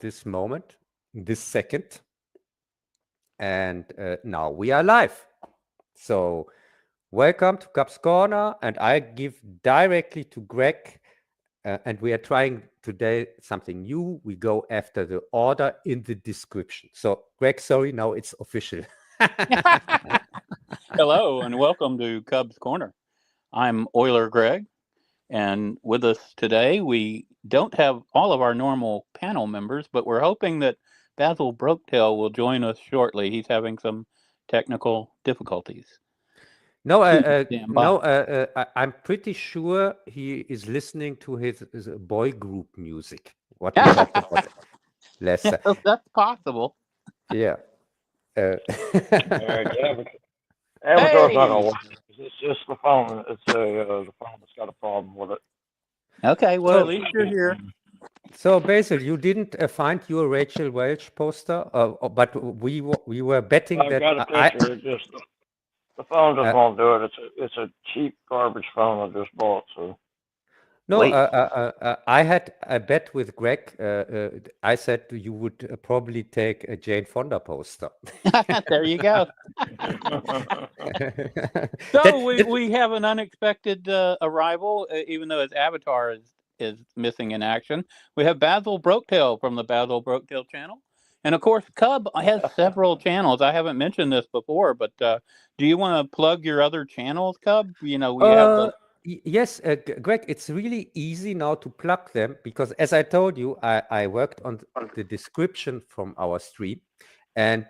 this moment, this second. And now we are live. So welcome to Cubs Corner, and I give directly to Greg. And we are trying today something new. We go after the order in the description. So Greg, sorry, now it's official. Hello and welcome to Cubs Corner. I'm Oiler Greg, and with us today we don't have all of our normal panel members, but we're hoping that Bazzil Broketail will join us shortly. He's having some technical difficulties. No, I'm pretty sure he is listening to his boy group music. What we talked about last time. That's possible. Yeah. Avatar's not gonna work. It's just the phone. It's the phone that's got a problem with it. Okay, well, at least you're here. So Bazzil, you didn't find your Rachel Welch poster, but we were betting I've that got a picture. Just the phone just won't do it. It's a cheap garbage phone I just bought. So no, I had a bet with Greg. I said you would probably take a Jane Fonda poster. There you go. So we have an unexpected arrival, even though his avatar is missing in action. We have Bazzil Broketail from the Bazzil Broketail channel. And of course, Cub has several channels. I haven't mentioned this before, but do you want to plug your other channels, Cub? You know, we have the... Yes, Greg, it's really easy now to plug them because, as I told you, I worked on the description from our stream, and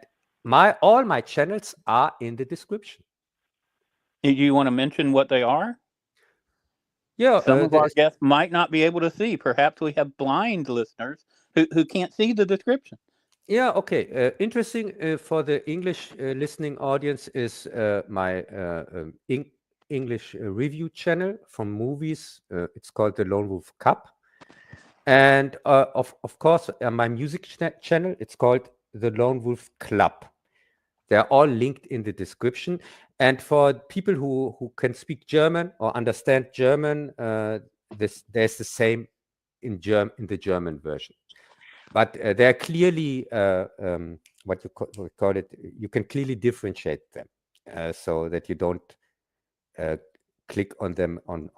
all my channels are in the description. Do you want to mention what they are? Yeah, some of our guests might not be able to see. Perhaps we have blind listeners who can't see the description. Yeah, okay. Interesting for the English listening audience is my English review channel from movies. It's called the Lone Wolf CLUB. And of course, my music channel, it's called the Lone Wolf CLUB. They're all linked in the description. And for people who can speak German or understand German, there's the same in the German version. But they're clearly what you call it. You can clearly differentiate them so that you don't click on them on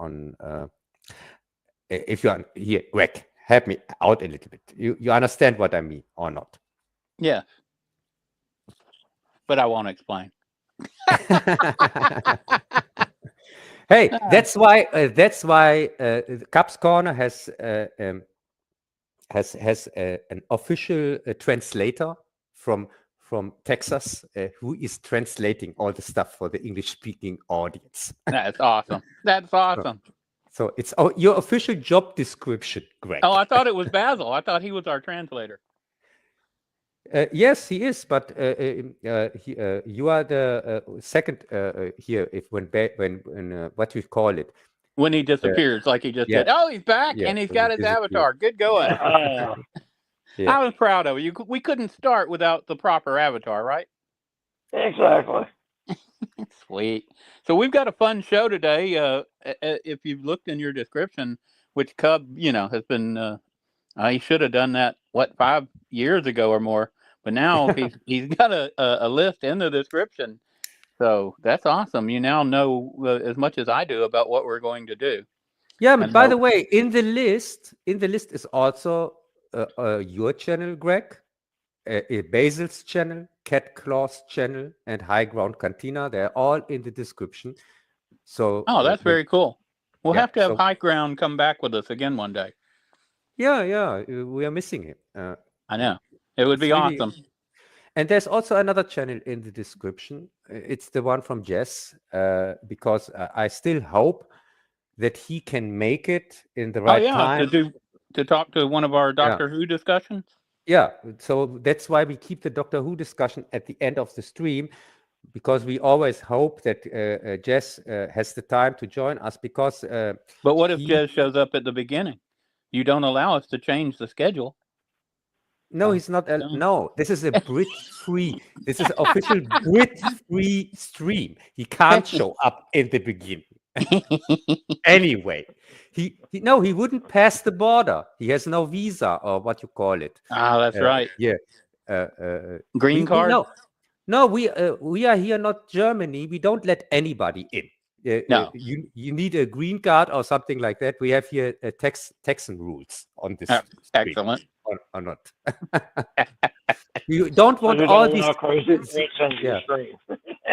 if you're here. Greg, help me out a little bit. You understand what I mean or not? Yeah, but I won't explain. Hey, that's why Cubs Corner has an official translator from Texas who is translating all the stuff for the English-speaking audience. That's awesome. That's awesome. So it's your official job description, Greg. Oh, I thought it was Bazzil. I thought he was our translator. Yes, he is, but you are the second here. When what we call it, when he disappears, like he just did. Oh, he's back, and he's got his avatar. Good going. Yeah. I was proud of you. We couldn't start without the proper avatar, right? Exactly. Sweet. So we've got a fun show today. If you've looked in your description, which Cub, has been, he should have done that 5 years ago or more. But now he's got a list in the description. So that's awesome. You now know as much as I do about what we're going to do. Yeah. And by the way, in the list is also your channel, Greg, Bazzil's channel, Cat Claw's channel, and Ground Cantina. They're all in the description. So that's very cool. We'll have to have High Ground come back with us again one day. Yeah, we are missing him. I know. It would be really awesome. And there's also another channel in the description. It's the one from Jess, because I still hope that he can make it in the right time. To talk to one of our Doctor Who discussions? Yeah, so that's why we keep the Doctor Who discussion at the end of the stream, because we always hope that Jess has the time to join us. Because but what if Jess shows up at the beginning? You don't allow us to change the schedule. No, he's not. No, this is a Brit-free. This is official Brit-free stream. He can't show up in the beginning. Anyway, he wouldn't pass the border. He has no visa or what you call it. Oh, that's right. Yeah. Green card? No, we are here, not Germany. We don't let anybody in. No. You need a green card or something like that. We have here Texan rules on this. Excellent. Or not. You don't want You all don't these. know crazy tricks into Yeah. your stream.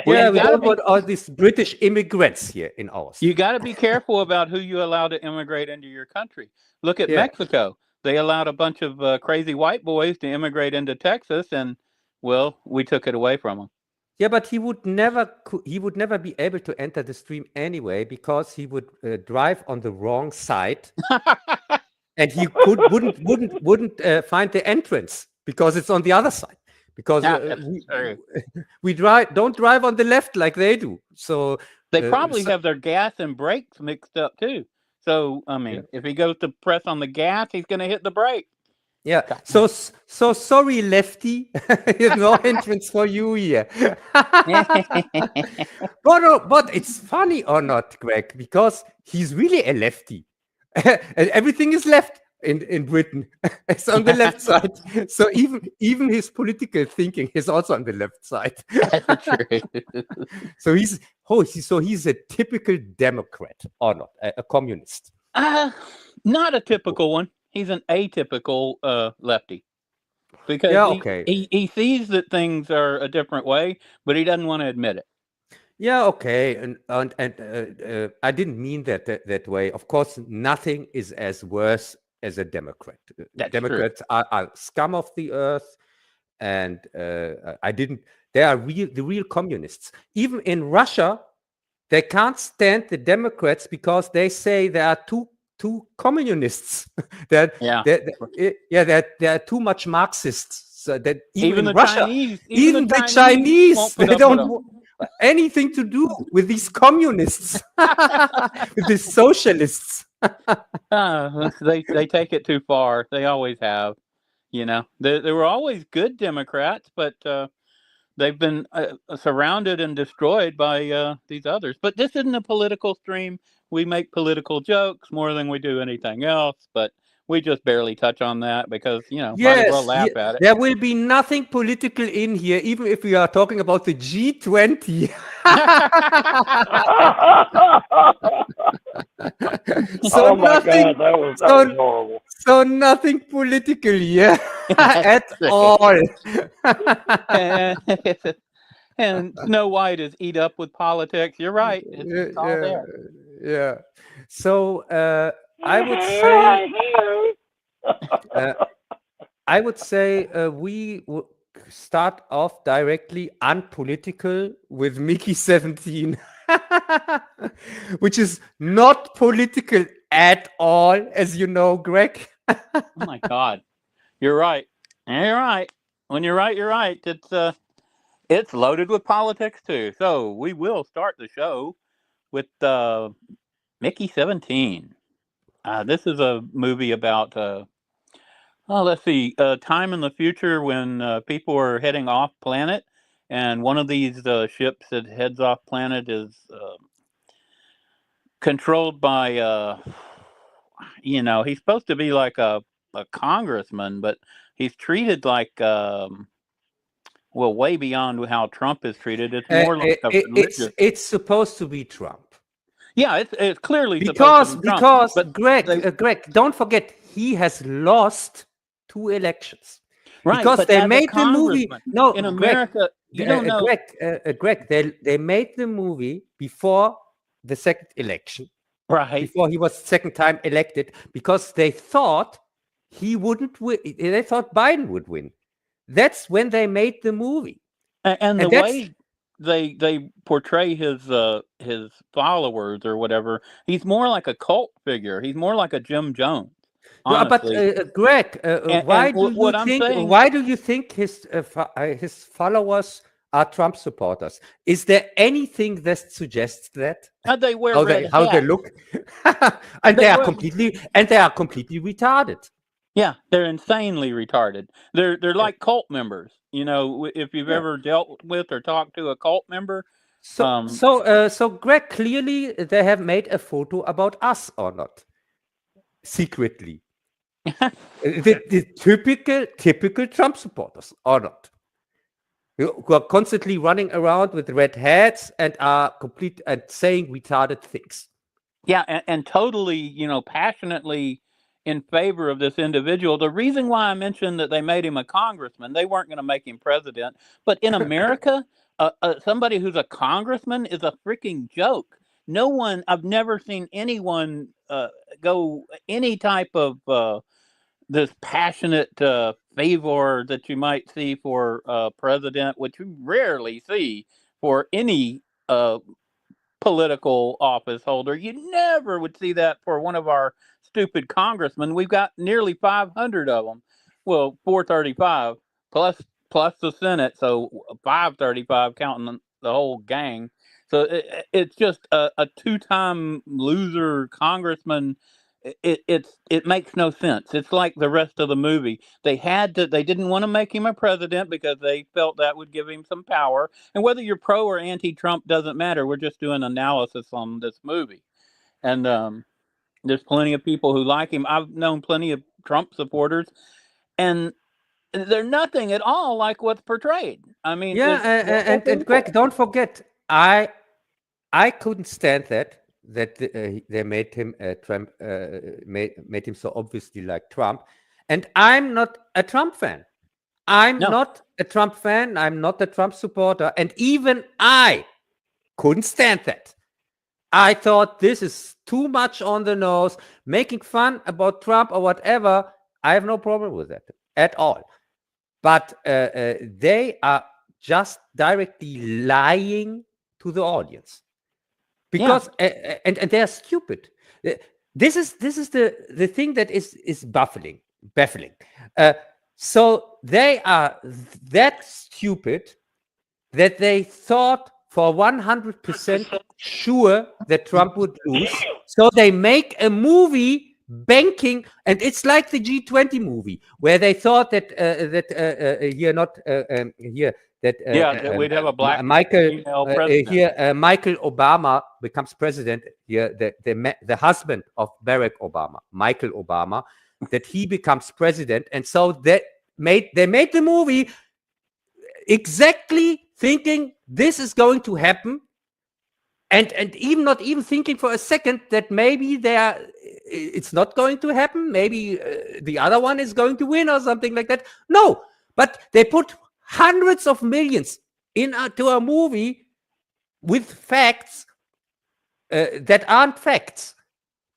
Yeah, we gotta don't be- want all these British immigrants here in ours. You got to be careful about who you allow to immigrate into your country. Look at Yeah. Mexico. They allowed a bunch of crazy white boys to immigrate into Texas, and well, we took it away from them. Yeah, but he would never be able to enter the stream anyway because he would drive on the wrong side, and he wouldn't find the entrance because it's on the other side. Because we don't drive on the left like they do. So they probably have their gas and brakes mixed up too. So I mean, if he goes to press on the gas, he's going to hit the brake. Yeah. So sorry, lefty. There's no entrance for you here. But it's funny or not, Greg, because he's really a lefty. And everything is left in Britain. It's on the left side. So even his political thinking is also on the left side. So he's a typical Democrat or not, a communist. Not a typical one. He's an atypical lefty because he sees that things are a different way, but he doesn't want to admit it. Yeah, okay, and I didn't mean that way. Of course, nothing is as worse as a Democrat. Democrats are scum of the earth, and they are the real communists. Even in Russia, they can't stand the Democrats because they say there are too communists. There are too much Marxists. So that even in Russia, even the Chinese, they don't want anything to do with these communists, with these socialists. They take it too far. They always have. You know, they were always good Democrats, but they've been surrounded and destroyed by these others. But this isn't a political stream. We make political jokes more than we do anything else, but we just barely touch on that because, might as well laugh at it. There will be nothing political in here, even if we are talking about the G20. So nothing, God, that was horrible. So nothing political here at all. And Snow White is eat up with politics. You're right. It's all there. Yeah. So I would say we start off directly unpolitical with Mickey 17, which is not political at all, as you know, Greg. Oh my God, you're right. You're right. When you're right, you're right. It's loaded with politics too. So we will start the show with Mickey 17. This is a movie about let's see, time in the future when people are heading off planet, and one of these ships that heads off planet is controlled by he's supposed to be like a congressman, but he's treated like way beyond how Trump is treated. It's more like it's supposed to be Trump. Yeah, it's clearly because supposed to be Trump, but Greg, don't forget he has lost 2 elections. Right, because they made the movie. No, in America, you don't know. Greg, they made the movie before the second election, right? Before he was second time elected, because they thought he wouldn't win. They thought Biden would win. That's when they made the movie. And the way they portray his followers or whatever, he's more like a cult figure. He's more like a Jim Jones. Honestly. But Greg, why do you think his followers are Trump supporters? Is there anything that suggests that? They wear how they look, and they are completely retarded. Yeah, they're insanely retarded. They're like cult members. If you've ever dealt with or talked to a cult member, So Greg, clearly they have made a photo about us or not? Secretly. the typical Trump supporters or not? Who are constantly running around with red hats and are complete and saying retarded things. Yeah, and totally, passionately in favor of this individual. The reason why I mentioned that they made him a congressman, they weren't going to make him president. But in America, somebody who's a congressman is a freaking joke. No one, I've never seen anyone go any type of this passionate favor that you might see for president, which you rarely see for any political office holder. You never would see that for one of our stupid congressmen. We've got nearly 500 of them. Well, 435 plus the Senate, so 535 counting the whole gang. So it's just a two-time loser congressman. It makes no sense. It's like the rest of the movie. They didn't want to make him a president because they felt that would give him some power. And whether you're pro or anti-Trump doesn't matter. We're just doing analysis on this movie. And there's plenty of people who like him. I've known plenty of Trump supporters, and they're nothing at all like what's portrayed. I mean, and Greg, don't forget, I couldn't stand that they made him Trump, made him so obviously like Trump, and I'm not a Trump fan. I'm not a Trump fan. I'm not a Trump supporter, and even I couldn't stand that. I thought this is too much on the nose, making fun about Trump or whatever. I have no problem with that at all. But they are just directly lying to the audience. Because and they are stupid. This is the thing that is baffling. So they are that stupid that they thought for 100% sure that Trump would lose. So they make a movie banking, and it's like the G20 movie where they thought that we'd have a black Michael president. Michael Obama becomes president here. The husband of Barack Obama, Michael Obama, that he becomes president, and so they made the movie exactly thinking this is going to happen, and even not even thinking for a second that maybe it's not going to happen. Maybe the other one is going to win or something like that. No, but they put hundreds of millions into a movie with facts that aren't facts.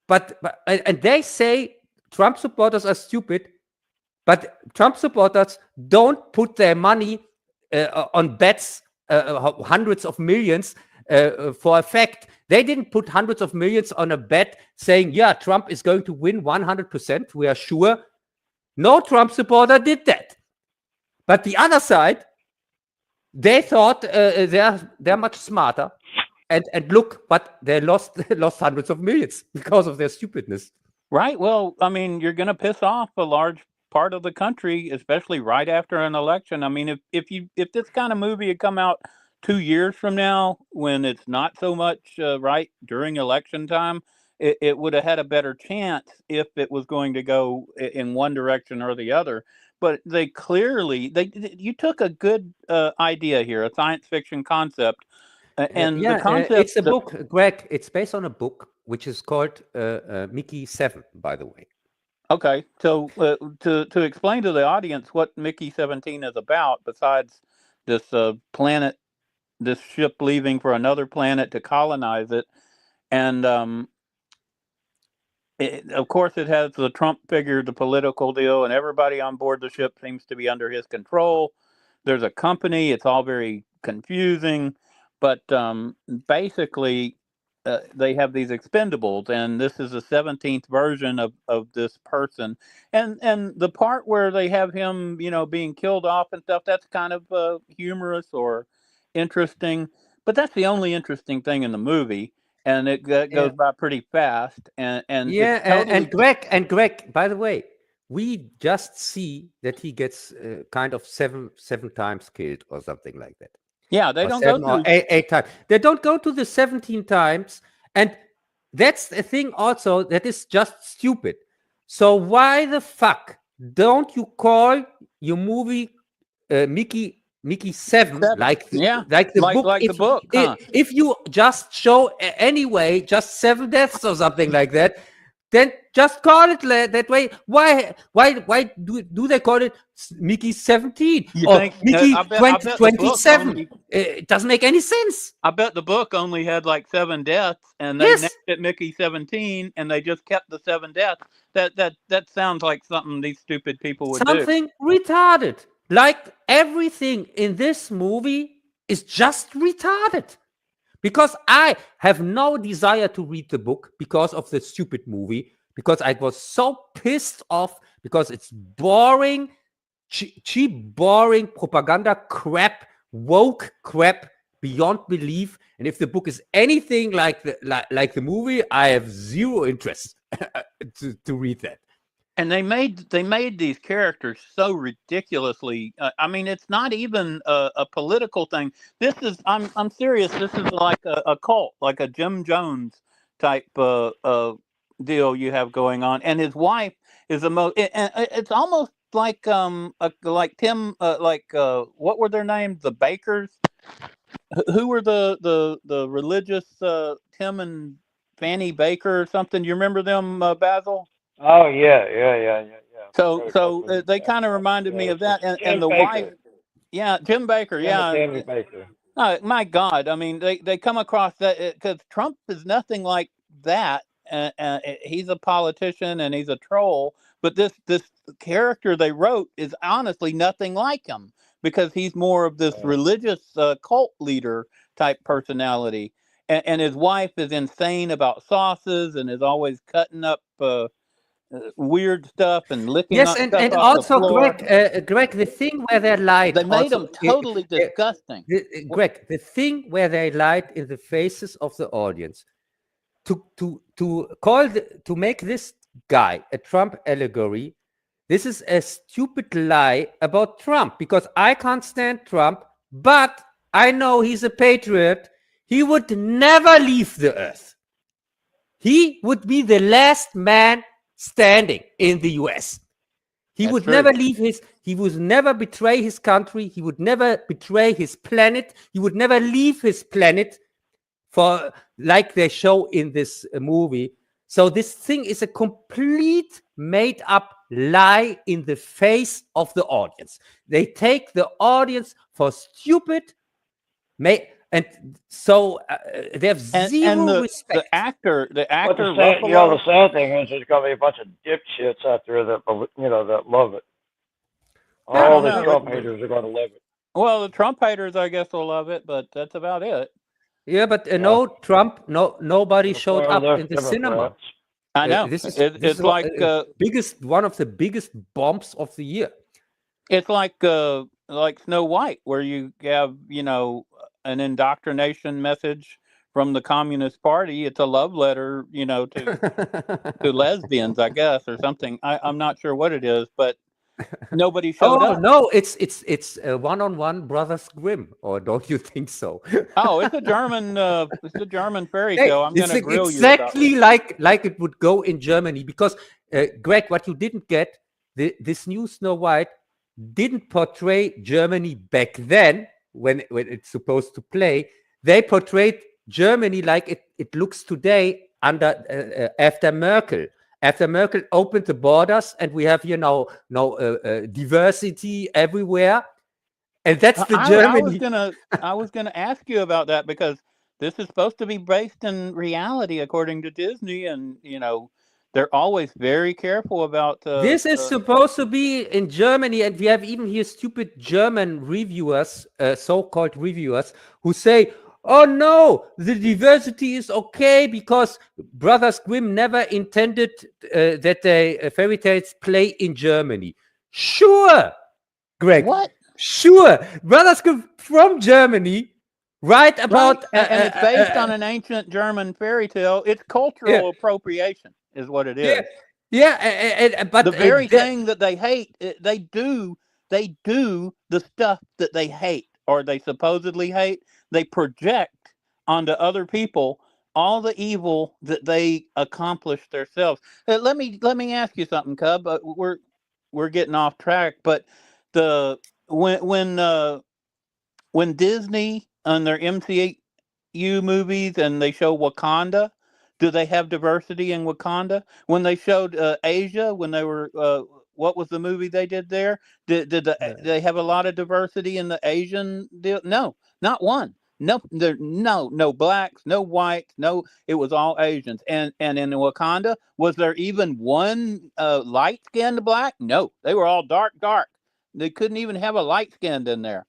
But they say Trump supporters are stupid, but Trump supporters don't put their money on bets, hundreds of millions for a fact. They didn't put hundreds of millions on a bet saying, yeah, Trump is going to win 100%. We are sure. No Trump supporter did that. But the other side, they thought they're much smarter. And look, but they lost hundreds of millions because of their stupidness. Right. Well, I mean, you're going to piss off a large part of the country, especially right after an election. I mean, if this kind of movie had come out 2 years from now, when it's not so much right during election time, it would have had a better chance if it was going to go in one direction or the other. But they clearly, you took a good idea here, a science fiction concept. And the concept, it's a book, Greg. It's based on a book which is called Mickey 7, by the way. Okay, so to explain to the audience what Mickey 17 is about, besides this planet, this ship leaving for another planet to colonize it, and of course it has the Trump figure, the political deal, and everybody on board the ship seems to be under his control. There's a company. It's all very confusing. But basically, they have these expendables, and this is the 17th version of this person. And the part where they have him, being killed off and stuff, that's kind of humorous or interesting. But that's the only interesting thing in the movie, and it goes by pretty fast. And Greg, by the way, we just see that he gets kind of seven times killed or something like that. Yeah, they or don't go 7 or to. 8 times. They don't go to the 17 times. And that's the thing also that is just stupid. So why the fuck don't you call your movie Mickey 7 like Yeah, the book? like the book, huh? If you just show anyway just 7 deaths or something like that, then just call it that way. Why do they call it Mickey 17 You or think? Mickey I bet the book 27? only. It doesn't make any sense. I bet the book only had like 7 deaths, and they Yes. named it Mickey 17, and they just kept the 7 deaths. That sounds like something these stupid people would do. Something retarded. Like everything in this movie is just retarded. Because I have no desire to read the book because of the stupid movie, because I was so pissed off because it's boring, cheap, boring propaganda crap, woke crap beyond belief. And if the book is anything like the movie, I have zero interest to read that. And they made these characters so ridiculously. I mean, it's not even a political thing. This is I'm serious. This is like a cult, like a Jim Jones type deal you have going on. And his wife is the most. It's almost like Tim what were their names? The Bakers. Who were the religious Tim and Fanny Baker or something? You remember them, Bazzil? Oh yeah. So they kind of reminded me of that, and the wife, yeah, Jim Baker, yeah, Tammy Baker. my God, I mean, they come across that because Trump is nothing like that. He's a politician and he's a troll, but this character they wrote is honestly nothing like him because he's more of this religious cult leader type personality, and his wife is insane about sauces and is always cutting up. Weird stuff and licking Yes, up and stuff off also, the floor. Greg, the thing where they lied. They made also, them totally disgusting. Greg, the thing where they lied in the faces of the audience to make this guy a Trump allegory. This is a stupid lie about Trump because I can't stand Trump, but I know he's a patriot. He would never leave the earth. He would be the last man standing in the US. He would never leave he would never betray his country. He would never betray his planet. He would never leave his planet for like they show in this movie. So this thing is a complete made up lie in the face of the audience. They take the audience for stupid, and so they have zero respect. The actor. The sad thing is there's gonna be a bunch of dipshits out there that that love it. All the Trump haters are gonna love it. Well, the Trump haters, I guess, will love it, but that's about it. Yeah, but no Trump. Nobody showed up in the cinema. I know. It's like one of the biggest bombs of the year. It's like Snow White, where you have an indoctrination message from the Communist Party. It's a love letter, to lesbians, I guess, or something. I'm not sure what it is, but nobody showed up. No, it's a one-on-one Brothers Grimm, or don't you think so? Oh, it's a German fairy tale. I'm going to grill you exactly like it would go in Germany, because Greg, what you didn't get, this new Snow White didn't portray Germany back then when it's supposed to play. They portrayed Germany like it looks today after Merkel. After Merkel opened the borders, and we have diversity everywhere, and that's the Germany. I was gonna ask you about that, because this is supposed to be based in reality according to Disney, and they're always very careful about. This is supposed to be in Germany, and we have even here stupid German reviewers, so-called reviewers, who say, "Oh no, the diversity is okay because Brothers Grimm never intended that the fairy tales play in Germany." Sure, Greg. What? Sure, Brothers Grimm from Germany. Right about, and it's based on an ancient German fairy tale. It's cultural appropriation, is what it is. Yeah, but the very thing that they hate, they do the stuff that they hate. or they supposedly hate, they project onto other people all the evil that they accomplished themselves. Let me ask you something, Cub. We're getting off track, but when Disney on their MCU movies and they show Wakanda, do they have diversity in Wakanda? When they showed Asia, when they were what was the movie they did there? Did they have a lot of diversity in the Asian deal? No, not one. No, no blacks, no whites, no. It was all Asians. And in Wakanda, was there even one light-skinned black? No, they were all dark. They couldn't even have a light-skinned in there.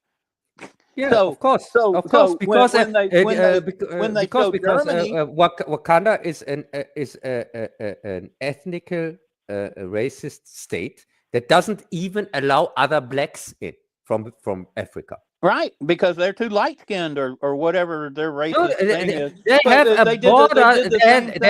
Yeah, So, of course, so, because so when they because show Germany, Wakanda is an ethnical racist state that doesn't even allow other blacks in from Africa. right? Because they're too light skinned or whatever their racist thing is. They have a border. They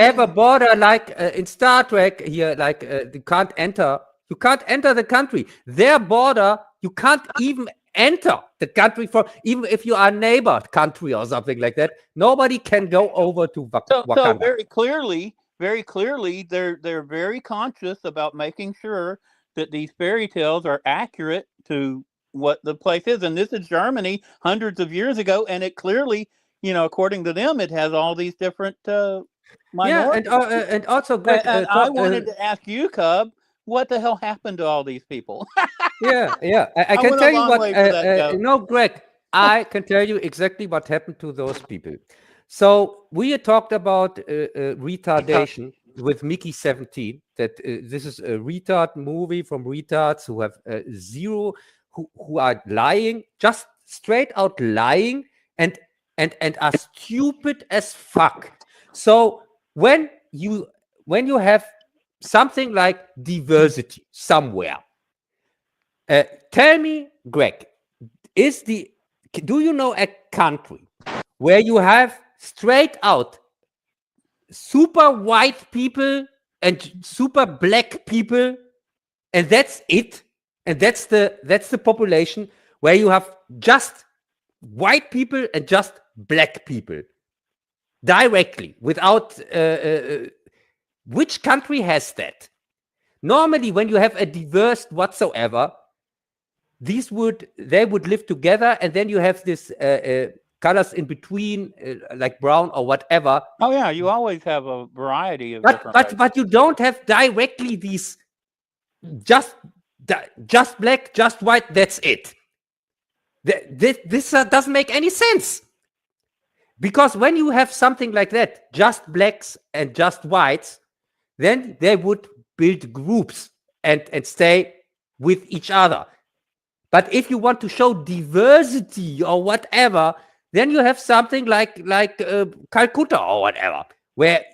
have a thing. border like in Star Trek here. Like you can't enter the country. Their border, you can't even enter the country from, even if you are a neighbor country or something like that. Nobody can go over to Wakanda. So very clearly, they're very conscious about making sure that these fairy tales are accurate to what the place is. And this is Germany hundreds of years ago, and it clearly, according to them, it has all these different minorities. Yeah, and also, Greg, and I wanted to ask you, Cub, what the hell happened to all these people? yeah. I can tell you what. Greg, I can tell you exactly what happened to those people. So we had talked about retardation with Mickey 17. That this is a retard movie from retards who have zero, who are lying, just straight out lying, and are stupid as fuck. So when you have something like diversity somewhere, tell me, Greg, do you know a country where you have straight out super white people and super black people, and that's it, and that's the population, where you have just white people and just black people directly without which country has that? Normally, when you have a diverse whatsoever, they would live together, and then you have this colors in between, like brown or whatever. Oh yeah, you always have a variety of but you don't have directly these just black, just white. That's it. This doesn't make any sense, because when you have something like that, just blacks and just whites, then they would build groups and stay with each other. But if you want to show diversity or whatever, then you have something like Calcutta or whatever, where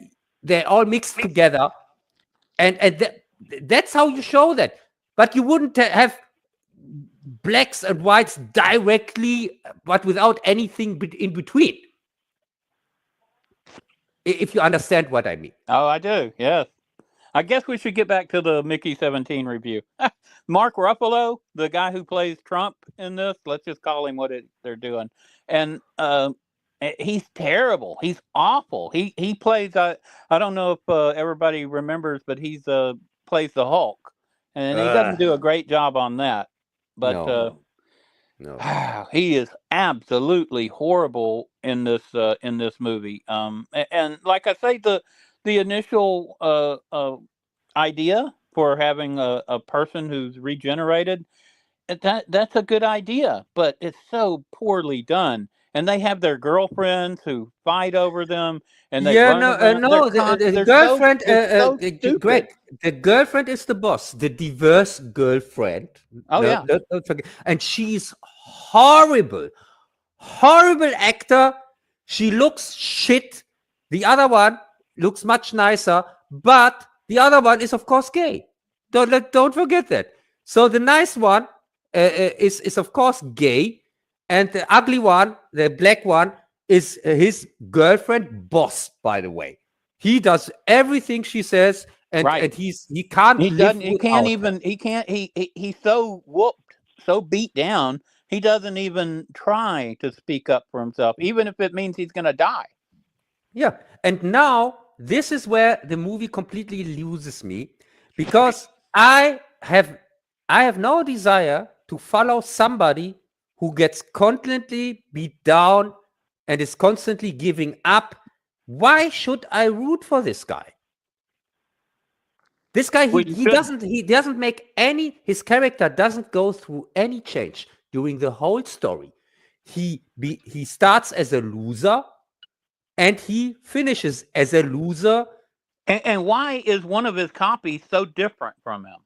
they're all mixed together, and that's how you show that. But you wouldn't have blacks and whites directly, but without anything in between. If you understand what I mean. Oh, I do. Yes. I guess we should get back to the Mickey 17 review. Mark Ruffalo, the guy who plays Trump in this, let's just call him what they're doing. And he's terrible. He's awful. He plays, I don't know if everybody remembers, but he's plays the Hulk. And he doesn't do a great job on that. But no. He is absolutely horrible in this movie. And like I say, the initial idea for having a person who's regenerated, that's a good idea, but it's so poorly done. And they have their girlfriends who fight over them, and they the girlfriend. Greg, the girlfriend is the boss, the diverse girlfriend. Oh yeah, don't forget. And she's horrible actor. She looks shit. The other one looks much nicer, but the other one is of course gay. Don't forget that. So the nice one is of course gay. And the ugly one, the black one, is his girlfriend boss, by the way. He does everything she says, and he's so whooped, so beat down, He doesn't even try to speak up for himself, even if it means he's going to die. Yeah, and now this is where the movie completely loses me, because I have no desire to follow somebody who gets constantly beat down and is constantly giving up. Why should I root for this guy? This guy, he doesn't make any, his character doesn't go through any change during the whole story. He starts as a loser and he finishes as a loser. And why is one of his copies so different from him?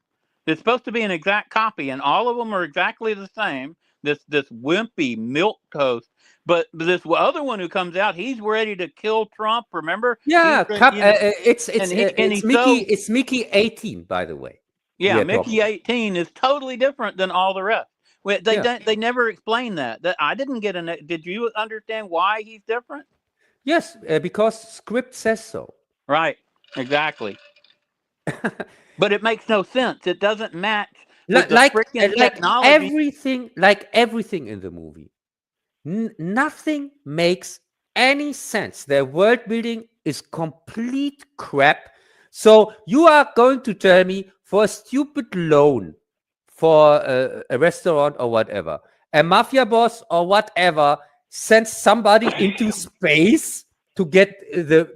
It's supposed to be an exact copy, and all of them are exactly the same. This wimpy milquetoast, but this other one who comes out, he's ready to kill Trump. Remember? Yeah, Mickey. It's Mickey 18, by the way. Yeah, Mickey 18 is totally different than all the rest. They never explain that. I didn't get Did you understand why he's different? Yes, because script says so. Right. Exactly. But it makes no sense. It doesn't match like technology. everything in the movie. Nothing makes any sense. Their world building is complete crap. So you are going to tell me, for a stupid loan for a restaurant or whatever, a mafia boss or whatever sends somebody into space to get the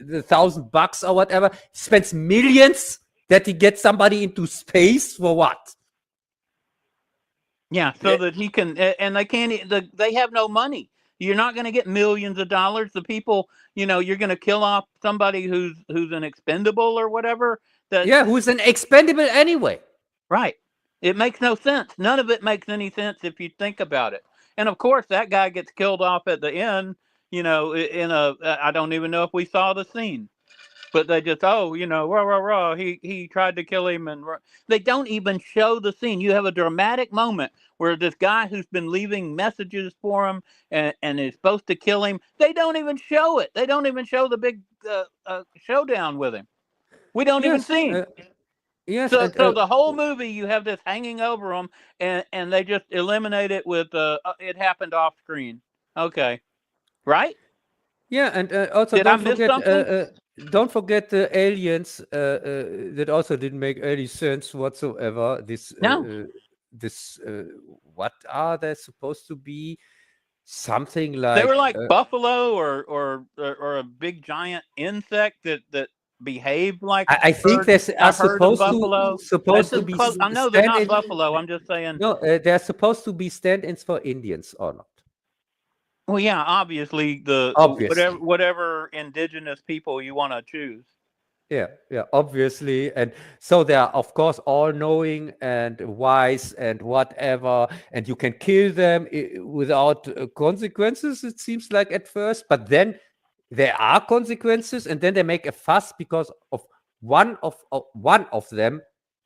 $1,000 or whatever, spends millions that he gets somebody into space for what? Yeah, so that he can, and they can't. They have no money. You're not going to get millions of dollars. The people, you're going to kill off somebody who's an expendable or whatever. Who's an expendable anyway. Right. It makes no sense. None of it makes any sense if you think about it. And of course, that guy gets killed off at the end. I don't even know if we saw the scene, but they just, he tried to kill him, and they don't even show the scene. You have a dramatic moment where this guy who's been leaving messages for him and is supposed to kill him, they don't even show it. They don't even show the big showdown with him. We don't even see him. Yes. So the whole movie, you have this hanging over them, and they just eliminate it with it happened off screen. Okay. Right? Yeah, and also don't forget the aliens that also didn't make any sense whatsoever. What are they supposed to be? Something like they were like buffalo or a big giant insect that behaved like I think they're supposed to be. I know they're not buffalo. I'm just saying. No, they're supposed to be stand-ins for Indians or not. Well, yeah, obviously whatever indigenous people you want to choose. Yeah, obviously. And so they are, of course, all-knowing and wise and whatever, and you can kill them without consequences, it seems like at first, but then there are consequences, and then they make a fuss because of one of them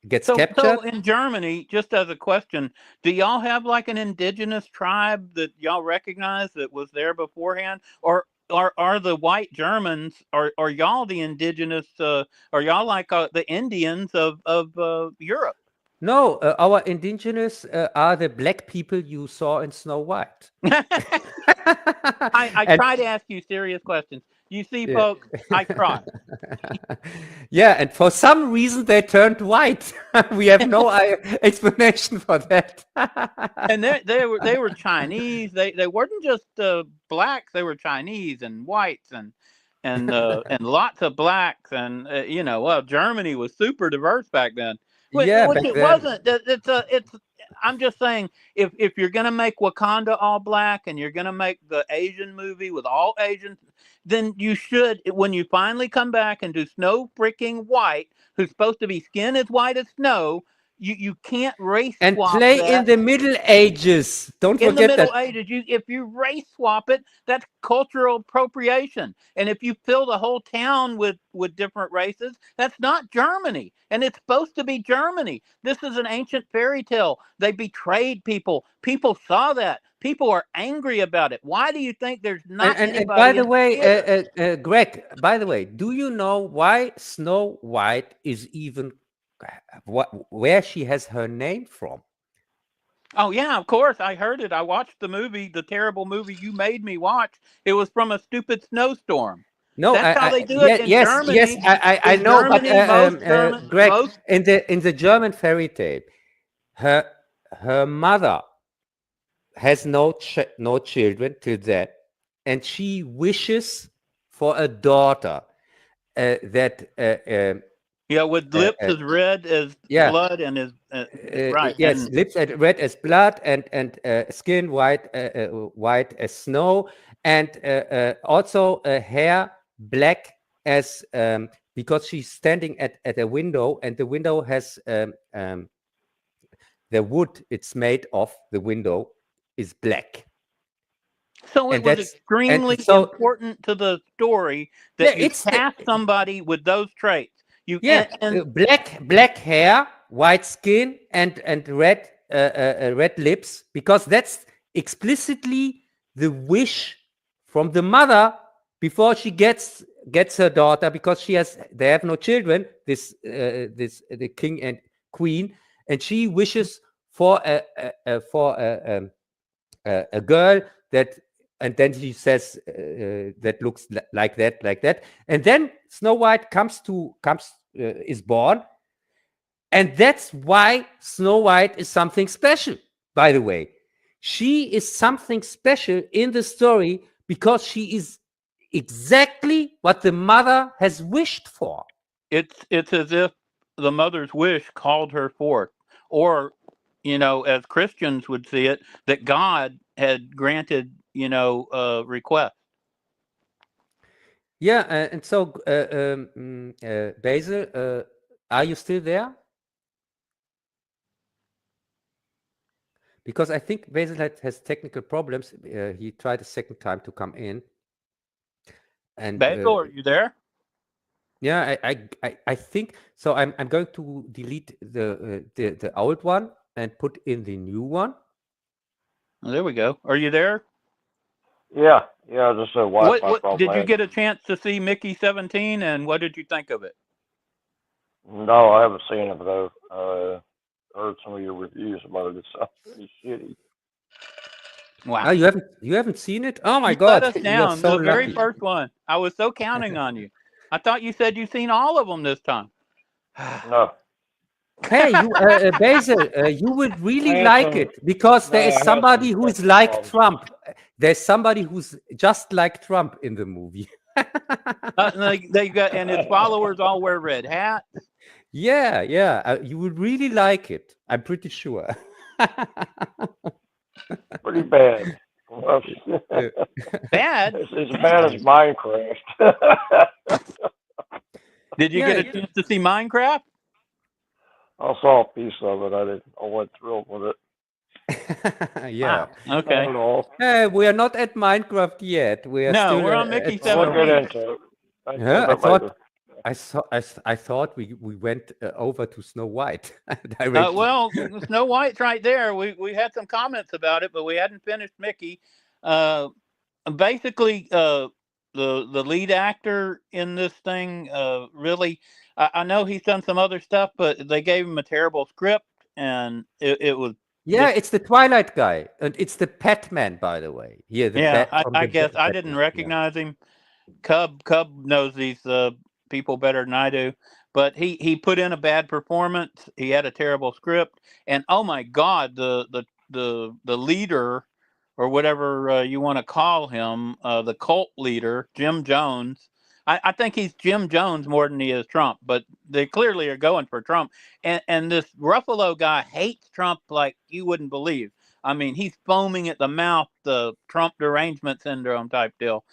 gets captured. So in Germany, just as a question, do y'all have like an indigenous tribe that y'all recognize that was there beforehand, or are the white Germans, are y'all the indigenous? Are y'all like the Indians of Europe? No, our indigenous are the black people you saw in Snow White. I try to ask you serious questions. You see, folks, I cry. Yeah, and for some reason they turned white. We have no explanation for that. And they were Chinese. They weren't just blacks. They were Chinese and whites and lots of blacks. And Germany was super diverse back then. Which it wasn't. It's. I'm just saying, if you're gonna make Wakanda all black and you're gonna make the Asian movie with all Asians, then you should, when you finally come back and do Snow freaking White, who's supposed to be skin as white as snow, you can't race and swap play that. In the Middle Ages. Don't forget that. In the Middle Ages, if you race swap it, that's cultural appropriation. And if you fill the whole town with different races, that's not Germany. And it's supposed to be Germany. This is an ancient fairy tale. They betrayed people. People saw that. People are angry about it. Why do you think there's not anybody? And by the way, Greg, by the way, do you know why Snow White is even where she has her name from? Oh yeah, of course. I heard it. I watched the movie, the terrible movie you made me watch. It was from a stupid snowstorm. No, That's how they do it in yes, Germany. I In know, but Germany, most German, Greg, most in the German fairy tale, her mother has no children till that, and she wishes for a daughter that yeah, with lips as red as yeah. blood and as right. Yes, And lips red as blood, and skin white white as snow, and also hair black as because she's standing at a window, and the window has the wood it's made of, the window is black. so it And was that's and extremely so important to the story yeah, that you cast somebody with those traits. You yeah, and black hair, white skin, and red red lips, because that's explicitly the wish from the mother before she gets her daughter, because they have no children, the king and queen, and she wishes for a girl that, and then she says that looks like that, and then Snow White is born, and that's why Snow White is something special. By the way, she is something special in the story because she is exactly what the mother has wished for. it's as if the mother's wish called her forth, or as Christians would see it, that God had granted request. Yeah, and so Basil, are you still there? Because I think Basil has technical problems. He tried a second time to come in. And Basil, are you there? yeah, I think so. I'm going to delete the old one and put in the new one. Oh, there we go. Are you there? Yeah, just a Wi-Fi problem. Did you get a chance to see Mickey 17, and what did you think of it? No, I haven't seen it, but I've heard some of your reviews about it. It sounds pretty shitty. Wow. Oh, you haven't seen it? Oh my You God. let us down. So the very lucky. first one. I was so counting on you. I thought you said you've seen all of them this time. No. Hey, you, Basil, you would really like it, because there is somebody who is like Trump. There's somebody who's just like Trump in the movie. They got, and his followers all wear red hats. Yeah. You would really like it. I'm pretty sure. Pretty bad. Bad? It's as bad as Minecraft. Did you get a chance to see Minecraft? I saw a piece of it. I wasn't thrilled with it. Yeah. Wow. Okay. Not at all. Hey, we are not at Minecraft yet. We are still. We're on Mickey We'll 17. get into it. Yeah, I thought we went over to Snow White directly. Well, Snow White's right there. We had some comments about it, but we hadn't finished Mickey. Basically, the lead actor in this thing really, I know he's done some other stuff, but they gave him a terrible script, and it was. Yeah, it's the Twilight guy, and it's the Batman, by the way. Yeah, I guess I didn't recognize him. Cub knows these people better than I do, but he put in a bad performance. He had a terrible script, and oh my God, the leader, or whatever you want to call him, the cult leader, Jim Jones. I think he's Jim Jones more than he is Trump, but they clearly are going for Trump. And this Ruffalo guy hates Trump like you wouldn't believe. I mean, he's foaming at the mouth, the Trump derangement syndrome type deal.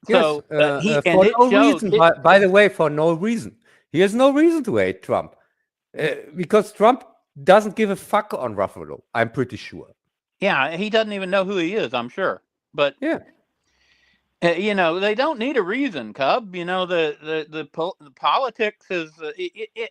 So yes, for no reason. By the way, for no reason. He has no reason to hate Trump, because Trump doesn't give a fuck on Ruffalo. I'm pretty sure. Yeah, he doesn't even know who he is, I'm sure. But yeah, they don't need a reason, Cub. The politics is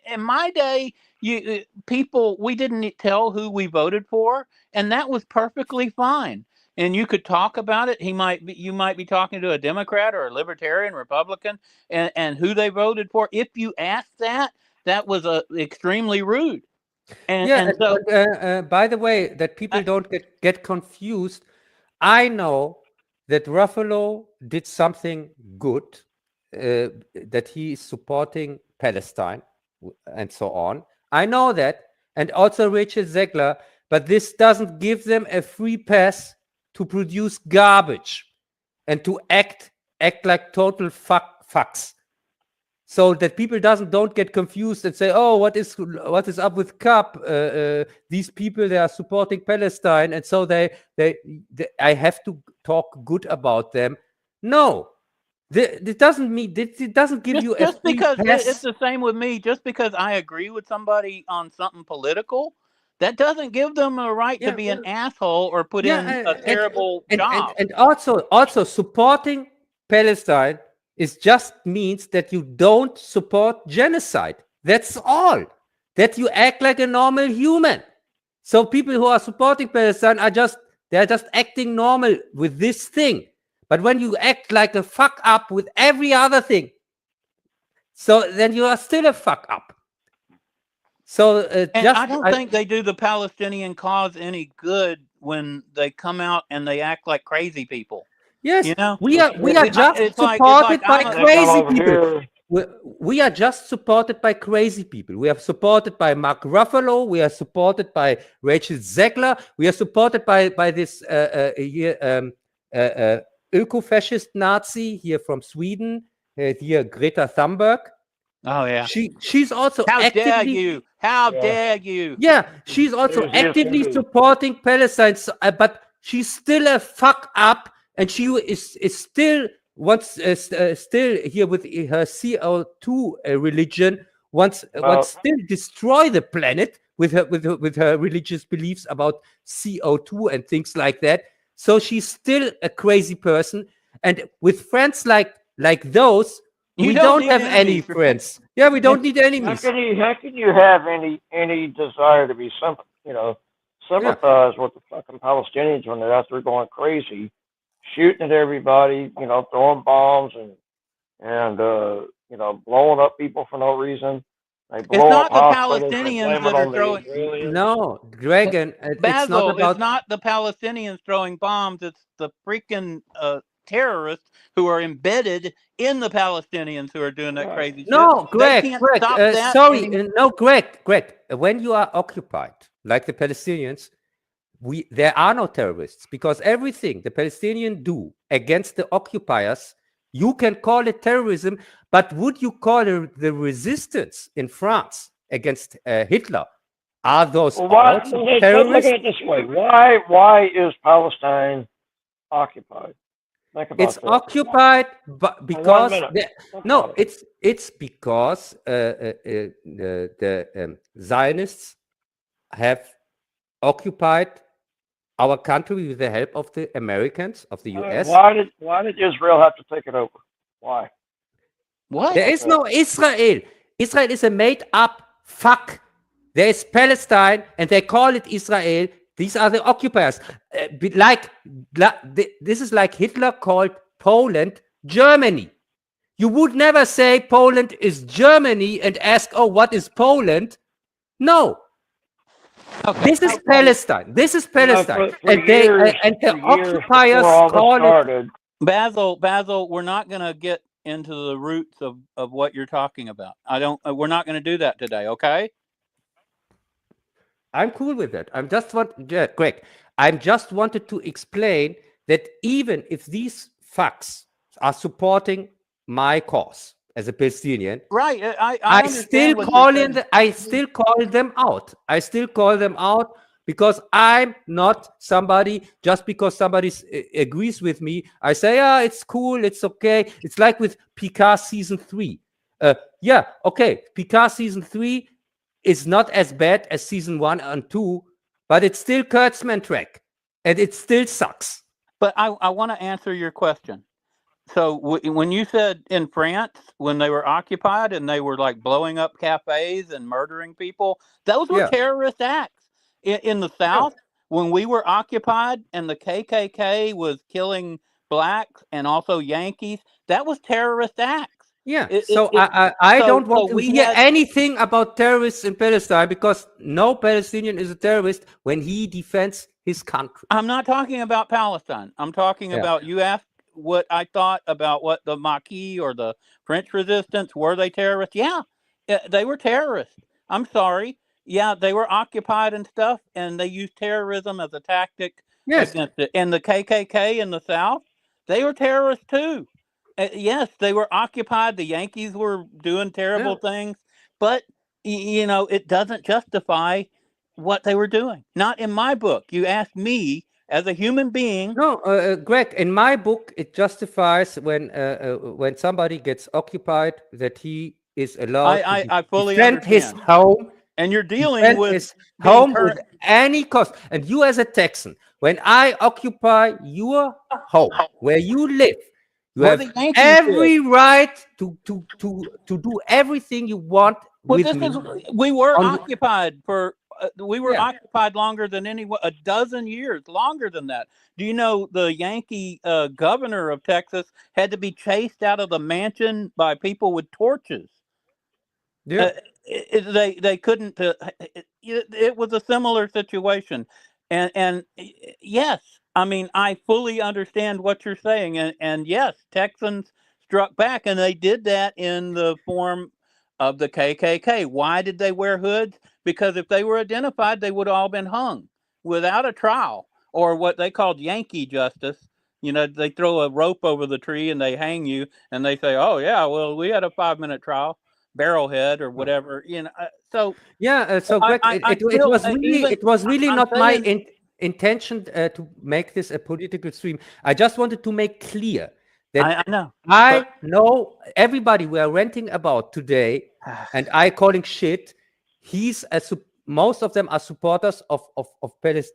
in my day. We didn't tell who we voted for, and that was perfectly fine. And you could talk about it. You might be talking to a Democrat or a Libertarian, Republican, and who they voted for. If you asked that was extremely rude. And so by the way, that people don't get confused. I know that Ruffalo did something good, that he is supporting Palestine and so on. I know that, and also Rachel Zegler, but this doesn't give them a free pass to produce garbage and to act like total fucks. So that people don't get confused and say, oh, what is up with CUB? These people, they are supporting Palestine, and so they I have to talk good about them. No, it doesn't mean it doesn't give you just a free because pass. it's the same with me. Just because I agree with somebody on something political, that doesn't give them a right to be an asshole or put in a terrible job. And also supporting Palestine just means that you don't support genocide. That's all. That you act like a normal human. So people who are supporting Palestine they're just acting normal with this thing. But when you act like a fuck up with every other thing, so then you are still a fuck up. So I don't think they do the Palestinian cause any good when they come out and they act like crazy people. Yes, you know, we are just supported by crazy people. We are just supported by crazy people. We are supported by Mark Ruffalo. We are supported by Rachel Zegler. We are supported by this eco-fascist Nazi here from Sweden, here Greta Thunberg. Oh yeah, she's also How actively, dare you? How dare you? Yeah, she's also actively supporting Palestine, but she's still a fuck up, and she is still still here with her CO2 religion. Wants still destroy the planet with her religious beliefs about CO2 and things like that. So she's still a crazy person, and with friends like those, we don't have any friends. Yeah, we don't need enemies. How can you have any desire to be sympathize with the fucking Palestinians when they're out there going crazy, shooting at everybody, throwing bombs and blowing up people for no reason. They blow it's not up the Palestinians that are throwing. No, Dragon. Bazzil, it's not the Palestinians throwing bombs. It's the freaking terrorists who are embedded in the Palestinians who are doing that crazy shit. No, Greg, sorry, anymore. no, Greg, when you are occupied, like the Palestinians, there are no terrorists, because everything the Palestinians do against the occupiers, you can call it terrorism, but would you call it the resistance in France against Hitler? Are those also terrorists? Look at it this way. Why is Palestine occupied? It's occupied, but because it's because the Zionists have occupied our country with the help of the Americans, of the US. Why did Israel have to take it over? Why? What? There is no Israel. Israel is a made-up fuck. There is Palestine, and they call it Israel. These are the occupiers. This is like Hitler called Poland Germany. You would never say Poland is Germany and ask, oh, what is Poland? No. Okay. This is Palestine. This is Palestine. And the occupiers call it. Bazzil, we're not going to get into the roots of what you're talking about. We're not going to do that today, okay? I'm cool with that. Greg, I just wanted to explain that even if these fucks are supporting my cause as a Palestinian, right? I still call them out. I still call them out because I'm not somebody. Just because somebody agrees with me, I say, it's cool, it's okay. It's like with Picard season 3. Picard season 3. Is not as bad as season 1 and 2, but it's still Kurtzman track, and it still sucks. But I want to answer your question. So when you said in France, when they were occupied and they were like blowing up cafes and murdering people, those were terrorist acts. In the South, when we were occupied and the KKK was killing blacks and also Yankees, that was terrorist acts. Yeah, I don't want to hear anything about terrorists in Palestine, because no Palestinian is a terrorist when he defends his country. I'm not talking about Palestine. I'm talking about, you asked what I thought about what the Maquis or the French resistance, were they terrorists? Yeah, they were terrorists. I'm sorry. Yeah, they were occupied and stuff, and they used terrorism as a tactic against it. And the KKK in the South, they were terrorists too. Yes, they were occupied. The Yankees were doing terrible things, but it doesn't justify what they were doing. Not in my book. You asked me as a human being. No, Greg, in my book, it justifies when somebody gets occupied that he is allowed I fully defend understand. his home. And you're dealing with his home with any cost. And you, as a Texan, when I occupy your home where you live, you have every right to do everything you want with me. We were occupied for occupied longer than a dozen years, longer than that. Do you know the Yankee governor of Texas had to be chased out of the mansion by people with torches? Yeah. They couldn't. It was a similar situation, and yes, I mean, I fully understand what you're saying, and yes, Texans struck back, and they did that in the form of the KKK. Why did they wear hoods? Because if they were identified, they would have all been hung without a trial, or what they called Yankee justice. They throw a rope over the tree and they hang you, and they say, "Oh yeah, well, we had a 5-minute trial." Barrelhead or whatever, so Greg, it was really not my intention to make this a political stream. I just wanted to make clear that I know everybody we are ranting about today, and I calling shit. Most of them are supporters of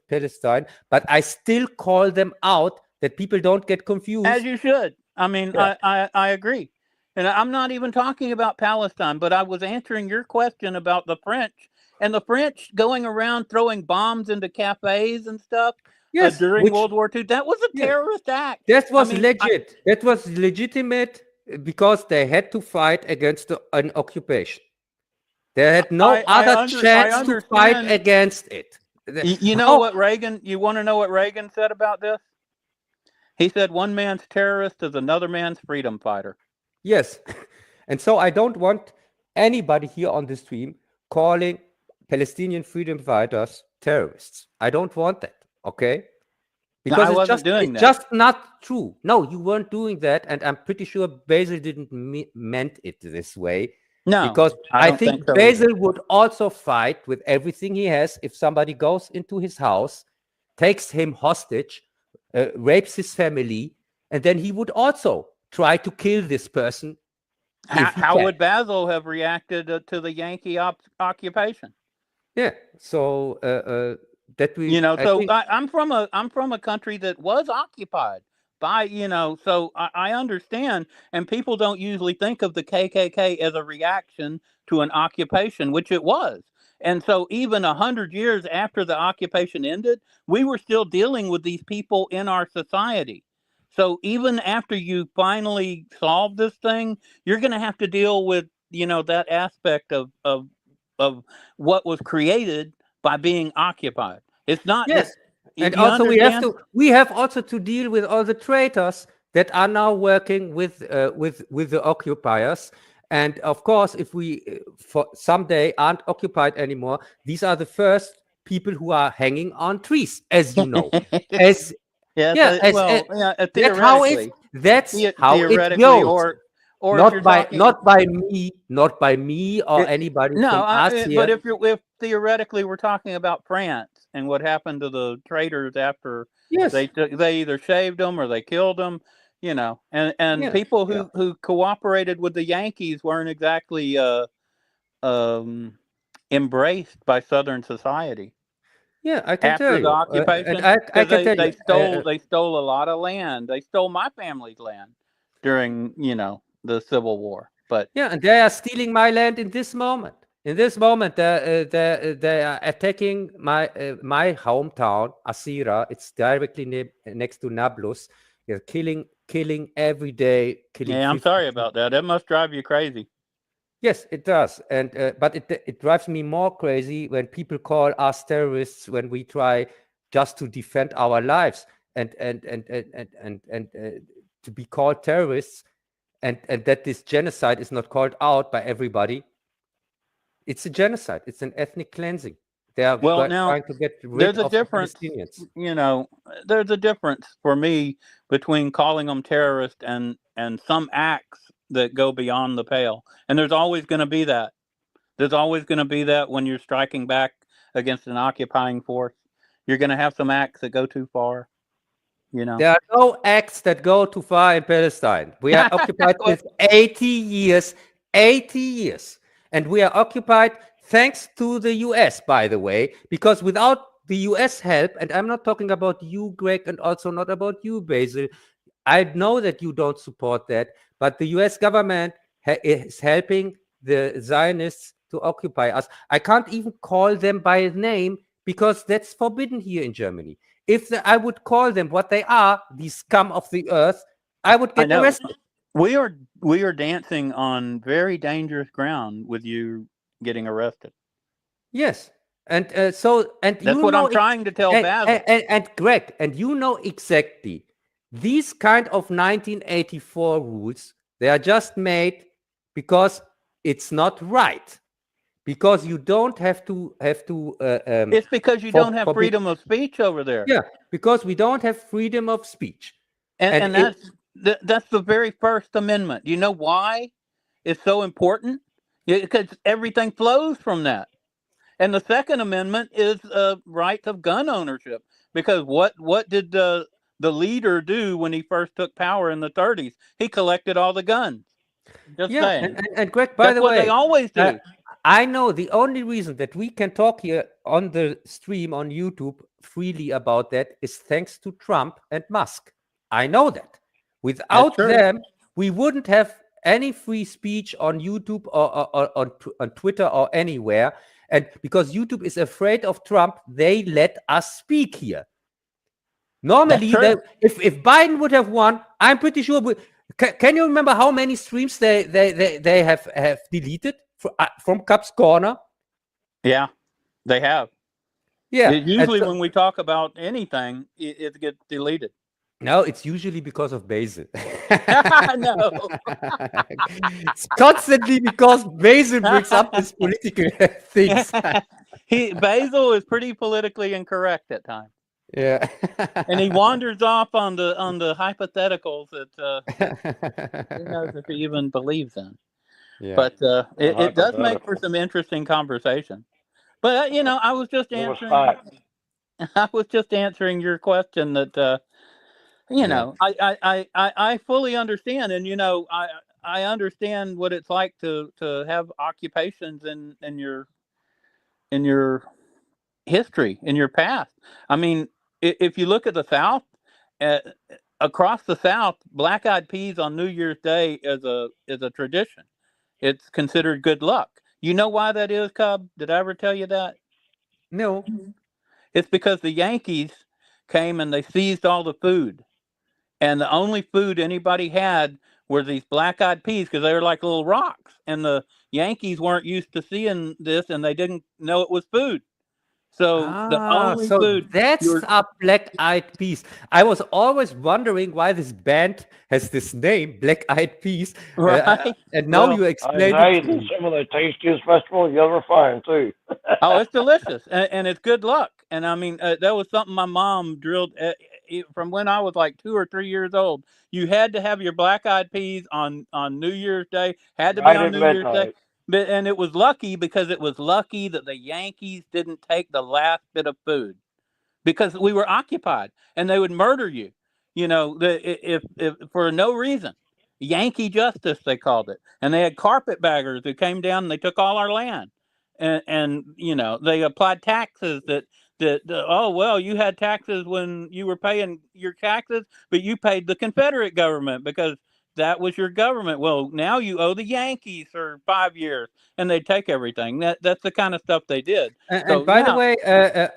Palestine, but I still call them out that people don't get confused. As you should. I mean, I agree. And I'm not even talking about Palestine, but I was answering your question about the French, and the French going around throwing bombs into cafes and stuff during World War II. That was a terrorist act. That was legit. That was legitimate because they had to fight against an occupation. They had no other chance to fight against it. You know what Reagan? You want to know what Reagan said about this? He said, "One man's terrorist is another man's freedom fighter." Yes. And so I don't want anybody here on the stream calling Palestinian freedom fighters terrorists. I don't want that, okay? Because it's just not true. No, you weren't doing that, and I'm pretty sure Bazzil didn't meant it this way. No, because I think Bazzil would also fight with everything he has if somebody goes into his house, takes him hostage, rapes his family, and then he would also try to kill this person. How would Bazzil have reacted to the Yankee occupation? Yeah, so that we, I'm from a country that was occupied by, so I understand, and people don't usually think of the KKK as a reaction to an occupation, which it was. And so even 100 years after the occupation ended, we were still dealing with these people in our society. So even after you finally solve this thing, you're going to have to deal with, that aspect of what was created by being occupied. It's not. Yes. And also we have also to deal with all the traitors that are now working with the occupiers. And of course, if we for someday aren't occupied anymore, these are the first people who are hanging on trees, as you know. Theoretically, that's how it goes. Or not by me or anybody from us here. But if theoretically we're talking about France and what happened to the traitors after they either shaved them or they killed them, and people who cooperated with the Yankees weren't exactly embraced by Southern society. Yeah, I can tell you. After the occupation, they stole a lot of land. They stole my family's land during, the Civil War. But and they are stealing my land in this moment. In this moment, they are attacking my hometown, Asira. It's directly next to Nablus. They're killing every day. Killing. Yeah, I'm 50 sorry about that. That must drive you crazy. Yes, it does, and but it drives me more crazy when people call us terrorists when we try just to defend our lives and to be called terrorists, and that this genocide is not called out by everybody. It's a genocide. It's an ethnic cleansing. They are trying to get rid of the Palestinians. You know, there's a difference for me between calling them terrorists and some acts that go beyond the pale. And there's always going to be that. There's always going to be that when you're striking back against an occupying force. You're going to have some acts that go too far. You know, there are no acts that go too far in Palestine. We are occupied with 80 years, and we are occupied thanks to the US, by the way, because without the US help, and I'm not talking about you, Greg, and also not about you, Bazzil. I know that you don't support that, but the US government is helping the Zionists to occupy us. I can't even call them by name because that's forbidden here in Germany. If I would call them what they are, the scum of the earth, I would get arrested. We are dancing on very dangerous ground with you getting arrested. Yes. And that's what I'm trying to tell Bazzil. And Greg, and you know exactly, these kind of 1984 rules, they are just made because it's not right. Because you don't have to. It's because you don't have freedom of speech over there. Yeah, because we don't have freedom of speech. And that's the very First Amendment. You know why it's so important? Because everything flows from that. And the Second Amendment is rights of gun ownership. Because what did the leader do when he first took power in the 30s? He collected all the guns. Just saying. And Greg, by the way, that's what they always do. I know the only reason that we can talk here on the stream on YouTube freely about that is thanks to Trump and Musk. I know that. Without them, we wouldn't have any free speech on YouTube or on Twitter or anywhere. And because YouTube is afraid of Trump, they let us speak here. Normally, if Biden would have won, I'm pretty sure. Can you remember how many streams they have deleted from Cub's Corner? Yeah, they have. Yeah. Usually when we talk about anything, it gets deleted. No, it's usually because of Bazzil. No. It's constantly because Bazzil brings up these political things. Bazzil is pretty politically incorrect at times. Yeah. And he wanders off on the hypotheticals that who knows if he even believes in. Yeah. But it does make for some interesting conversation. But I was just answering your question that I fully understand, and I understand what it's like to have occupations in your history, in your past. I mean, if you look at the South, across the South, black-eyed peas on New Year's Day is a tradition. It's considered good luck. You know why that is, Cub? Did I ever tell you that? No. It's because the Yankees came and they seized all the food. And the only food anybody had were these black-eyed peas because they were like little rocks. And the Yankees weren't used to seeing this, and they didn't know it was food. So the only food. That's a black-eyed peas. I was always wondering why this band has this name, Black-Eyed Peas. Right. And now you explained it. It's some of the tastiest vegetables you'll ever find, too. Oh, it's delicious. And it's good luck. And I mean, that was something my mom drilled from when I was like 2 or 3 years old. You had to have your black-eyed peas on New Year's Day. Had to be on New Year's Day. And it was lucky because it was lucky that the Yankees didn't take the last bit of food because we were occupied and they would murder you, if for no reason. Yankee justice, they called it. And they had carpetbaggers who came down and they took all our land. And they applied taxes that you had taxes when you were paying your taxes, but you paid the Confederate government because that was your government. Well, now you owe the Yankees for 5 years, and they take everything. That's the kind of stuff they did. And by the way,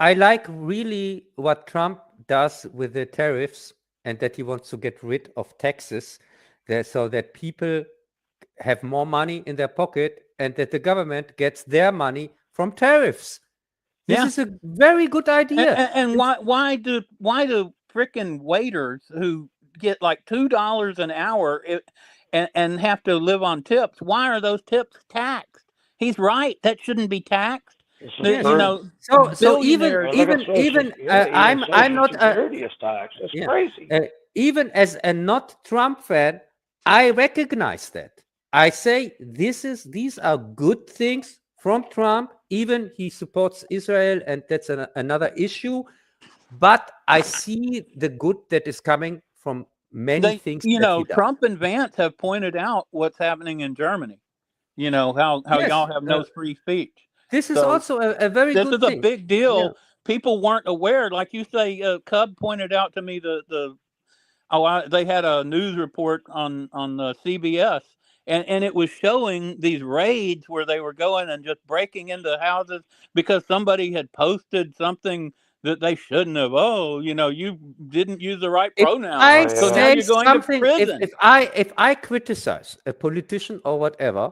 I like really what Trump does with the tariffs and that he wants to get rid of taxes there so that people have more money in their pocket and that the government gets their money from tariffs. This is a very good idea. And why do frickin' waiters who get like $2 an hour and have to live on tips, why are those tips taxed? He's right. That shouldn't be taxed. Yes. You know, so even I'm not security is taxed. It's crazy. Even as a not Trump fan, I recognize that. I say these are good things from Trump. Even he supports Israel, and that's another issue. But I see the good that is coming from many things. You know, Trump and Vance have pointed out what's happening in Germany. You know, how y'all have no free speech. This is also a very good thing. This is a big deal. Yeah. People weren't aware. Like you say, Cub pointed out to me they had a news report on CBS, and it was showing these raids where they were going and just breaking into houses because somebody had posted something that they shouldn't have. Oh, you know, you didn't use the right pronoun. So now you're going to prison. If I criticize a politician or whatever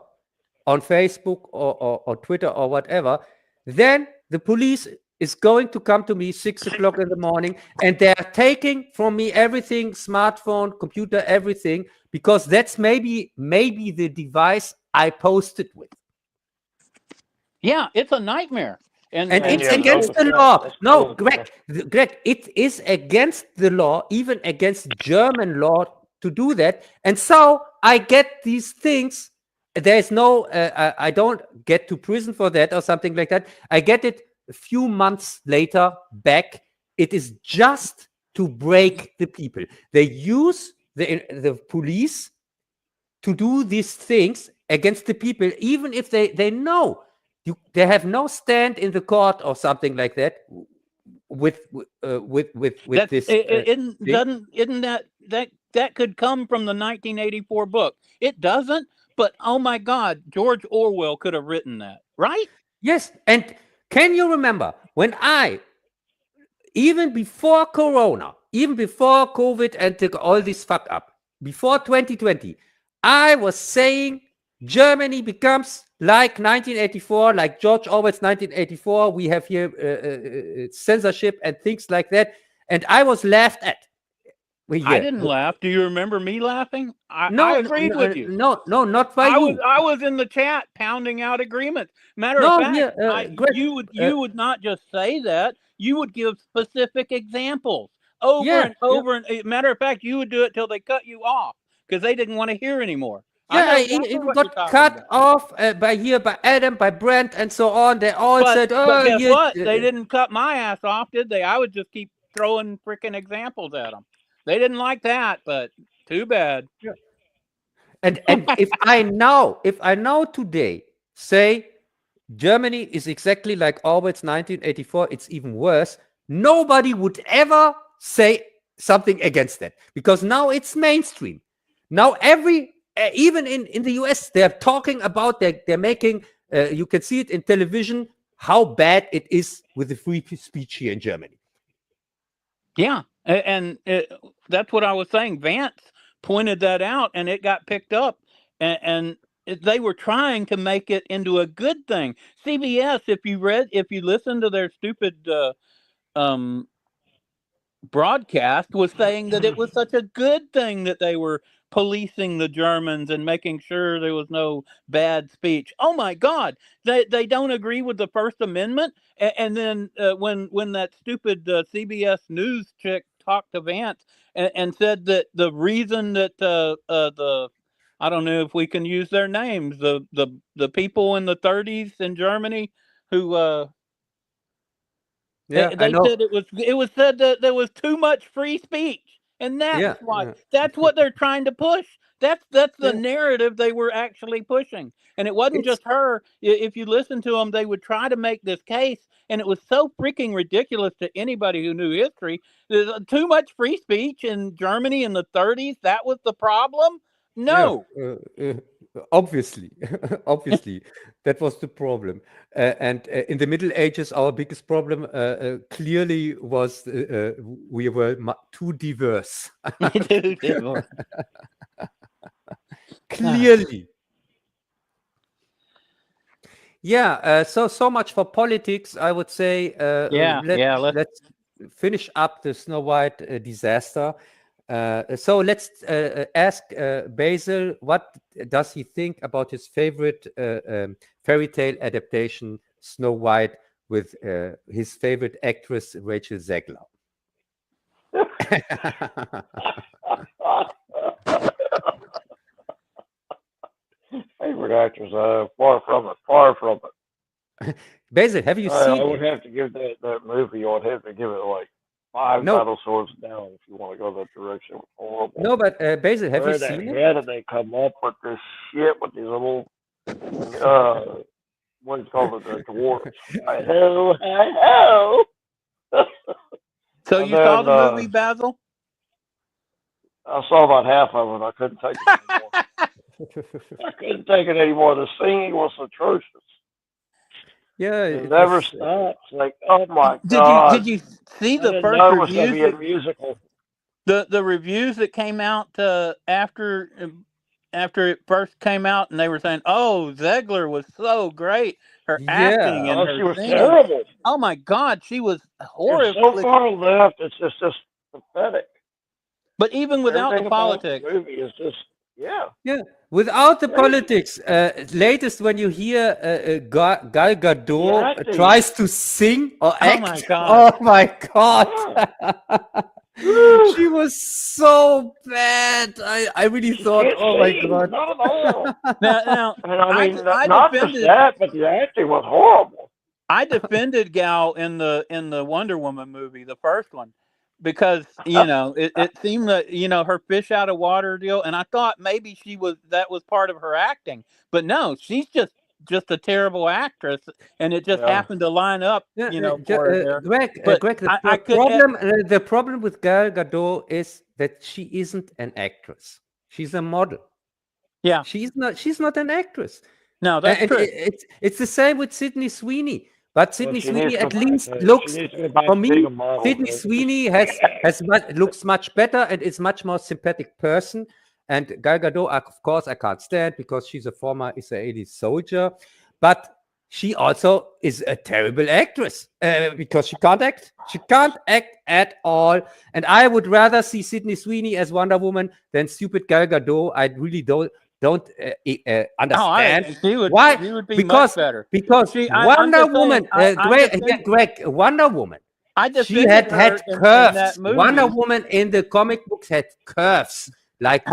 on Facebook or Twitter or whatever, then the police is going to come to me 6 o'clock in the morning, and they're taking from me everything, smartphone, computer, everything, because that's maybe the device I posted with. Yeah, it's a nightmare. And it's against the law. No, Greg, it is against the law, even against German law to do that. And so I get these things. There's no, I don't get to prison for that or something like that. I get it a few months later back. It is just to break the people. They use the police to do these things against the people, even if they know they have no stand in the court or something like that. With this, isn't that could come from the 1984 book? It doesn't. But, oh, my God, George Orwell could have written that, right? Yes. And can you remember when even before Corona, even before COVID and all this fuck up, before 2020, I was saying Germany becomes like 1984, like George Orwell's 1984. We have here censorship and things like that. And I was laughed at. I didn't laugh. Do you remember me laughing? I agreed with you. No, not by you. I was in the chat pounding out agreements. Matter of fact, you would not just say that. You would give specific examples over and over. And matter of fact, you would do it till they cut you off because they didn't want to hear anymore. Yeah, it got cut off by Adam, by Brent, and so on. They all said, "Oh, but guess what? They didn't cut my ass off, did they? I would just keep throwing freaking examples at them. They didn't like that, but too bad." Yeah. And if I know today, say Germany is exactly like Orwell's 1984, it's even worse. Nobody would ever say something against that because now it's mainstream. Now even in the US, they're talking about they're making. You can see it in television how bad it is with the free speech here in Germany. Yeah. And that's what I was saying. Vance pointed that out, and it got picked up, and they were trying to make it into a good thing. CBS, if you listen to their stupid broadcast, was saying that it was such a good thing that they were policing the Germans and making sure there was no bad speech. Oh my God, they don't agree with the First Amendment, and then when that stupid CBS News chick talked to Vance and said that the reason that I don't know if we can use their names, the people in the 30s in Germany who they said it was said that there was too much free speech, and that's that's what they're trying to push. That's the narrative they were actually pushing, and it wasn't just her. If you listen to them, they would try to make this case, and it was so freaking ridiculous to anybody who knew history. There's too much free speech in Germany in the 30s. That was the problem. No. Obviously, obviously, that was the problem. And in the Middle Ages, our biggest problem clearly was we were too diverse. Clearly. Yeah, so much for politics. I would say let's finish up the Snow White disaster. So let's ask Bazzil, what does he think about his favorite fairy tale adaptation, Snow White, with his favorite actress, Rachel Zegler? Favorite actress? Far from it. Far from it. Bazzil, have you seen? I would have to give that movie. I would have to give it like 5 battle swords down if you want to go that direction. Horrible. No, but Bazzil, have you seen it? How did they come up with this shit with these little what is called the dwarves? Hi-ho. So you saw the movie, Bazzil? I saw about half of it. I couldn't take it anymore. I couldn't take it anymore. The singing was atrocious. Yeah, it never stops. Like, oh my god! Did you see the first reviews? Musical. The reviews that came out after it first came out, and they were saying, "Oh, Zegler was so great. Her acting and her she was singing. Terrible. Oh my god, she was horrible. So far left, it's just pathetic." But even without Everything the politics, the movie is just without the politics. Latest when you hear Gal Gadot tries to sing or act. Oh my god! She was so bad. I really thought, oh my god. Not at all. now I mean, not just that, but the acting was horrible. I defended Gal in the Wonder Woman movie, the first one, because it seemed that her fish out of water deal, and I thought maybe that was part of her acting, but no, she's just a terrible actress, and it just happened to line up. For her Greg, the problem with Gal Gadot is that she isn't an actress; she's a model. Yeah, she's not an actress. No, that's true. It's the same with Sydney Sweeney. But Sydney Sweeney at least looks, for me, Sydney Sweeney looks much better and is much more sympathetic person. And Gal Gadot, of course, I can't stand because she's a former Israeli soldier. But she also is a terrible actress because she can't act. She can't act at all. And I would rather see Sydney Sweeney as Wonder Woman than stupid Gal Gadot. I really don't understand why. She would be much better. Because Wonder Woman, Greg, Wonder Woman. She had curves. Wonder Woman in the comic books had curves, like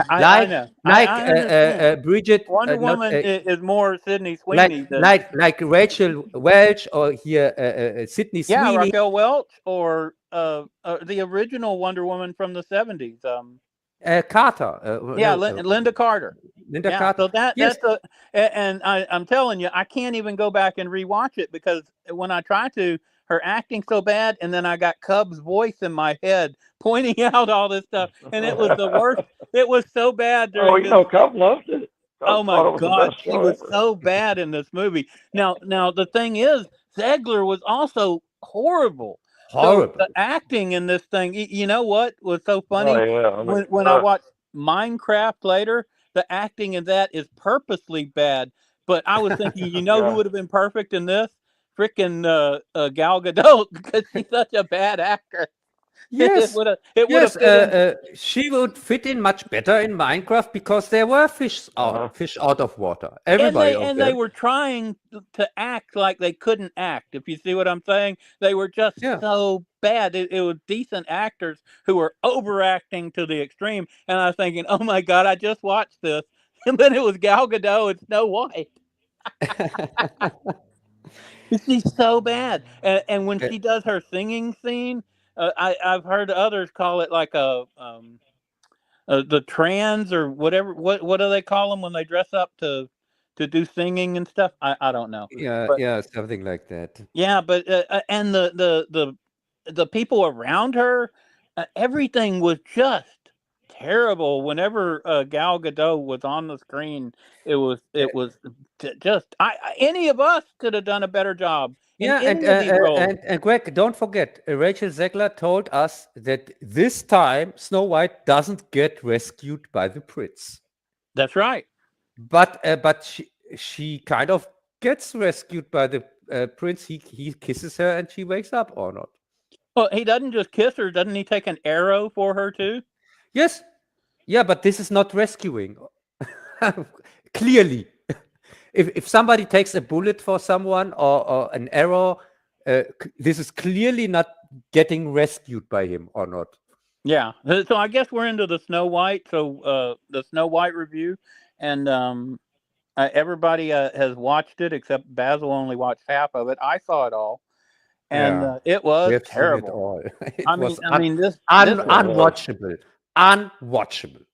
Bridget. Wonder Woman is more Sydney Sweeney, like Rachel Welch or here Sydney Sweeney. Yeah, Raquel Welch or the original Wonder Woman from the 70s. Carter. Linda Carter. Carter. So and I'm telling you, I can't even go back and rewatch it because when I try to, her acting's so bad, and then I got Cub's voice in my head pointing out all this stuff, and it was the worst. It was so bad. Cub loved it. Oh my god, she was so bad in this movie. Now the thing is, Zegler was also horrible. So the acting in this thing, you know what was so funny? When I watched Minecraft later, the acting in that is purposely bad. But I was thinking, who would have been perfect in this? Freaking Gal Gadot, because she's such a bad actress. Yes, she would fit in much better in Minecraft because there were fish out of water. They were trying to act like they couldn't act. If you see what I'm saying, they were just so bad. It was decent actors who were overacting to the extreme, and I was thinking, oh my god, I just watched this, and then it was Gal Gadot and Snow White. She's so bad, and when she does her singing scene. I've heard others call it like the trans or whatever. What do they call them when they dress up to do singing and stuff? I don't know. Yeah, something like that. Yeah, but and the people around her, everything was just terrible. Whenever Gal Gadot was on the screen, it was just any of us could have done a better job in any of these roles. And Greg, don't forget, Rachel Zegler told us that this time Snow White doesn't get rescued by the prince. That's right. But she kind of gets rescued by the prince. He kisses her and she wakes up, or not? Well, he doesn't just kiss her. Doesn't he take an arrow for her too? Yes. Yeah, but this is not rescuing. Clearly. If somebody takes a bullet for someone or an arrow, this is clearly not getting rescued by him, or not. Yeah. So I guess we're into the Snow White. So the Snow White review, and everybody has watched it except Bazzil only watched half of it. I saw it all, and it was terrible. I mean, this unwatchable. Unwatchable.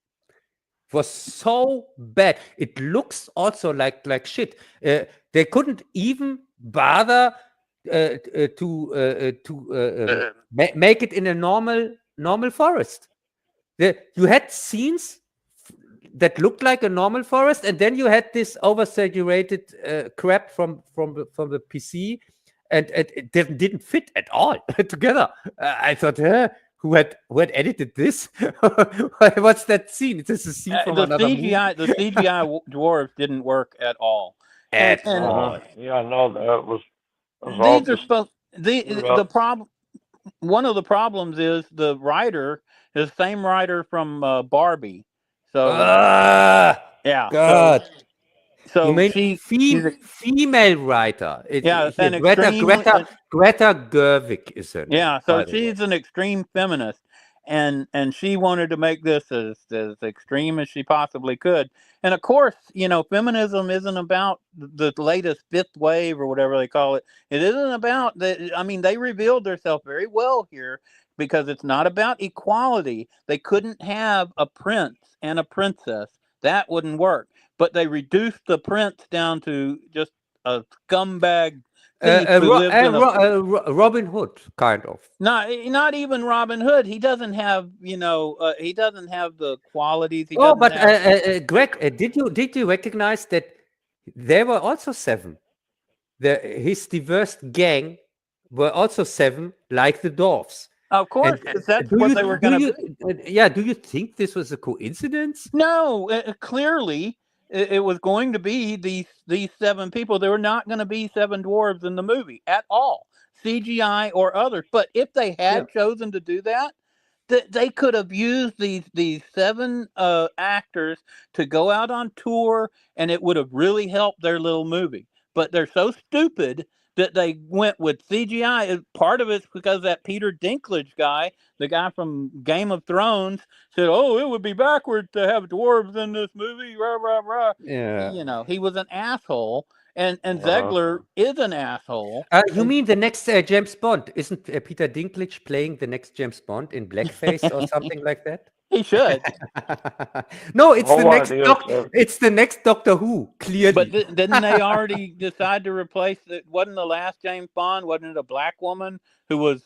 It was so bad. It looks also like shit. They couldn't even bother to make it in a normal forest. You had scenes that looked like a normal forest, and then you had this oversaturated crap from the PC, and it didn't fit at all together. I thought, who had edited this? What's that scene? This is a scene from another movie. The CGI dwarves didn't work at all. Yeah, I know that was these are supposed. The problem. One of the problems is the writer is the same writer from Barbie. So yeah, God. So you mean female writer? Greta Gerwig is her name. Yeah, so she's an extreme feminist, and she wanted to make this as extreme as she possibly could. And of course, feminism isn't about the latest fifth wave or whatever they call it. It isn't about that. I mean, they revealed themselves very well here, because it's not about equality. They couldn't have a prince and a princess. That wouldn't work. But they reduced the prince down to just a scumbag thief who lives in Robin Hood, kind of. Not even Robin Hood. He doesn't have, he doesn't have the qualities. Greg, did you recognize that there were also 7? His diverse gang were also 7, like the dwarfs. Of course, that's what they were going to. Yeah. Do you think this was a coincidence? No, clearly. It was going to be these 7 people. There were not going to be 7 dwarves in the movie at all, CGI or others. But if they had chosen to do that, they could have used these 7 actors to go out on tour, and it would have really helped their little movie. But they're so stupid that they went with CGI. Part of it's because that Peter Dinklage guy, the guy from Game of Thrones, said, "Oh, it would be backwards to have dwarves in this movie." Rah, rah, rah. Yeah, he was an asshole, and Zegler is an asshole. You mean the next James Bond? Isn't Peter Dinklage playing the next James Bond in blackface or something like that? He should. No, it's the next Doctor Who, clearly. But didn't they already decide to replace it? Wasn't the last James Bond, wasn't it a black woman who was,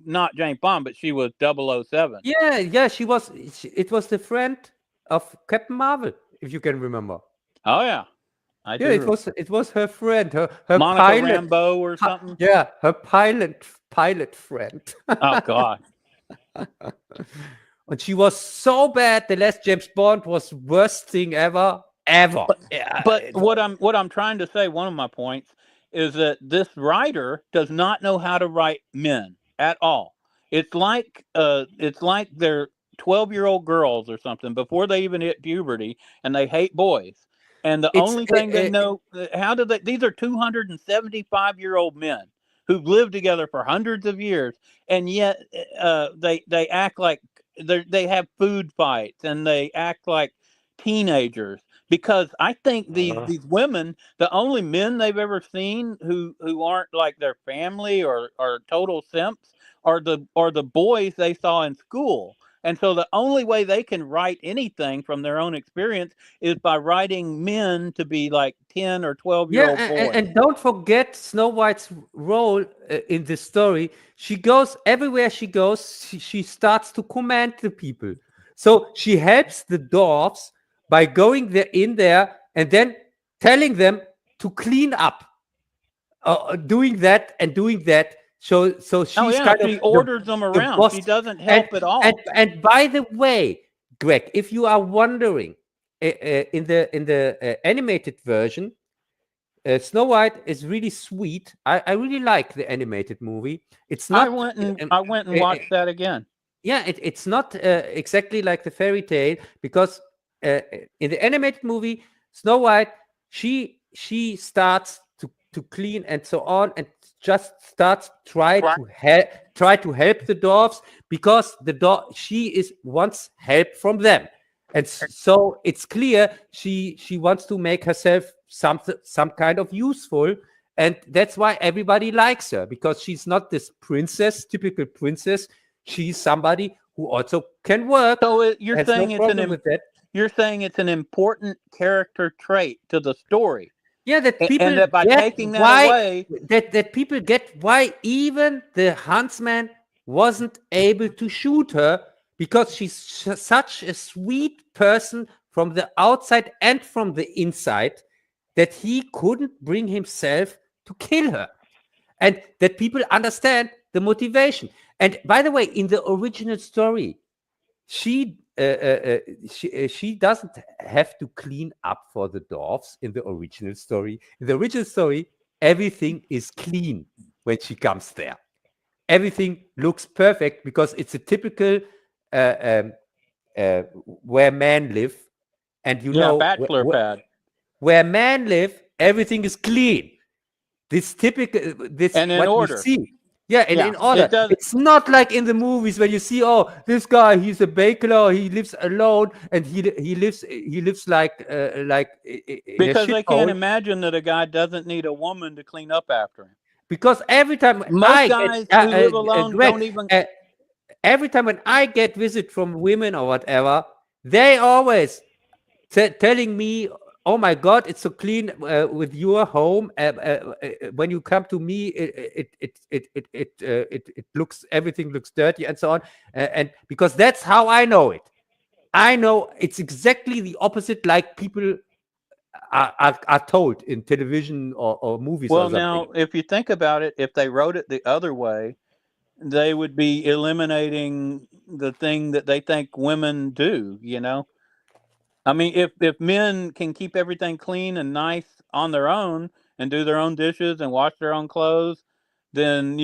not James Bond, but she was 007? Yeah, she was. It was the friend of Captain Marvel, if you can remember. Oh yeah. It was her friend, her Monica pilot, Rambeau or something. Yeah, her pilot friend. Oh God. And she was so bad. The last James Bond was worst thing ever. But what I'm trying to say, one of my points, is that this writer does not know how to write men at all. It's like they're 12-year-old girls or something before they even hit puberty, and they hate boys. And the only thing they know, these are 275-year-old men who've lived together for hundreds of years, and yet they act like they have food fights, and they act like teenagers. Because I think these women, the only men they've ever seen who aren't like their family or total simps are the boys they saw in school. And so the only way they can write anything from their own experience is by writing men to be like 10 or 12-year-old boys. And don't forget Snow White's role in this story. She goes everywhere she goes. She starts to command the people. So she helps the dwarfs by going in there and then telling them to clean up, doing that and doing that. So she's kind of she orders them around. boss. She doesn't help at all. And by the way, Greg, if you are wondering, in the animated version, Snow White is really sweet. I really like the animated movie. It's not. I went and watched that again. Yeah, it's not exactly like the fairy tale, because in the animated movie, Snow White, she starts to clean and so on, and just starts try to help the dwarfs, because she wants help from them, and so it's clear she wants to make herself some kind of useful, and that's why everybody likes her, because she's not this typical princess. She's somebody who also can work. So you're saying you're saying it's an important character trait to the story. Yeah, that people and that by taking that away, that people get why even the huntsman wasn't able to shoot her, because she's such a sweet person from the outside and from the inside, that he couldn't bring himself to kill her, and that people understand the motivation. And by the way, in the original story, she doesn't have to clean up for the dwarfs in the original story. In the original story, everything is clean when she comes there. Everything looks perfect, because it's a typical where men live, and bachelor pad. Where men live, everything is clean. This typical and in what order. You see. Yeah, and in order. It's not like in the movies when you see, oh, this guy, he's a baker, he lives alone, and he lives like because they can't imagine that a guy doesn't need a woman to clean up after him. Because every time most guys who live alone don't even. Every time when I get visit from women or whatever, they always telling me, oh my God, it's so clean with your home. When you come to me, everything looks dirty and so on. And because that's how I know it. I know it's exactly the opposite, like people are told in television or movies. Well, now, if you think about it, if they wrote it the other way, they would be eliminating the thing that they think women do, I mean, if men can keep everything clean and nice on their own and do their own dishes and wash their own clothes, then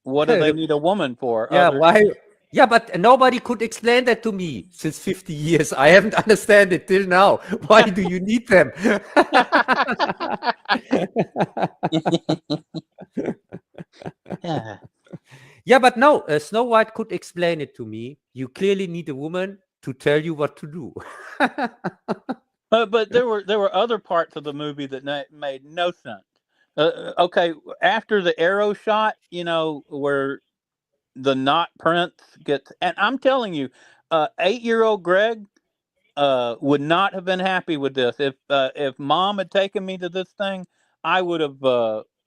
what do they need a woman for? Yeah, why? Yeah, but nobody could explain that to me since 50 years. I haven't understand it till now. Why do you need them? Yeah, but no, Snow White could explain it to me. You clearly need a woman to tell you what to do. But there were other parts of the movie that made no sense. Okay, after the arrow shot, where the not prince gets, and I'm telling you, 8-year-old Greg would not have been happy with this. If Mom had taken me to this thing, I would have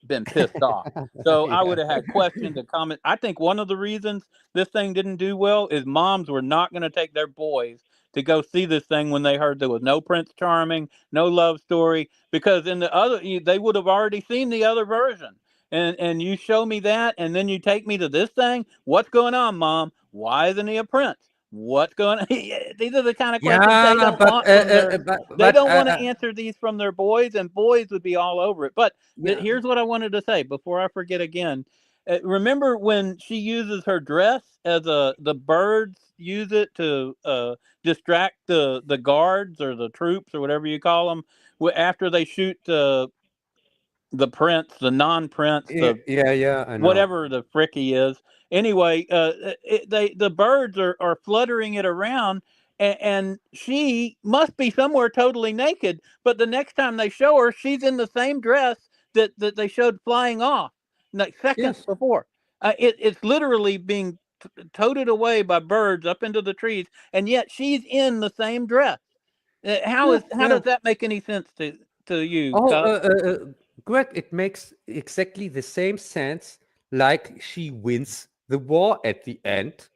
been pissed off. So I would have had questions and comments. I think one of the reasons this thing didn't do well is moms were not going to take their boys to go see this thing when they heard there was no Prince Charming, no love story, because in the other, they would have already seen the other version. And you show me that, and then you take me to this thing. What's going on, Mom? Why isn't he a prince? What's going on? These are the kind of questions they don't want. They don't want to answer these from their boys, and boys would be all over it. But here's what I wanted to say before I forget again. Remember when she uses her dress as the birds use it to distract the guards or the troops or whatever you call them after they shoot the prince, the non-prince, whatever the frick he is. Anyway, the birds are fluttering it around, and she must be somewhere totally naked. But the next time they show her, she's in the same dress that they showed flying off like seconds before. It's literally being toted away by birds up into the trees, and yet she's in the same dress. How does that make any sense to you? Greg, it makes exactly the same sense, like she wins the war at the end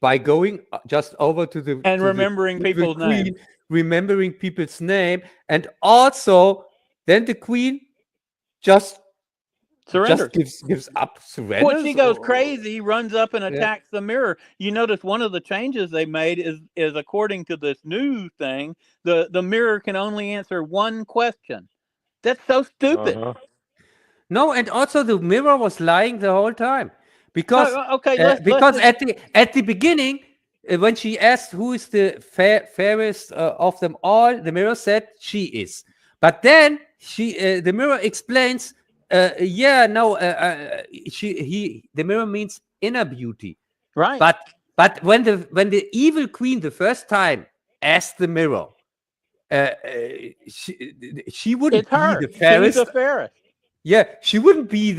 by going just over to the And to remembering to the people's queen, names. remembering people's name, and also then the queen just Surrender. gives up, surrenders. Well, she goes or- crazy, runs up and Yeah. attacks the mirror. You notice one of the changes they made is according to this new thing, the mirror can only answer one question. That's so stupid. Uh-huh. No, and also the mirror was lying the whole time because Okay, let's at the beginning when she asked who is the fairest of them all, the mirror said she is. But then the mirror explains, the mirror means inner beauty. right. But when the evil queen the first time asked the mirror, she wouldn't It's her. be the fairest. She's the fairest. Yeah, she wouldn't be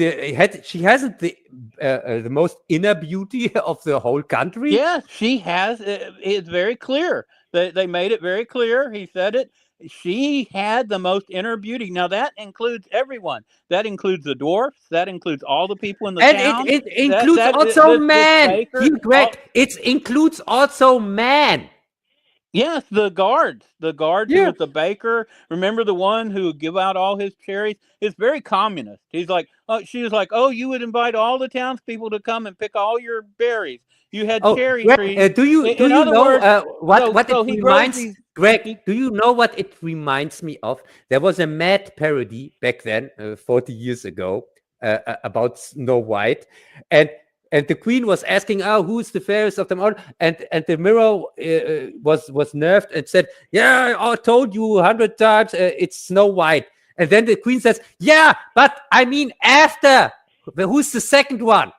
she hasn't the most inner beauty of the whole country. Yes, she has. It's very clear. They made it very clear. He said it. She had the most inner beauty. Now that includes everyone. That includes the dwarfs. That includes all the people in the town. And it includes also man. Greg, it includes also man. Yes, the guards. The guard who Yeah. was the baker. Remember the one who would give out all his cherries? It's very communist. He's like, she was like, oh, you would invite all the townspeople to come and pick all your berries. You had cherry Greg, trees. do you know what it reminds? Greg, do you know what it reminds me of? There was a mad parody back then, 40 years ago, about Snow White, and the queen was asking, "Oh, who's the fairest of them all?" And the mirror was nerved and said, "Yeah, I told you 100 times, it's Snow White." And then the queen says, "Yeah, but I mean after. Who's the second one?"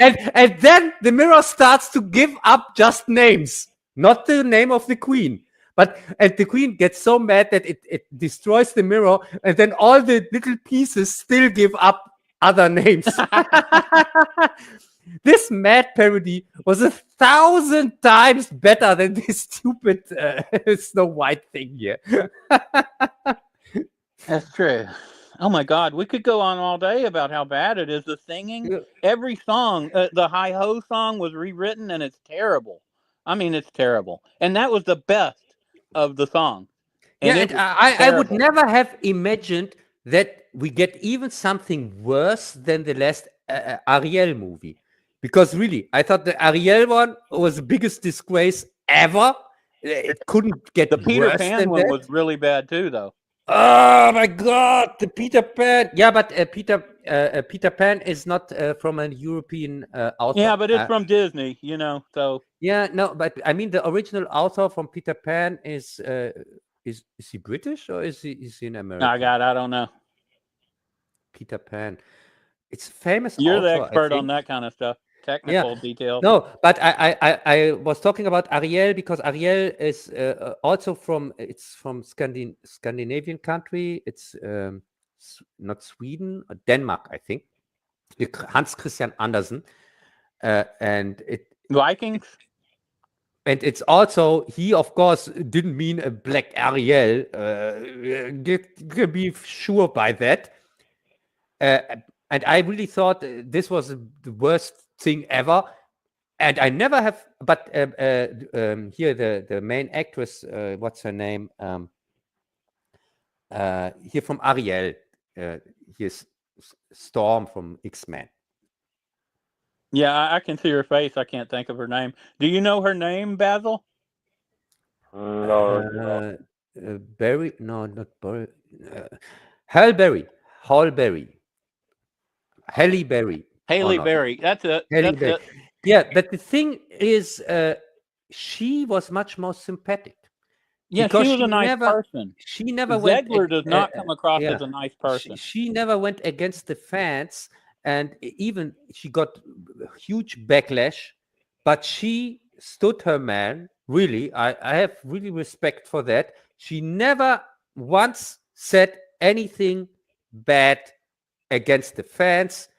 And then the mirror starts to give up just names, not the name of the queen. And the queen gets so mad that it destroys the mirror, and then all the little pieces still give up other names. This mad parody was 1,000 times better than this stupid Snow White thing here. That's true. Oh my God, we could go on all day about how bad it is. The singing, every song, the Hi Ho song was rewritten, and it's terrible. I mean, it's terrible. And that was the best of the song. And I would never have imagined that we get even something worse than the last Ariel movie. Because really, I thought the Ariel one was the biggest disgrace ever. It couldn't get the Peter worse Pan than one that. was really bad too, though. Oh my God, the Peter Pan! Yeah, but Peter Pan is not from a European author. Yeah, but it's from Disney, So yeah, no, but I mean the original author from Peter Pan is he British or is he in America? I don't know. Peter Pan, it's famous. You're author, the expert on that kind of stuff. Technical details. No, but I was talking about Ariel because Ariel is also from Scandinavian country. It's not Sweden, Denmark, I think. Hans Christian Andersen, and Vikings. And it's also, he of course didn't mean a black Ariel. You can be sure by that. And I really thought this was the worst thing ever. And I never have, but here the main actress, what's her name? Here from Ariel, here's Storm from X-Men. Yeah, I can see her face. I can't think of her name. Do you know her name, Bazzil? No. Berry? No, not Berry. Halle Berry. Halle Berry. Halle Berry. Haley Berry. That's it. That's it. Yeah, but the thing is, she was much more sympathetic. Yeah, she was a nice person. She never Zegler does not come across as a nice person. She never went against the fans, and even she got huge backlash, but she stood her man. Really, I have really respect for that. She never once said anything bad against the fans.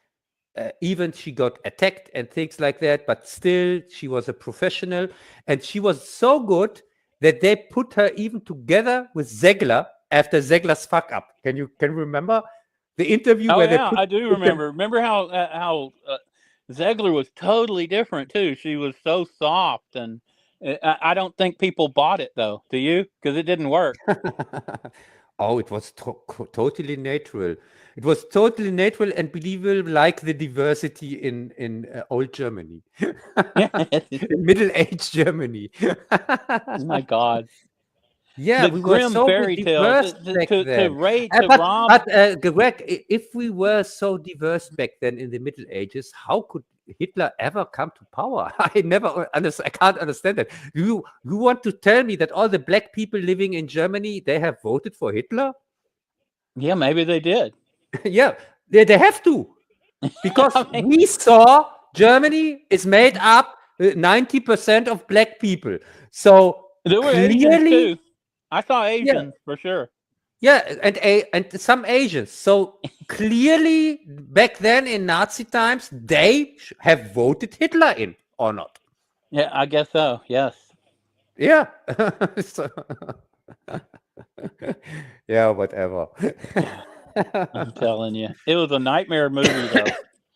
Even she got attacked and things like that, but still she was a professional, and she was so good that they put her even together with Zegler after Zegler's fuck up. Can you remember the interview? I do remember. Remember how Zegler was totally different too. She was so soft, and I don't think people bought it though. Do you? Because it didn't work. Oh, it was totally natural. It was totally natural and believable, like the diversity in old Germany, in middle-aged Germany. Oh my God. Yeah, The we were grim so fairy diverse tales back to then. rate to But Rob. Greg, if we were so diverse back then in the Middle Ages, how could Hitler ever come to power? I never understand. I can't understand that. You want to tell me that all the black people living in Germany, they have voted for Hitler? Yeah, maybe they did. Yeah, they have to, because we saw Germany is made up 90% of black people. So there were clearly, Asians too. I saw Asians for sure. Yeah, and some Asians. So clearly, back then in Nazi times, they have voted Hitler in or not. Yeah, I guess so. Yes. Yeah. So, yeah, whatever. I'm telling you, it was a nightmare movie though.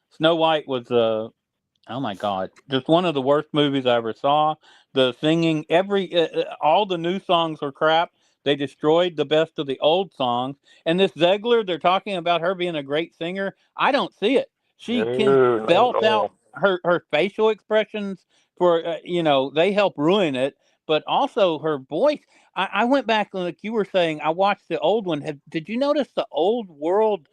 Snow White was oh my God, just one of the worst movies I ever saw. The singing, all the new songs were crap. They destroyed the best of the old songs. And this Zegler, they're talking about her being a great singer. I don't see it. She can belt out her facial expressions for they help ruin it. But also her voice. I went back, like you were saying, I watched the old one. Did you notice the old world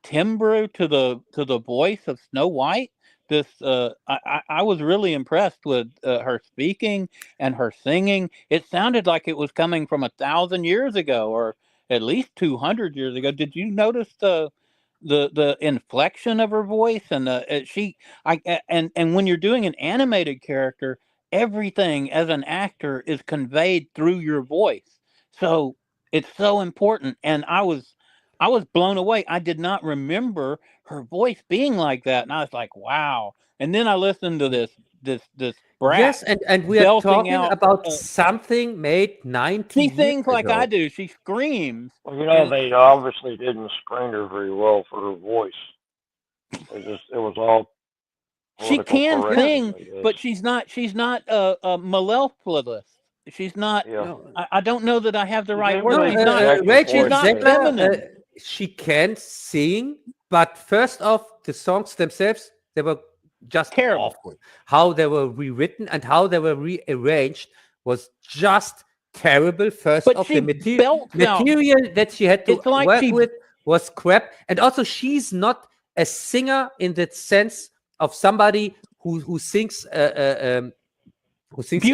timbre to the voice of Snow White? This I was really impressed with her speaking and her singing. It sounded like it was coming from 1,000 years ago, or at least 200 years ago. Did you notice the inflection of her voice? And and when you're doing an animated character, everything as an actor is conveyed through your voice. So it's so important. And I was blown away. I did not remember her voice being like that, and I was like, wow. And then I listened to this brat. Yes, and we are talking about something made 90 she years sings like ago. I do. She screams. Well, they obviously didn't screen her very well for her voice. It was all. She can sing, but she's not mellifluous. She's not. Yeah. I don't know that I have the right word. She's not feminine. She can sing, but first off, the songs themselves, they were just terrible. Awful. How they were rewritten and how they were rearranged was just terrible. First off, the material that she had to work with was crap. And also, she's not a singer in the sense of somebody who sings beautifully.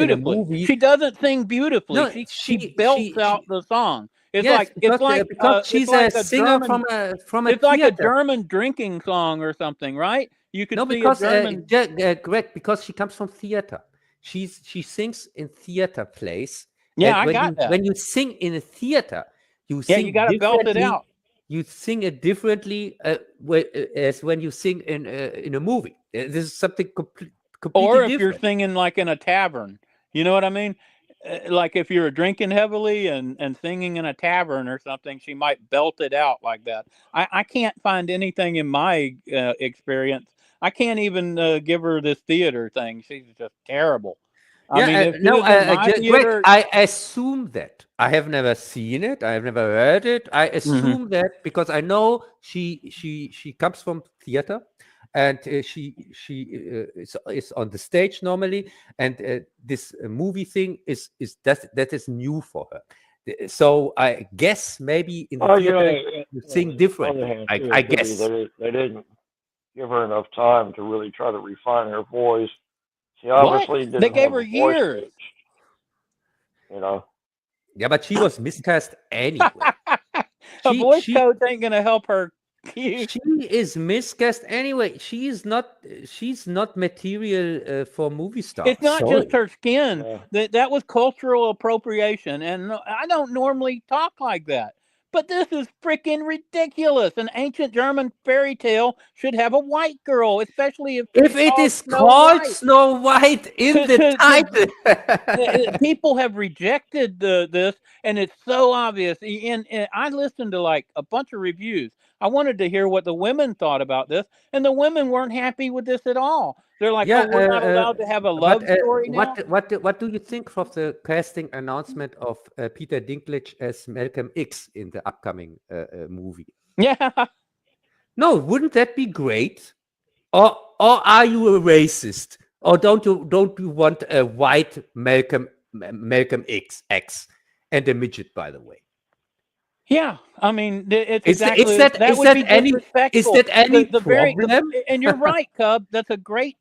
In a movie. She doesn't sing beautifully. No, she belts out the song. It's because she's a singer from a it's like a German drinking song or something, right? You could see a German. Correct, because she comes from theater. She sings in theater plays. Yeah, I got that. When you sing in a theater, you sing you got to belt it out. You sing it differently as when you sing in a movie. This is something completely or if different. You're singing like in a tavern. You know what I mean? Like if you're drinking heavily and singing in a tavern or something, she might belt it out like that. I can't find anything in my experience. I can't even give her this theater thing. She's just terrible. I assume that. I have never seen it. I have never heard it. I assume that because I know she comes from theater. And she is on the stage normally, and this movie thing is that is new for her. So I guess maybe in the theater you sing different. I guess they didn't give her enough time to really try to refine her voice. She obviously didn't. They gave her years. You know. Yeah, but she was miscast anyway. A voice coach ain't gonna help her. She is miscast anyway. She's not material for movie stars. It's not just her skin. That was cultural appropriation, and I don't normally talk like that. But this is freaking ridiculous. An ancient German fairy tale should have a white girl, especially if it is called Snow White in the title. People have rejected this, and it's so obvious. And I listened to like a bunch of reviews. I wanted to hear what the women thought about this, and the women weren't happy with this at all. They're like, Yeah, "Oh, we're not allowed to have a love story now." What do you think of the casting announcement of Peter Dinklage as Malcolm X in the upcoming movie? Yeah. No, wouldn't that be great? Or are you a racist? Or don't you want a white Malcolm X and a midget, by the way? Yeah, I mean, it's Is exactly that would be any disrespectful. is that any The problem? and you're right, Cub. That's a great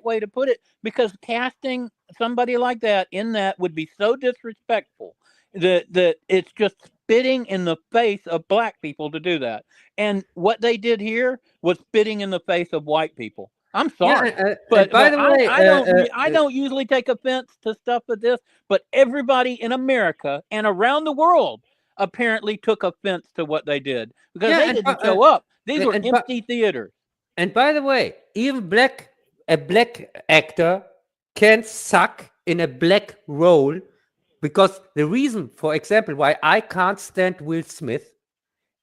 way to put it, because casting somebody like that in that would be so disrespectful that it's just spitting in the face of black people to do that. And what they did here was spitting in the face of white people. I'm sorry, but by the way, I don't usually take offense to stuff like this, but everybody in America and around the world apparently took offense to what they did, because they didn't show up. These were empty theaters. And by the way, even a black actor can suck in a black role, because the reason, for example, why I can't stand Will Smith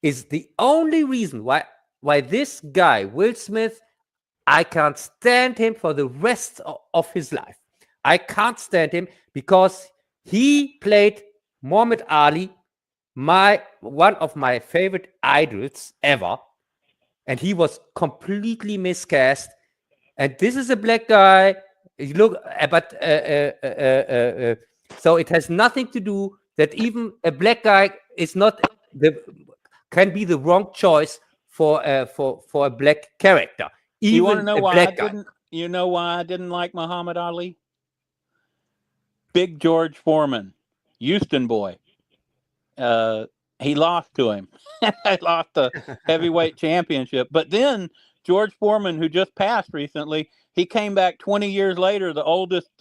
is the only reason why this guy, Will Smith, I can't stand him for the rest of his life. I can't stand him because he played Muhammad Ali, one of my favorite idols ever, and he was completely miscast. And this is a black guy. Look, so it has nothing to do that even a black guy can be the wrong choice for a black character. Even you want to know why I guy. didn't like Muhammad Ali? Big George Foreman, Houston boy. He lost to him. He lost the heavyweight championship. But then George Foreman, who just passed recently, he came back 20 years later, the oldest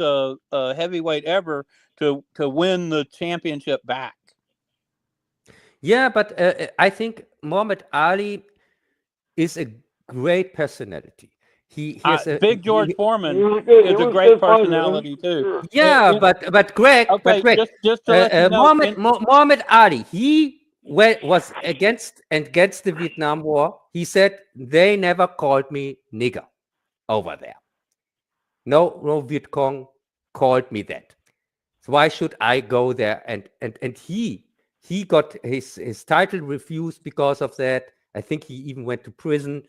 heavyweight ever, to win the championship back. Yeah, but I think Muhammad Ali is a great personality. He has Big George Foreman is a great personality too. Yeah, but Greg, just to let you know, Muhammad Ali, he was against the Vietnam War. He said they never called me nigger over there. No Viet Cong called me that. So why should I go there? And he got his title refused because of that. I think he even went to prison.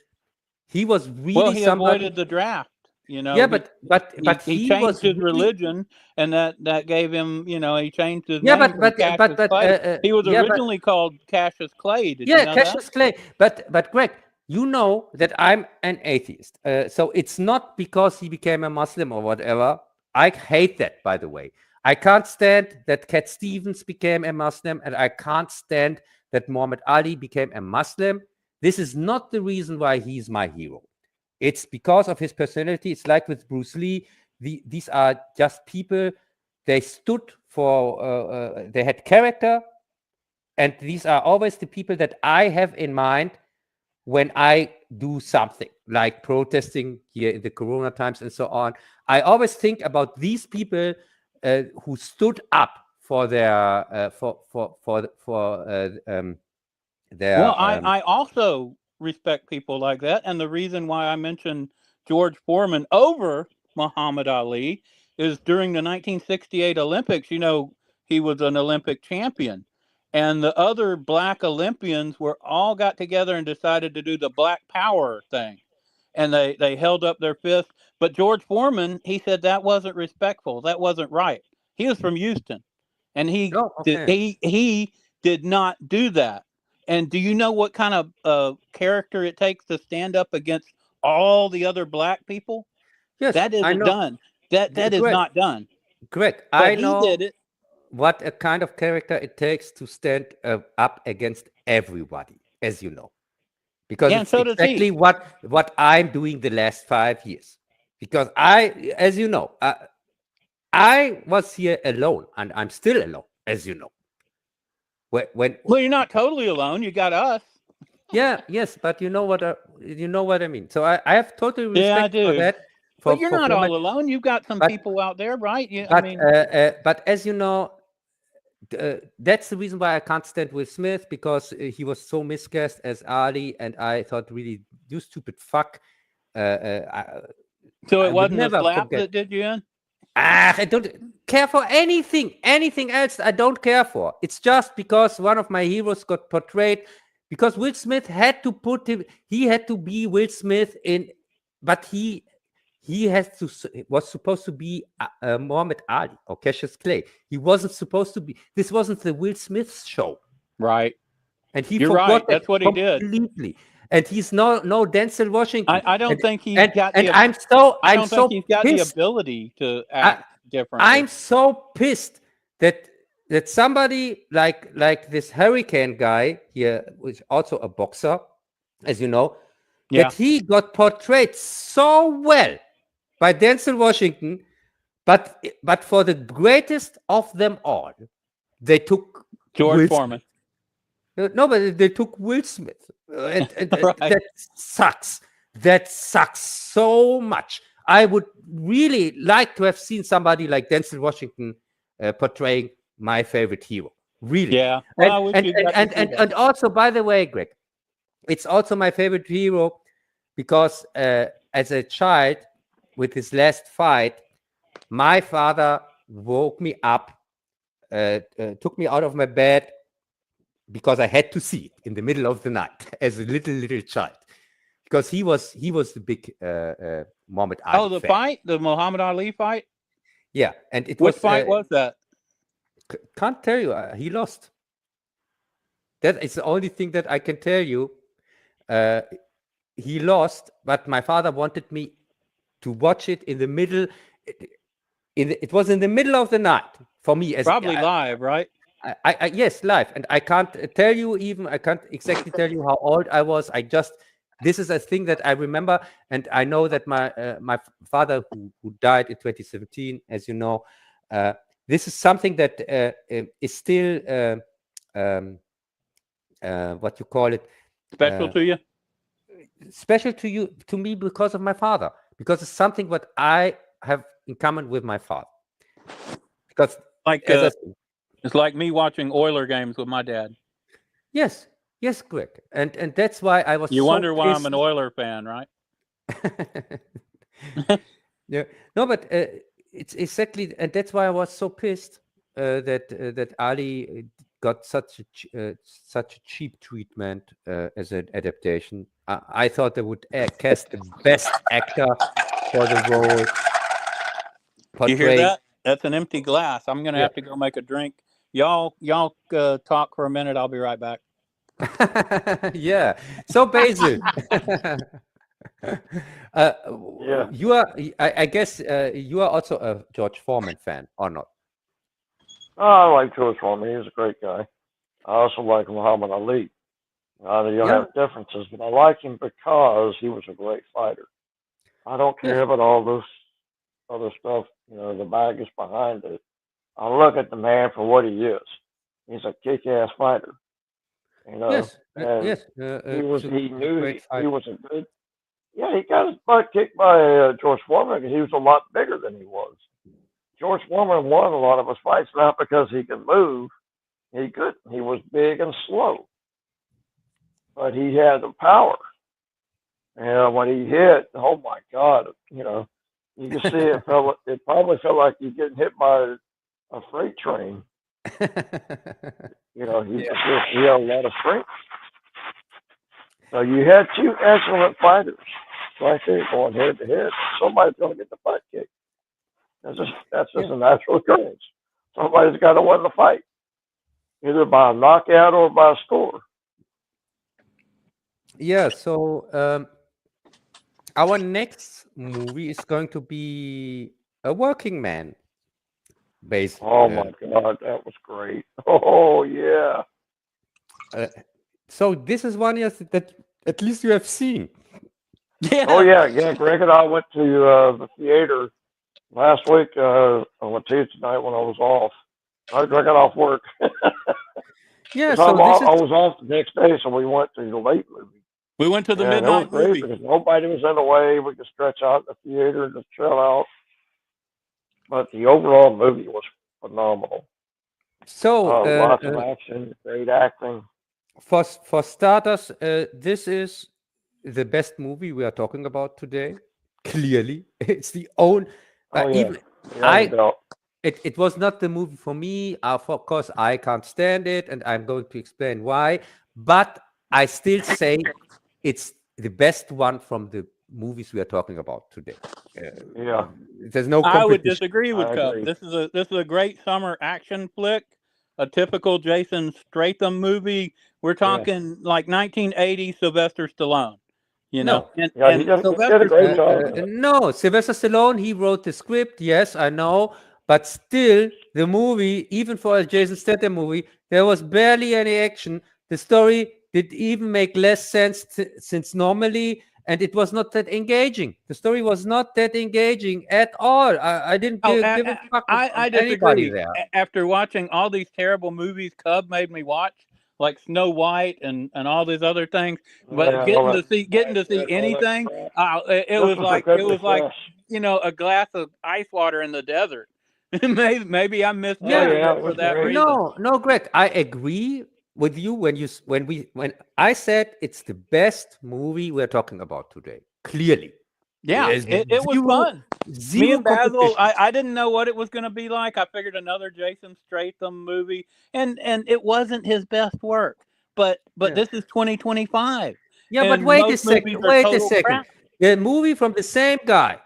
He was really he avoided the draft. Yeah, but he changed his religion, and that gave him, he changed his name. He was originally called Cassius Clay. Did you know Cassius Clay. But Greg, you know that I'm an atheist. So it's not because he became a Muslim or whatever. I hate that, by the way. I can't stand that Cat Stevens became a Muslim, and I can't stand that Muhammad Ali became a Muslim. This is not the reason why he's my hero. It's because of his personality. It's like with Bruce Lee. These are just people. They stood for, they had character. And these are always the people that I have in mind when I do something, like protesting here in the Corona times and so on. I always think about these people who stood up for their, Well, I also respect people like that, and the reason why I mentioned George Foreman over Muhammad Ali is during the 1968 Olympics. He was an Olympic champion, and the other black Olympians all got together and decided to do the Black Power thing, and they held up their fists. But George Foreman, he said that wasn't respectful. That wasn't right. He was from Houston, and he did not do that. And do you know what kind of character it takes to stand up against all the other black people? Yes, that isn't done. That is not done. Correct. But I know he did it. What a kind of character it takes to stand up against everybody, as you know, because it's exactly what I'm doing the last 5 years. Because as you know, I was here alone, and I'm still alone, as you know. when Well, you're not totally alone. You got us. yeah, yes, but you know what I mean. So I have total Yeah, I respect for do. that. But you're not format. all alone. You've got some But- people out there, right? You, But I mean, but as you know, that's the reason why I can't stand Will Smith, because he was so miscast as Ali, and I thought, really, you stupid fuck. so I it would wasn't the never slap forget. that did you in? I don't care for anything else. I don't care for. It's just because one of my heroes got portrayed, because Will Smith had to put him. He had to be Will Smith in, but he was supposed to be Muhammad Ali or Cassius Clay. He wasn't supposed to be. This wasn't the Will Smith show, Right. and he You're forgot right. that That's what he did. completely. And he's no Denzel Washington. I don't think he's got and the. I'm don't so think he's got the pissed. ability to act differently. I'm so pissed that somebody like this Hurricane guy here, which is also a boxer, as you know, Yeah. that he got portrayed so well by Denzel Washington, but for the greatest of them all, they took George Will Foreman. No, but they took Will Smith, and Right. that sucks. That sucks so much. I would really like to have seen somebody like Denzel Washington portraying my favorite hero. Really. Yeah. Well, I wish you'd got to see that. And also, by the way, Greg, it's also my favorite hero because as a child, with his last fight, my father woke me up, took me out of my bed, because I had to see it in the middle of the night as a little child, because he was the big Muhammad Ali. Oh, the fan. fight, the Muhammad Ali fight. Yeah, and it What was. fight was that? Can't tell you. He lost. That is the only thing that I can tell you. He lost, but my father wanted me to watch it in the middle. It was in the middle of the night for me. Probably live, right? Yes, live, and I can't tell you even. I can't exactly tell you how old I was. This is a thing that I remember, and I know that my father, who died in 2017, as you know, this is something that is still what you call it, Special to you. special to me because of my father, because it's something what I have in common with my father. Because Like it's like me watching Oiler games with my dad. Yes, Greg, and that's why I was. You so wonder why pissed. I'm an Oiler fan, right? Yeah, no, but it's exactly, and that's why I was so pissed that Ali got such a cheap treatment as an adaptation. I thought they would cast the best actor for the role. You hear that? That's an empty glass. I'm gonna have to go make a drink. Y'all talk for a minute. I'll be right back. Yeah. So Bazzil, Yeah. you are. I guess you are also a George Foreman fan, or not? Oh, I like George Foreman. He was a great guy. I also like Muhammad Ali. They don't have differences, but I like him because he was a great fighter. I don't care about all this other stuff, the baggage behind it. I look at the man for what he is. He's a kick-ass fighter. Yes. Yes. He knew he was a good. Yeah, he got his butt kicked by George Foreman because he was a lot bigger than he was. George Foreman won a lot of his fights not because he could move. He couldn't. He was big and slow, but he had the power. And when he hit, oh my God, you can see it. It probably felt like you getting hit by a freight train. He had a lot of strength. So you had two excellent fighters right there going head to head. Somebody's going to get the butt kicked. That's just a natural occurrence. Somebody's got to win the fight, either by a knockout or by a score. Yeah. So our next movie is going to be A Working Man. Basically. Oh my God, that was great. Oh yeah. So this is one that at least you have seen. Yeah. Oh yeah. Greg and I went to the theater last week on Tuesday night when I was off. I got off work. Yeah, 'Cause so this I is was off the next day, so we went to the late movie. We went to the And it was midnight great movie. because nobody was in the way. We could stretch out in the theater and just chill out. But the overall movie was phenomenal. so Lots of action, great acting. for starters, this is the best movie we are talking about today. Clearly, it's the own. Oh yeah, Even beyond a doubt. it was not the movie for me. Of course, I can't stand it, and I'm going to explain why. But I still say it's the best one from the movies we are talking about today. Yeah, There's no I would competition. disagree with I Cub. agree. This is a great summer action flick, a typical Jason Statham movie. We're talking like 1980 Sylvester Stallone. You know, No. Yeah, he and did a Sylvester great job. with it. No, Sylvester Stallone, he wrote the script. Yes, I know. But still, the movie, even for a Jason Statham movie, there was barely any action. The story did even make less sense since normally, and it was not that engaging. The story was not that engaging at all. I didn't Oh, give a fuck I about anybody disagree. there. After watching all these terrible movies Cub made me watch, like Snow White and all these other things, but Yeah, getting all to that see all that anything, crap. it This was was a like good refresh. a glass of ice water in the desert. Maybe I'm Oh misjudging yeah, it it for was that great. reason. No, Greg, I agree with you when I said it's the best movie we're talking about today. Clearly, Yeah, there's it was fun. Me zero and Bazzil, competition. I didn't know what it was going to be like. I figured another Jason Statham movie, and it wasn't his best work. But Yeah. this is 2025, Yeah, but and wait a most movies second. are Wait a total second. crap. The movie from the same guy.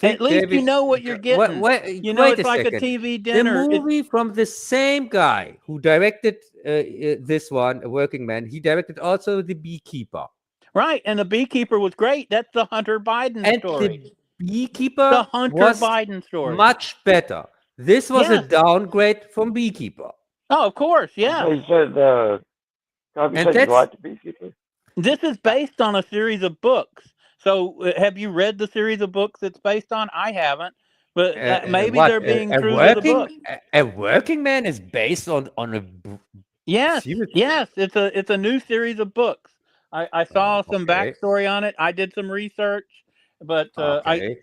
At least you David. know what you're getting. You know, Wait it's a like a second. TV The dinner. movie from the same guy who directed this one, A Working Man. He directed also The Beekeeper. Right, and the Beekeeper was great. That's the Hunter Biden And story. The Beekeeper The Hunter was Biden story. much better. This was a Yes. downgrade from Beekeeper. Oh, of course, So yeah. you said, you And said you that's liked the Beekeeper? This is based on a series of books. So, have you read the series of books it's based on? I haven't, but maybe what they're being a true to the book. working man is based on a Yes, series. yes, it's a new series of books. I saw some Okay. backstory on it. I did some research, but Okay.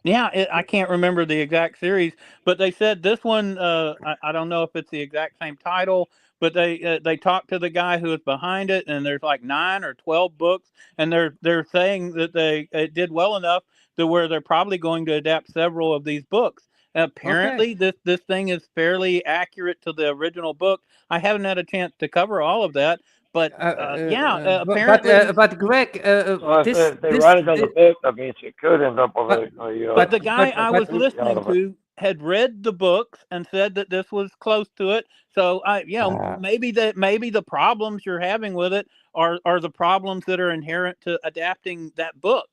I can't remember the exact series. But they said this one. I don't know if it's the exact same title, but they talked to the guy who was behind it, and there's like 9 or 12 books, and they're saying that it did well enough to where they're probably going to adapt several of these books. Apparently, this thing is fairly accurate to the original book. I haven't had a chance to cover all of that, but apparently. But Greg, So if they this write another book, that means it could end up with But the guy I was movie out listening of it. to had read the books and said that this was close to it. So maybe the problems you're having with it are the problems that are inherent to adapting that book.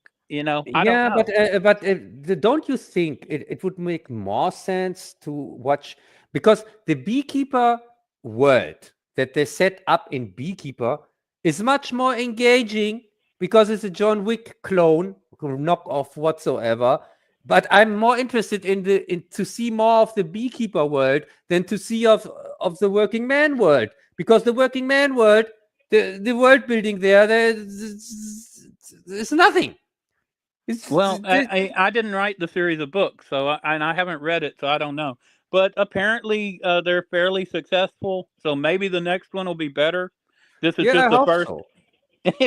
I don't know. Don't you think it would make more sense to watch, because the Beekeeper world that they set up in Beekeeper is much more engaging because it's a John Wick clone, knockoff whatsoever. But I'm more interested in to see more of the Beekeeper world than to see of the Working Man world, because the Working Man world, the world building there's nothing. Well, I didn't write the series of books, and I haven't read it, so I don't know. But apparently, they're fairly successful, so maybe the next one will be better. This is Yeah, just I the hope first. so.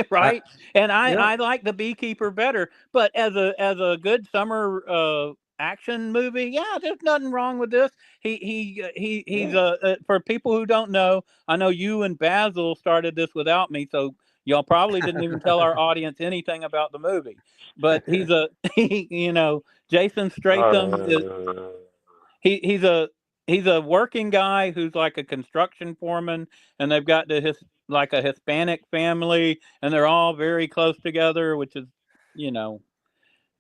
Right, and Yeah. I like the Beekeeper better, but as a good summer action movie, yeah, there's nothing wrong with this. He's for people who don't know, I know you and Bazzil started this without me, so y'all probably didn't even tell our audience anything about the movie. But Jason Statham is he's a working guy who's like a construction foreman, and they've got like a Hispanic family, and they're all very close together, which is,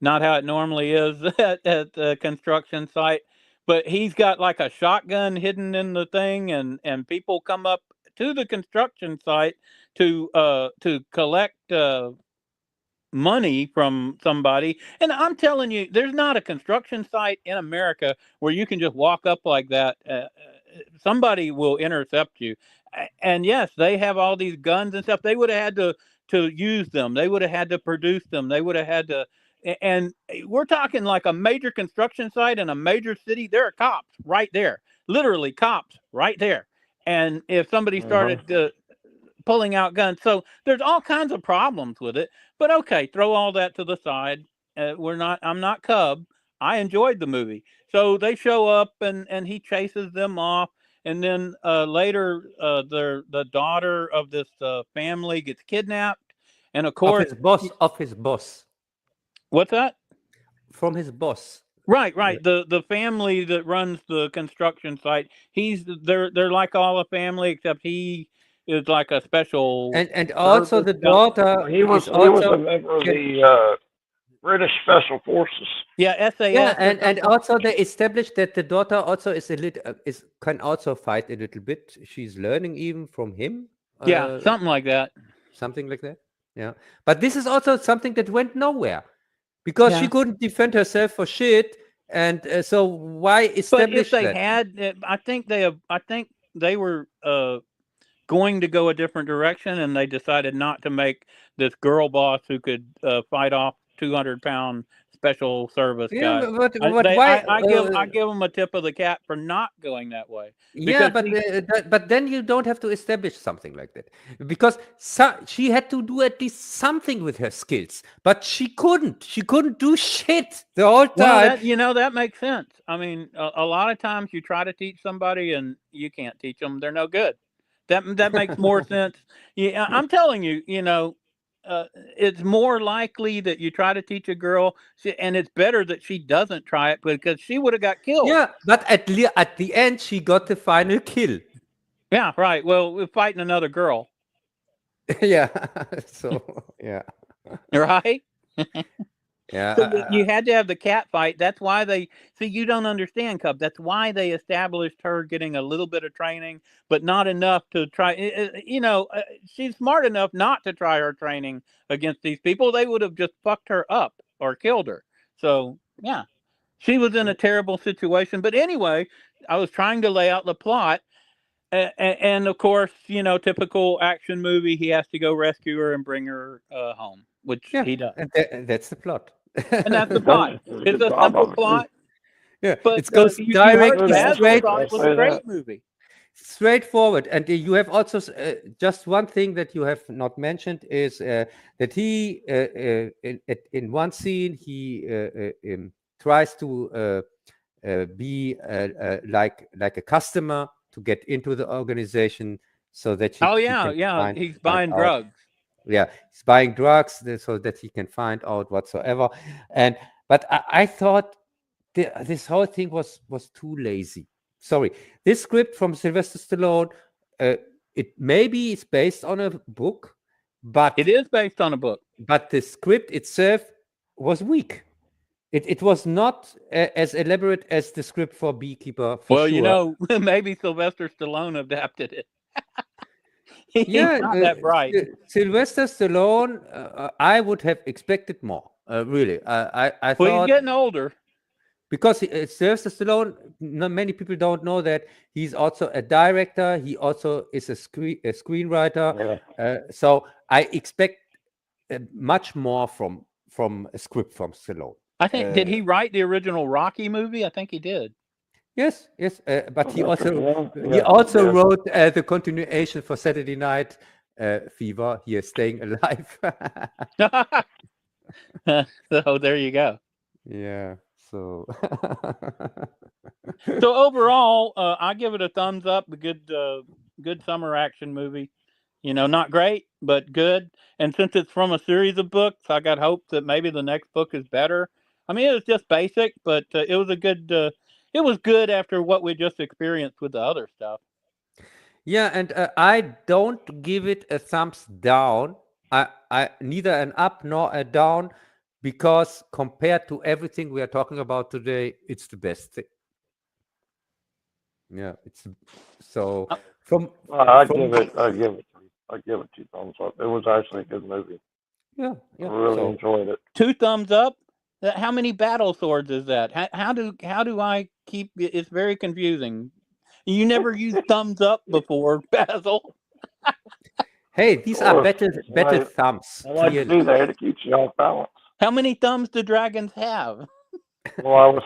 not how it normally is at the construction site. But he's got like a shotgun hidden in the thing, and people come up to the construction site to collect money from somebody. And I'm telling you, there's not a construction site in America where you can just walk up like that somebody will intercept you. And yes, they have all these guns and stuff. They would have had to use them. They would have had to produce them. They would have had to. And we're talking like a major construction site in a major city. There are cops right there, literally cops right there. And if somebody started pulling out guns, so there's all kinds of problems with it. But okay, throw all that to the side. I'm not Cub. I enjoyed the movie. So they show up and he chases them off. And then later, the daughter of this family gets kidnapped. And of course, of his boss. What's that? From his boss. Right. The family that runs the construction site. They're like all a family, except he is like a special. And also the daughter. He was a member of the British Special Forces. Yeah, SAS. Yeah, and also they established that the daughter also can also fight a little bit. She's learning even from him. Yeah, something like that. Something like that. Yeah, but this is also something that went nowhere because she couldn't defend herself for shit. And so why establish But if they that? had, I think they were going to go a different direction, and they decided not to make this girl boss who could fight off 200-pound special service guy. Why? I give them a tip of the cap for not going that way. Yeah, but then you don't have to establish something like that because she had to do at least something with her skills, but she couldn't. She couldn't do shit the whole time. Well, that makes sense. I mean, a lot of times you try to teach somebody and you can't teach them; they're no good. That makes more sense. Yeah, I'm telling you, it's more likely that you try to teach a girl, and it's better that she doesn't try it because she would have got killed. Yeah, but at the end, she got the final kill. Yeah, right. Well, we're fighting another girl. Yeah. So, yeah. Right? Yeah. So you had to have the cat fight. That's why you don't understand, Cub. That's why they established her getting a little bit of training, but not enough to try. She's smart enough not to try her training against these people. They would have just fucked her up or killed her. So, yeah, she was in a terrible situation. But anyway, I was trying to lay out the plot. And of course, typical action movie, he has to go rescue her and bring her home, which he does. And that's the plot. And that's the plot. It's a simple plot. Yeah, but it goes directly straight. It was a great movie. Straightforward. And you have also just one thing that you have not mentioned is that he, in one scene, he tries to be like a customer to get into the organization so that he's buying drugs. Yeah, he's buying drugs so that he can find out whatsoever. But I thought this whole thing was too lazy. Sorry, this script from Sylvester Stallone, it maybe is based on a book, but it is based on a book. But the script itself was weak. It was not as elaborate as the script for Beekeeper. Well, maybe Sylvester Stallone adapted it. He's not that bright. Sylvester Stallone, I would have expected more. Really, I thought. Well, he's getting older. Because Sylvester Stallone, many people don't know that he's also a director. He also is a screenwriter. Yeah. So I expect much more from a script from Stallone. I think did he write the original Rocky movie? I think he did. Yes, but he also wrote the continuation for Saturday Night Fever. He is Staying Alive. So there you go. Yeah. So overall, I give it a thumbs up. A good summer action movie. Not great, but good. And since it's from a series of books, I got hope that maybe the next book is better. I mean, it was just basic, but it was a good. It was good after what we just experienced with the other stuff. Yeah, and I don't give it a thumbs down. I neither an up nor a down, because compared to everything we are talking about today, it's the best thing. Yeah, it's so I give it 2 thumbs up. It was actually a good movie. Yeah. I really enjoyed it. 2 thumbs up. How many battle swords is that? How do I keep? It's very confusing. You never used thumbs up before, Basil. Hey, these are better thumbs. I like to do that. It keeps you off balance. How many thumbs do dragons have? Well,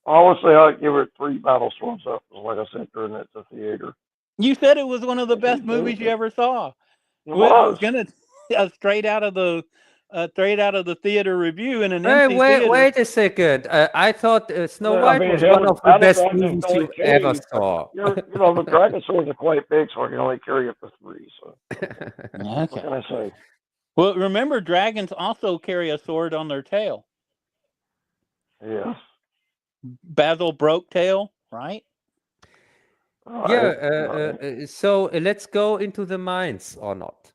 I would say I'd give it 3 battle swords up, like I said during at the theater. You said it was one of the best movies you ever saw. It I was was. gonna straight out of the theater review in an Hey, empty theater. wait a second. I thought Snow Well, White I mean, was hell, one of the Battle best Dragons movies only you ever carry- saw. The dragon swords are quite big, so I can only carry up to 3. So what Okay. can I say? Well, remember, dragons also carry a sword on their tail. Yes. Bazzil Broketail, right? Yeah. So let's go into the mines or not?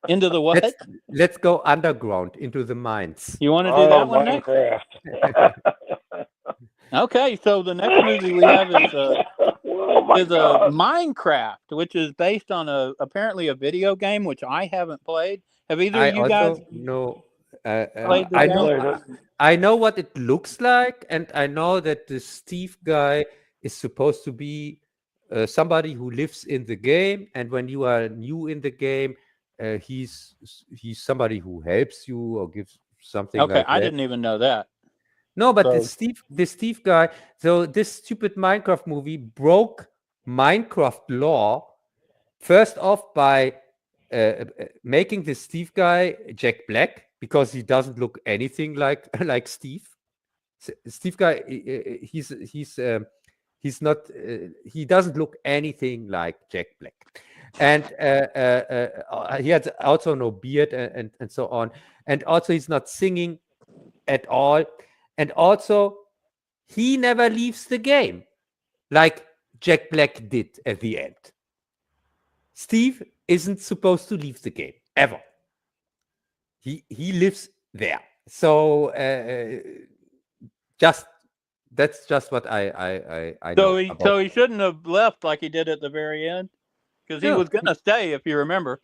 Into the what? Let's go underground into the mines. You want to do that one next? Minecraft. Okay, so the next movie we have is Oh my God. Minecraft, which is based on apparently a video game which I haven't played. Have either I of you guys also know. played the I game? know. I know what it looks like, and I know that the Steve guy is supposed to be somebody who lives in the game, and when you are new in the game, he's somebody who helps you or gives something Okay, like that. I didn't even know that. No, but So- the Steve guy. So this stupid Minecraft movie broke Minecraft law. First off, by making the Steve guy Jack Black, because he doesn't look anything like Steve. Steve guy, he's not. He doesn't look anything like Jack Black, and he has also no beard and so on, and also he's not singing at all, and also he never leaves the game like Jack Black did at the end. Steve isn't supposed to leave the game ever. He lives there. So that's just what I know. So he shouldn't have left like he did at the very end, because he No. was gonna stay, if you remember.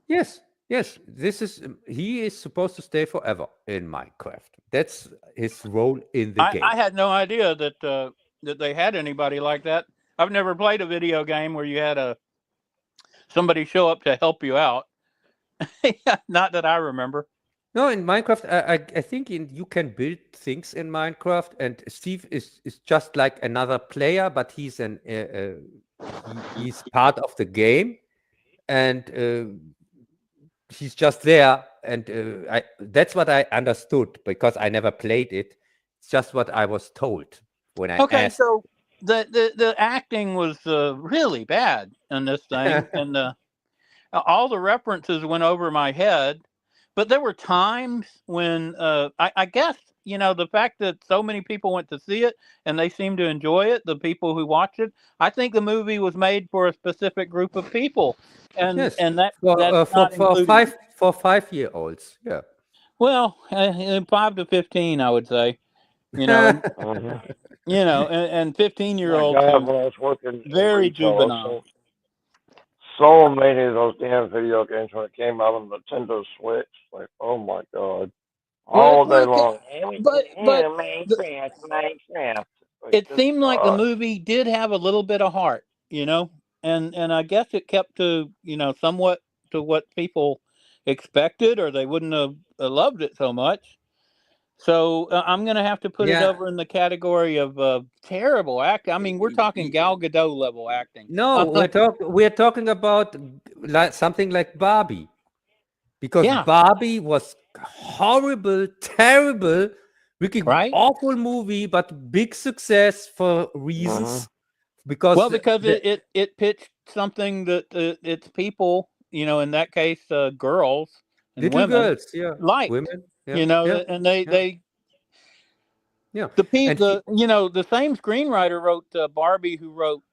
Yes. This is he is supposed to stay forever in Minecraft. That's his role in the game. I had no idea that they had anybody like that. I've never played a video game where you had somebody show up to help you out. Not that I remember. No, in Minecraft, I think you can build things in Minecraft, and Steve is just like another player, but he's he's part of the game, and he's just there, and that's what I understood because I never played it. It's just what I was told when I asked. So the acting was really bad in this thing, and all the references went over my head. But there were times when I guess, the fact that so many people went to see it and they seemed to enjoy it, the people who watched it, I think the movie was made for a specific group of people. And Yes. and that's for not including- 5-year-olds, yeah. Well, 5 to 15, I would say. And 15-year-olds. When I was working Very retail, juvenile. So many of those damn video games when it came out on the Nintendo Switch, like, oh my God, all day long. But Minecraft. It seemed like the movie did have a little bit of heart, and I guess it kept to, somewhat to what people expected, or they wouldn't have loved it so much. So I'm going to have to put it over in the category of terrible acting. I mean, we're talking Gal Gadot level acting. No, we're talking about something like Barbie, because Barbie was horrible, terrible, wicked, awful movie, but big success for reasons. Because it pitched something that it's people, in that case, girls and little women, girls, like women, and they. Yeah. The same screenwriter wrote Barbie, who wrote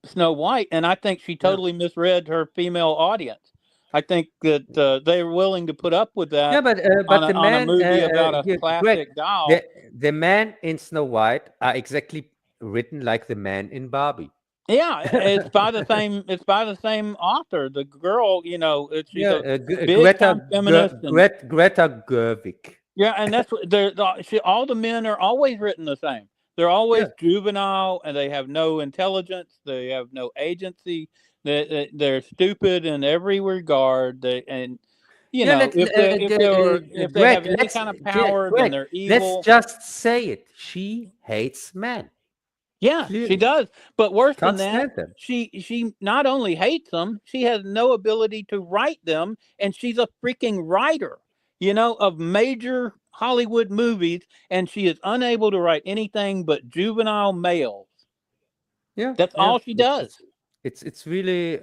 Snow White, and I think she totally misread her female audience. I think that they were willing to put up with that. Yeah, but the man, on a movie about a classic doll. The man in Snow White are exactly written like the man in Barbie. Yeah, it's by the same. It's by the same author. The girl, she's a big feminist. Greta Gerwig. Yeah, and that's what all the men are always written the same. They're always juvenile, and they have no intelligence. They have no agency. They're stupid in every regard. You know, if they have any kind of power, then they're evil. Let's just say it. She hates men. Yeah, Clearly. she does. But worse Can't than that, stand them. she not only hates them, she has no ability to write them, and she's a freaking writer, you know, of major Hollywood movies, and she is unable to write anything but juvenile males. Yeah, That's all she does. It's really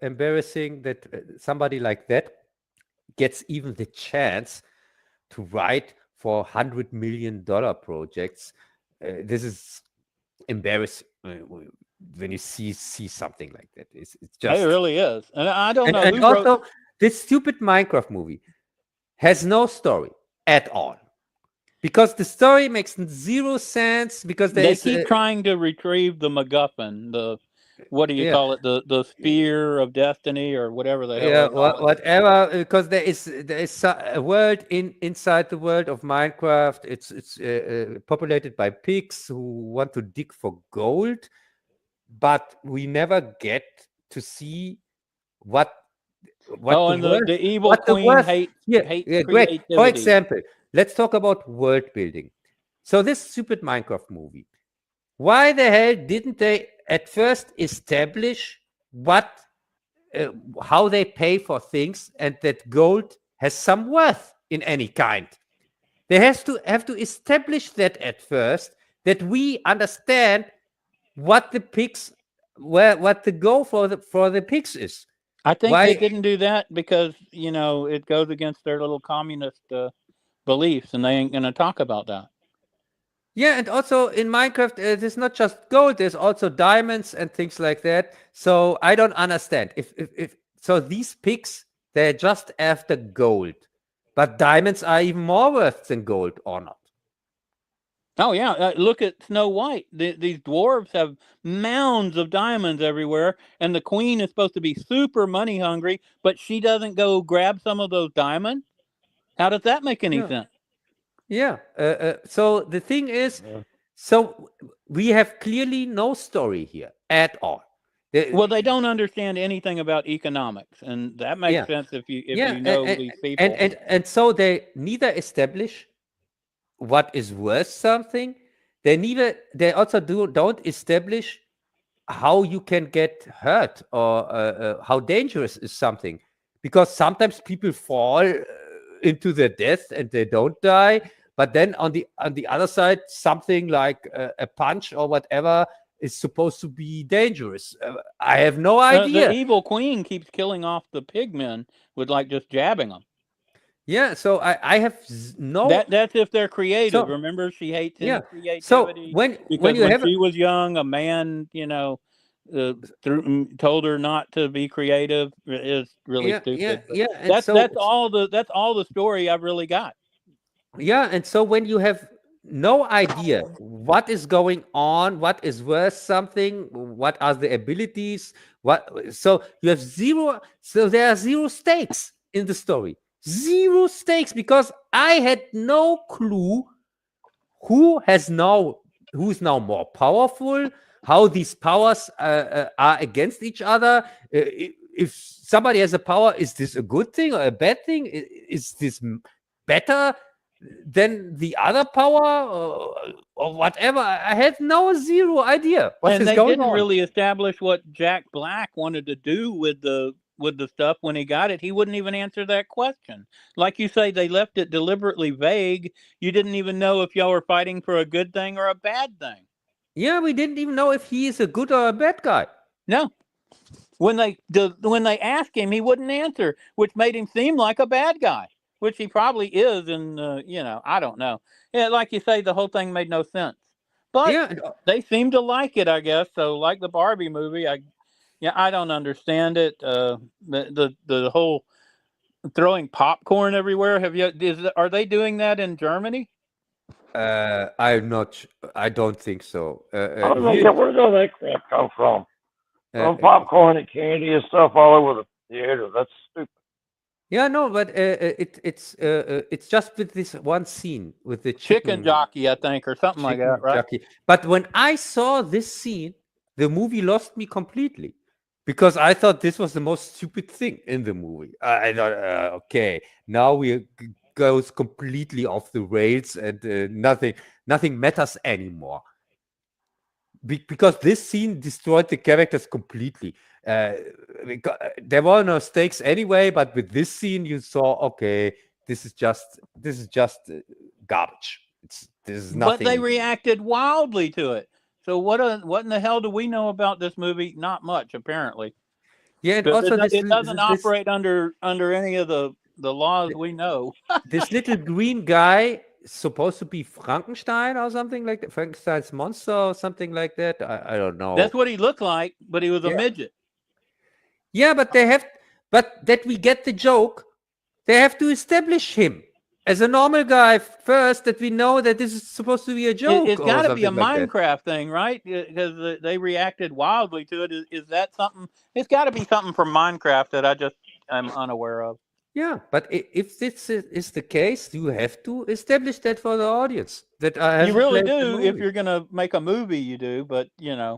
embarrassing that somebody like that gets even the chance to write for $100 million projects. This is embarrassing when you see something like that. It's just, it really is, and I don't know. And also, this stupid Minecraft movie has no story at all, because the story makes zero sense. Because they keep trying to retrieve the MacGuffin, what do you call it? The sphere of destiny, or whatever the hell. Whatever. Because there is a world inside the world of Minecraft. It's populated by pigs who want to dig for gold, but we never get to see what the evil queen hates creativity. For example, let's talk about world building. So this stupid Minecraft movie. Why the hell didn't they at first establish how they pay for things, and that gold has some worth in any kind? They have to establish that at first, that we understand what the pigs, what the goal for the pigs is. I think they didn't do that because, you know, it goes against their little communist beliefs, and they ain't going to talk about that. Yeah, and also in Minecraft, there's not just gold, there's also diamonds and things like that. So I don't understand. If so these pigs, they're just after gold. But diamonds are even more worth than gold, or not? Oh, yeah. Look at Snow White. These dwarves have mounds of diamonds everywhere, and the queen is supposed to be super money hungry, but she doesn't go grab some of those diamonds? How does that make any sense? Yeah. So the thing is, so we have clearly no story here at all. Well, they don't understand anything about economics, and that makes sense if you know these people. And so they neither establish what is worth something. They also don't establish how you can get hurt, or how dangerous is something, because sometimes people fall into their death and they don't die, but then on the other side, something like a punch or whatever is supposed to be dangerous. I have no idea. The evil queen keeps killing off the pigmen with just jabbing them. Yeah, so I have no. That's if they're creative. Remember, she hates any creativity. So when she was young, a man, told her not to be creative. Is really stupid. That's all the story I've really got. Yeah, and so when you have no idea what is going on, what is worth something, what are the abilities, so you have zero. So there are zero stakes in the story. Zero stakes, because I had no clue who's now more powerful, how these powers are against each other. If somebody has a power, is this a good thing or a bad thing? Is this better than the other power, or whatever? I had zero idea what is going on. And they didn't really establish what Jack Black wanted to do with the stuff when he got it. He wouldn't even answer that question. Like you say, they left it deliberately vague. You didn't even know if y'all were fighting for a good thing or a bad thing. Yeah, we didn't even know if he is a good or a bad guy. No. When they asked him, he wouldn't answer, which made him seem like a bad guy, which he probably is. And, I don't know. Yeah, like you say, the whole thing made no sense. But they seem to like it, I guess. So like the Barbie movie, I don't understand it. The whole throwing popcorn everywhere. Are they doing that in Germany? I'm not. I don't think so. Where does all that crap come from? Popcorn and candy and stuff all over the theater. That's stupid. Yeah, no, but it's just with this one scene with the Chicken jockey, I think, or something like that, right? jockey. But when I saw this scene, the movie lost me completely because I thought this was the most stupid thing in the movie. I thought, okay, now we goes completely off the rails and nothing matters anymore. Because this scene destroyed the characters completely. There were no stakes anyway, but with this scene, you saw, okay, this is just garbage. This is nothing. But they reacted wildly to it. So what in the hell do we know about this movie? Not much, apparently. Yeah, and also it doesn't operate under any of the laws we know. This little green guy supposed to be Frankenstein or something like that, Frankenstein's monster or something like that. I don't know. That's what he looked like, but he was a midget. Yeah, but that we get the joke, they have to establish him as a normal guy first, that we know that this is supposed to be a joke. It's got to be a like Minecraft thing, right? Because they reacted wildly to it. Is that something? It's got to be something from Minecraft that I'm unaware of. Yeah, but if this is the case, you have to establish that for the audience. That you really do. If you're going to make a movie, you do. But yeah,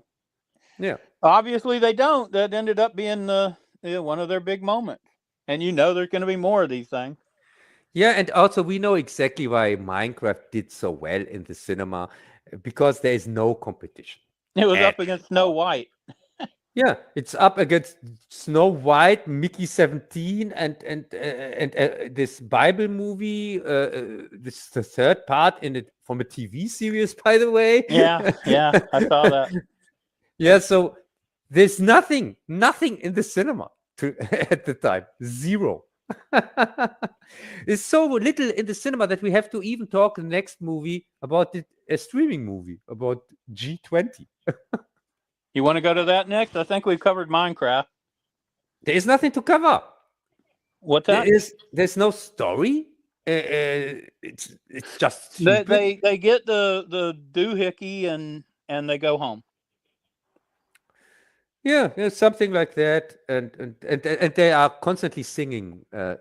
obviously they don't. That ended up being one of their big moments. And there's going to be more of these things. Yeah, and also we know exactly why Minecraft did so well in the cinema, because there is no competition. It was up against Snow White. Yeah, it's up against Snow White, Mickey 17, and this Bible movie. This is the third part from a TV series, by the way. Yeah, I saw that. Yeah, so there's nothing in the cinema at the time. Zero. It's so little in the cinema that we have to even talk the next movie about a streaming movie about G20. You want to go to that next? I think we've covered Minecraft. There is nothing to cover. What's that? There's no story. It's just stupid. They get the doohickey and they go home. Yeah, something like that, and they are constantly singing. Oh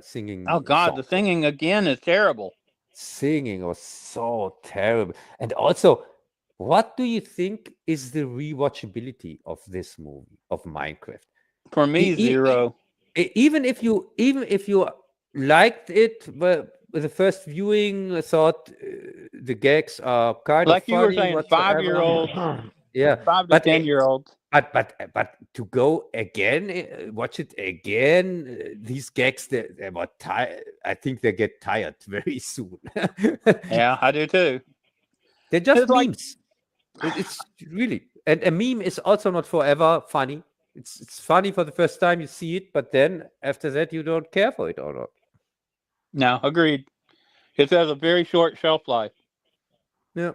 God, songs. the singing again is terrible. Singing was so terrible, and also, what do you think is the rewatchability of this movie of Minecraft? For me, zero. Even if you liked it, but with the first viewing, I thought the gags are kind like of funny. Like you were saying, 5-year-olds. Yeah, 5 to 10-year-olds. But to go again, watch it again, these gags, they were tired. I think they get tired very soon. Yeah, I do too. They're just memes. It's really, and a meme is also not forever funny. It's funny for the first time you see it, but then after that you don't care for it or not. No, agreed. It has a very short shelf life. Yeah.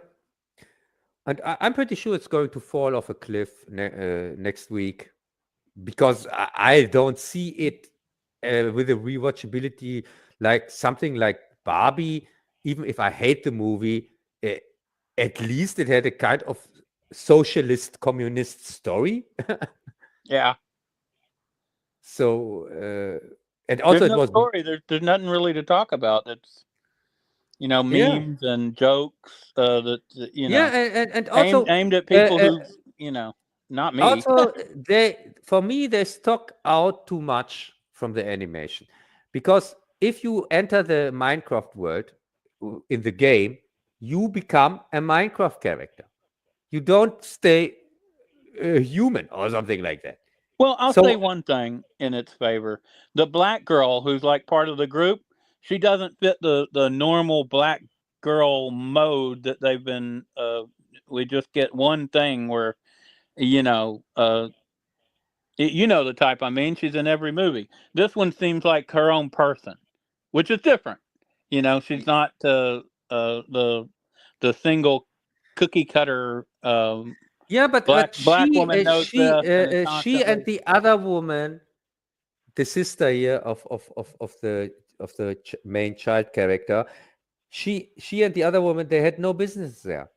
And I'm pretty sure it's going to fall off a cliff next week, because I don't see it with a rewatchability like something like Barbie. Even if I hate the movie, at least it had a kind of socialist communist story. Yeah. So and also there's it was story. There's nothing really to talk about. It's memes and jokes and also aimed at people who not me. Also, they stuck out too much from the animation, because if you enter the Minecraft world in the game, you become a Minecraft character. You don't stay a human or something like that. Well, I'll say one thing in its favor. The black girl who's like part of the group, she doesn't fit the normal black girl mode that they've been. We just get one thing where, the type I mean. She's in every movie. This one seems like her own person, which is different. She's not the single cookie cutter. But black woman knows she and the other woman, the sister here of the main child character, she and the other woman, they had no business there,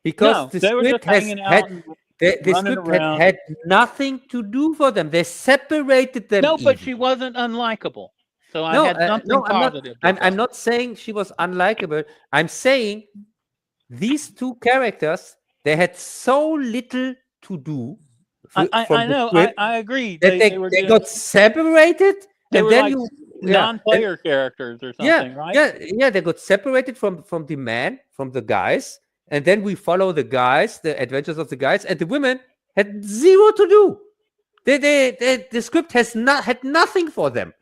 because the script had nothing to do for them. They separated them. No, but she wasn't unlikable. So I had something positive. I'm not saying she was unlikable. I'm saying these two characters, they had so little to do. I know. I agree. That they got separated, and then like non-player characters or something, right? Yeah. They got separated from the guys, and then we follow the guys, the adventures of the guys, and the women had zero to do. The script had nothing for them.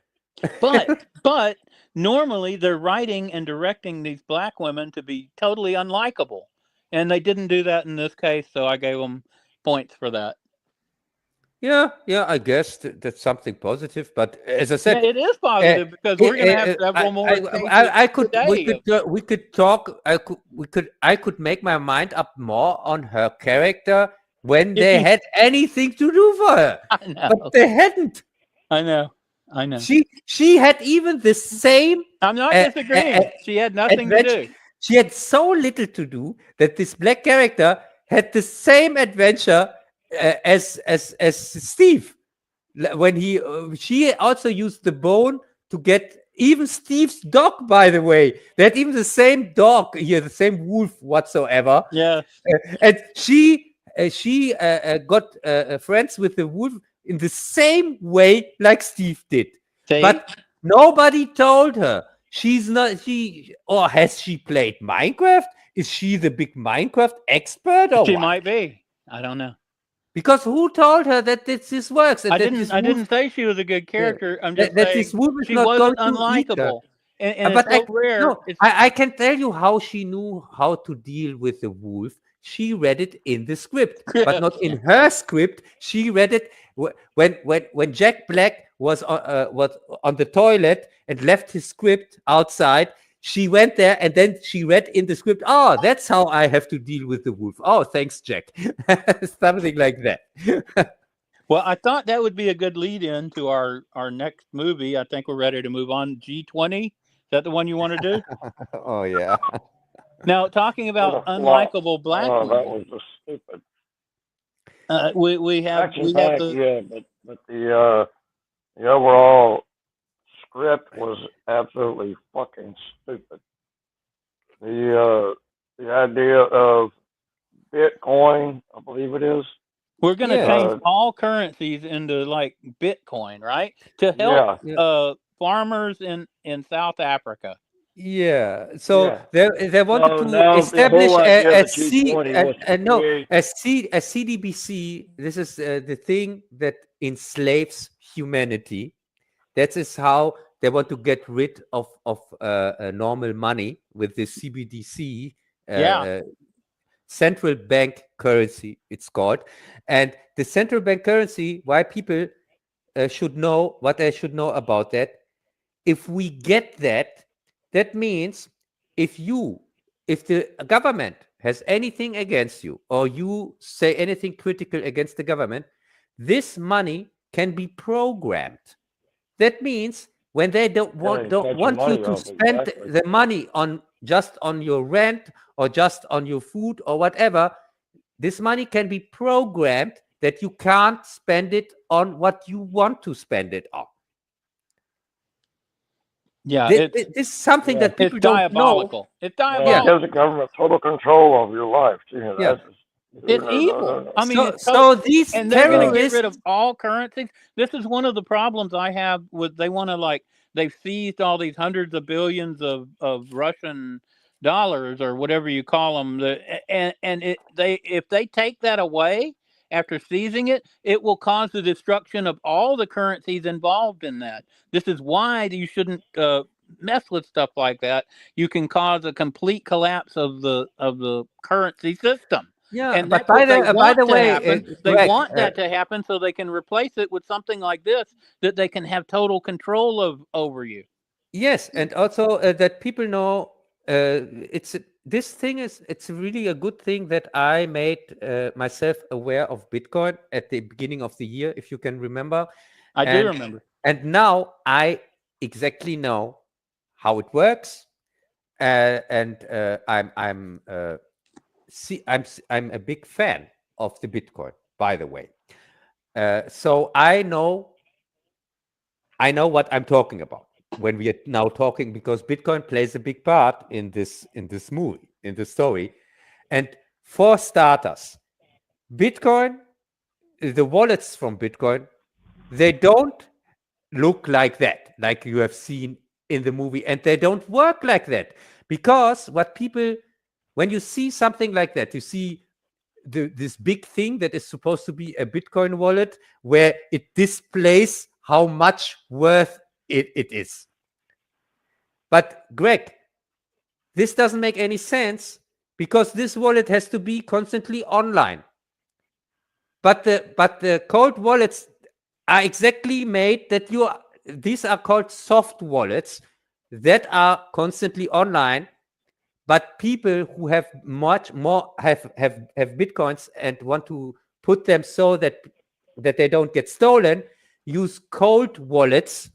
But normally they're writing and directing these black women to be totally unlikable, and they didn't do that in this case. So I gave them points for that. Yeah, I guess that's something positive. But as I said, it is positive because we're going to have several more. We could talk. I could make my mind up more on her character when they had anything to do for her. I know, but they hadn't. I know. She had even the same. I'm not disagreeing. She had nothing to do. She had so little to do that this black character had the same adventure as Steve. When she also used the bone to get even Steve's dog. By the way, they had even the same dog here, the same wolf whatsoever. Yeah, and she got friends with the wolf in the same way like Steve did. But nobody told her. She's not. Or has she played Minecraft? Is she the big Minecraft expert? Or she what? might be. I don't know. Because who told her that this works? And I didn't say she was a good character. I'm just saying this wolf is she not wasn't going to eat her. unlikable. And but it's so rare. No, I can tell you how she knew how to deal with the wolf. She read it in the script, but not in her script. She read it when Jack Black was on the toilet and left his script outside. She went there and then she read in the script. Oh, that's how I have to deal with the wolf. Oh, thanks, Jack. Something like that. Well, I thought that would be a good lead-in to our next movie. I think we're ready to move on. G20. Is that the one you want to do? Oh, yeah. Now, talking about unlikable black women. That was just stupid. We have but the overall script was absolutely fucking stupid. The idea of Bitcoin, I believe it is. We're going to change all currencies into like Bitcoin, right? To help farmers in South Africa. Yeah. So they wanted to establish a CDBC. This is the thing that enslaves humanity. That is how they want to get rid of normal money with the CBDC. Central bank currency, it's called. And the central bank currency, why people should know what they should know about that. If we get that means if the government has anything against you, or you say anything critical against the government, this money can be programmed. That means when they don't want you to spend the money on just on your rent or just on your food or whatever, this money can be programmed that you can't spend it on what you want to spend it on. Yeah, this is something that people don't know. It's diabolical. It gives the government total control over your life. It's evil. I mean, so these and they're going to get rid of all currencies. This is one of the problems I have with. They want to they've seized all these hundreds of billions of Russian dollars or whatever you call them. If they take that away after seizing it, it will cause the destruction of all the currencies involved in that. This is why you shouldn't mess with stuff like that. You can cause a complete collapse of the currency system. Yeah, and but by the way, they want that to happen so they can replace it with something like this that they can have total control over you. Yes, and also that people know it's really a good thing that I made myself aware of Bitcoin at the beginning of the year, if you can remember. I do remember. And now I exactly know how it works, and I'm a big fan of the Bitcoin, by the way. So I know what I'm talking about. when we are now talking, because Bitcoin plays a big part in this movie, in the story. And for starters, Bitcoin, the wallets from Bitcoin, they don't look like that, like you have seen in the movie, and they don't work like that, because when you see something like that, you see this big thing that is supposed to be a Bitcoin wallet where it displays how much worth it is. But Greg, this doesn't make any sense, because this wallet has to be constantly online. But the cold wallets are exactly made that these are called soft wallets that are constantly online. But people who have much more have Bitcoins and want to put them so that they don't get stolen, use cold wallets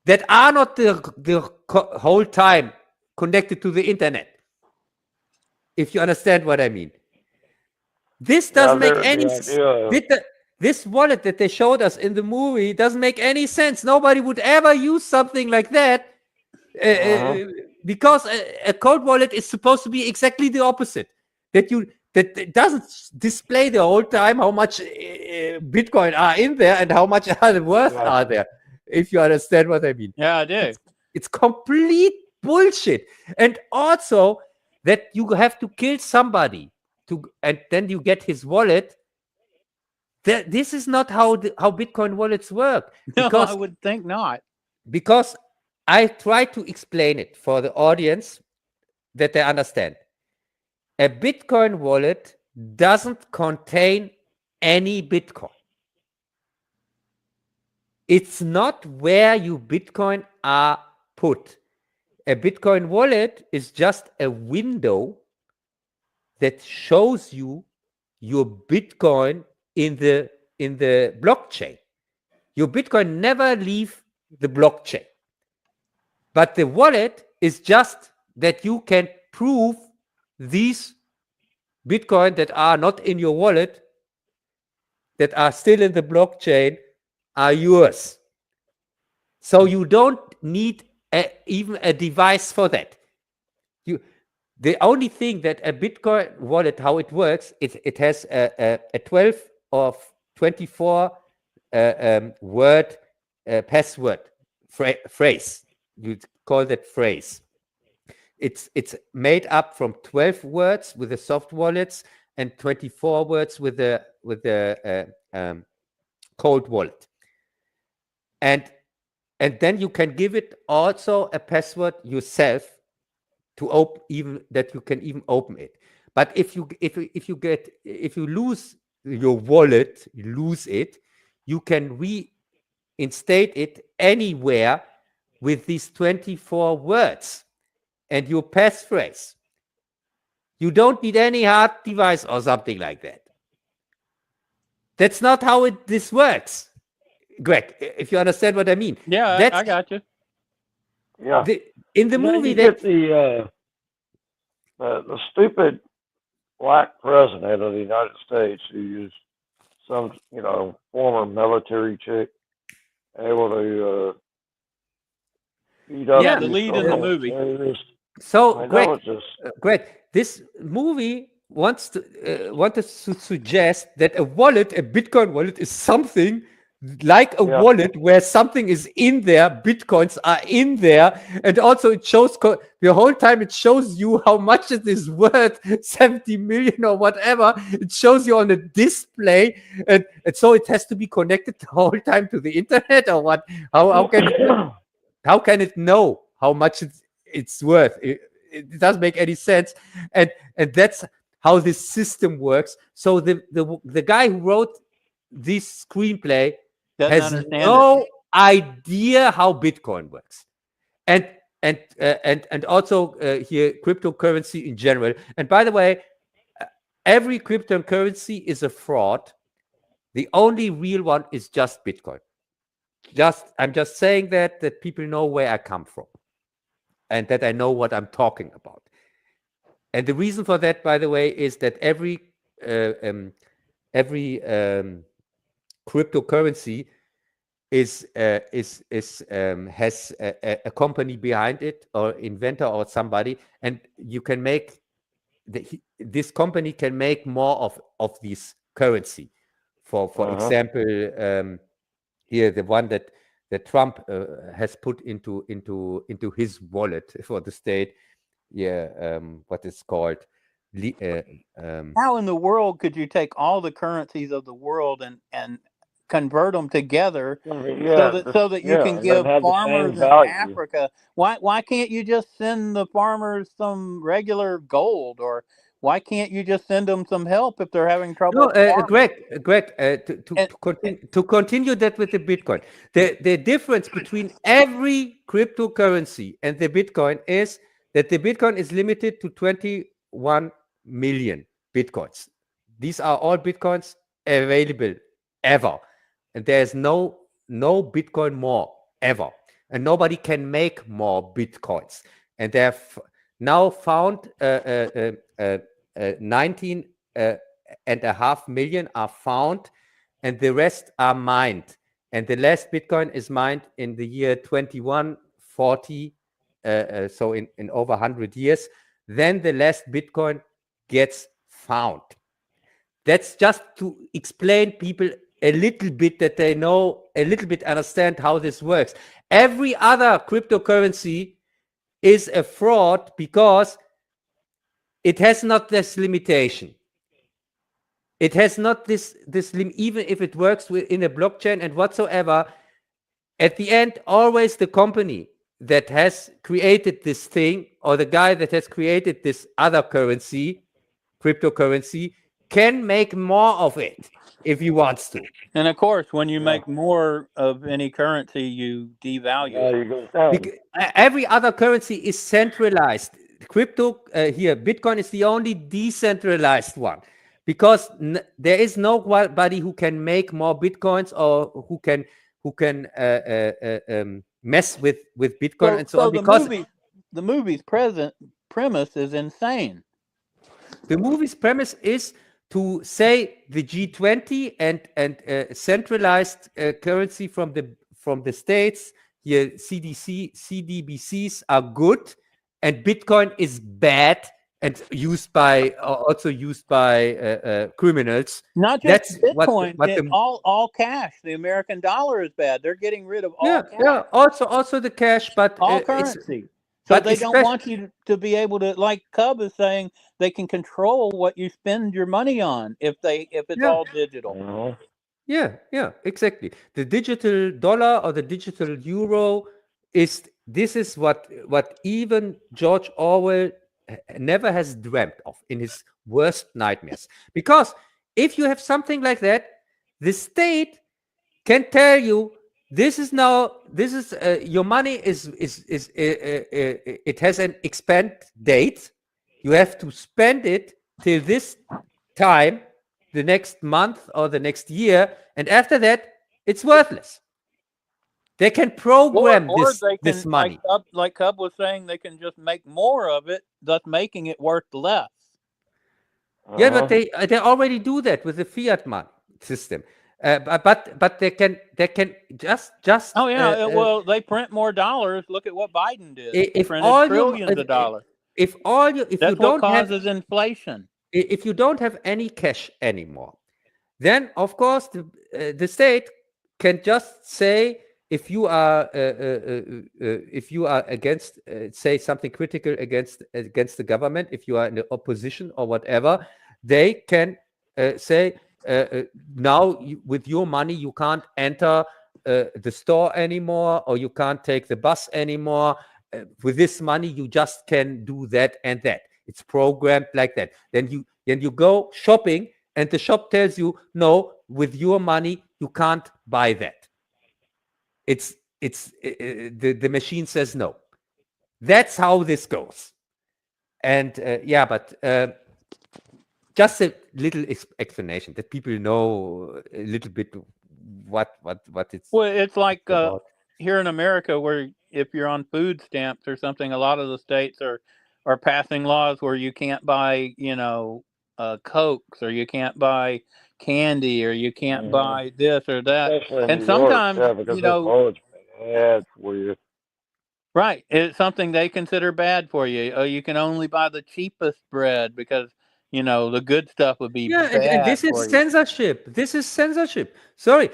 that are not the whole time connected to the internet. If you understand what I mean. This doesn't make any sense. This wallet that they showed us in the movie doesn't make any sense. Nobody would ever use something like that. Because a cold wallet is supposed to be exactly the opposite. That it doesn't display the whole time how much Bitcoin are in there and how much worth are there. If you understand what I mean. Yeah, I do. It's complete bullshit. And also that you have to kill somebody and then you get his wallet. This is not how Bitcoin wallets work. No, I would think not. Because I try to explain it for the audience that they understand. A Bitcoin wallet doesn't contain any Bitcoin. It's not where your Bitcoin are put. A Bitcoin wallet is just a window that shows you your Bitcoin in the blockchain. Your Bitcoin never leave the blockchain. But the wallet is just that you can prove these Bitcoin that are not in your wallet, that are still in the blockchain, are yours. So you don't need even a device for that. The only thing that a Bitcoin wallet, how it works, it has a 12 or 24 word password phrase. You call that phrase. It's made up from 12 words with the soft wallets and 24 words with the cold wallet. And then you can give it also a password yourself to open, even that you can even open it. But if you lose your wallet, you lose it, you can reinstate it anywhere with these 24 words and your passphrase. You don't need any hard device or something like that. That's not how this works, Greg, if you understand what I mean. Yeah, I got you. Yeah. In the movie, you get the stupid black president of the United States who is some, former military chick able to beat up. Yeah, the lead in the movie. So, Greg, this movie wanted to suggest that a Bitcoin wallet, is something like a wallet where something is in there, Bitcoins are in there, and also it shows the whole time it shows you how much it is worth, 70 million or whatever. It shows you on a display, and so it has to be connected the whole time to the internet, or what? How can it know how much it's worth? It doesn't make any sense, and that's how this system works. So the guy who wrote this screenplay has no idea how Bitcoin works, and also here cryptocurrency in general. And by the way, every cryptocurrency is a fraud. The only real one is just Bitcoin. I'm just saying that people know where I come from, and that I know what I'm talking about. And the reason for that, by the way, is that every cryptocurrency has a company behind it, or inventor or somebody, and you can make this company can make more of this currency. For example, here the one that Trump has put into his wallet for the state. Yeah, what is called. How in the world could you take all the currencies of the world and convert them together so that you can give farmers in Africa? Why can't you just send the farmers some regular gold, or why can't you just send them some help if they're having trouble? No, Greg, to continue that with the Bitcoin, the difference between every cryptocurrency and the Bitcoin is that the Bitcoin is limited to 21 million Bitcoins. These are all Bitcoins available ever, and there's no Bitcoin more ever, and nobody can make more Bitcoins. And they have now found 19.5 million are found, and the rest are mined. And the last Bitcoin is mined in the year 2140, so in over 100 years. Then the last Bitcoin gets found. That's just to explain people a little bit, that they know a little bit, understand how this works. Every other cryptocurrency is a fraud because it has not this limitation. It has not this even if it works within a blockchain and whatsoever. At the end, always the company that has created this thing, or the guy that has created this other currency, cryptocurrency, can make more of it if he wants to. And of course, when you make more of any currency, you devalue it. Every other currency is centralized. Crypto here, Bitcoin is the only decentralized one, because there is nobody who can make more Bitcoins, or who can mess with Bitcoin and so on. Because the movie's premise is insane. The movie's premise is to say the G20 and centralized currency from the states here, CDBCs are good, and Bitcoin is bad and also used by criminals. Not just Bitcoin, all cash. The American dollar is bad. They're getting rid of all cash. Yeah, also the cash, but all currency. So they don't want you to be able to, like Cub is saying, they can control what you spend your money on if it's all digital. Yeah, exactly. The digital dollar or the digital euro is what even George Orwell never has dreamt of in his worst nightmares. Because if you have something like that, the state can tell you, your money it has an expend date. You have to spend it till this time, the next month or the next year, and after that, it's worthless. They can program this money. Like Cub was saying, they can just make more of it, thus making it worth less. Yeah, but they already do that with the fiat money system. But they can just. Oh yeah, well, they print more dollars. Look at what Biden did. He printed trillions of dollars. That's what causes inflation. If you don't have any cash anymore, then of course the state can just say, if you are against, say something critical against the government, if you are in the opposition or whatever, they can say, now with your money you can't enter the store anymore, or you can't take the bus anymore. With this money you just can do that and that. It's programmed like that. Then you go shopping, and the shop tells you, no, with your money you can't buy that. The machine says no. That's how this goes. And but just a little explanation that people know a little bit what it's. Well, it's like here in America, where if you're on food stamps or something, a lot of the states are passing laws where you can't buy, Cokes, or you can't buy candy, or you can't buy this or that. Especially in And New York, sometimes, yeah, because you know, it's bad for you. right, it's something they consider bad for you. You can only buy the cheapest bread because, you know, the good stuff would be Yeah, and bad this is for you. censorship. This is censorship. Sorry,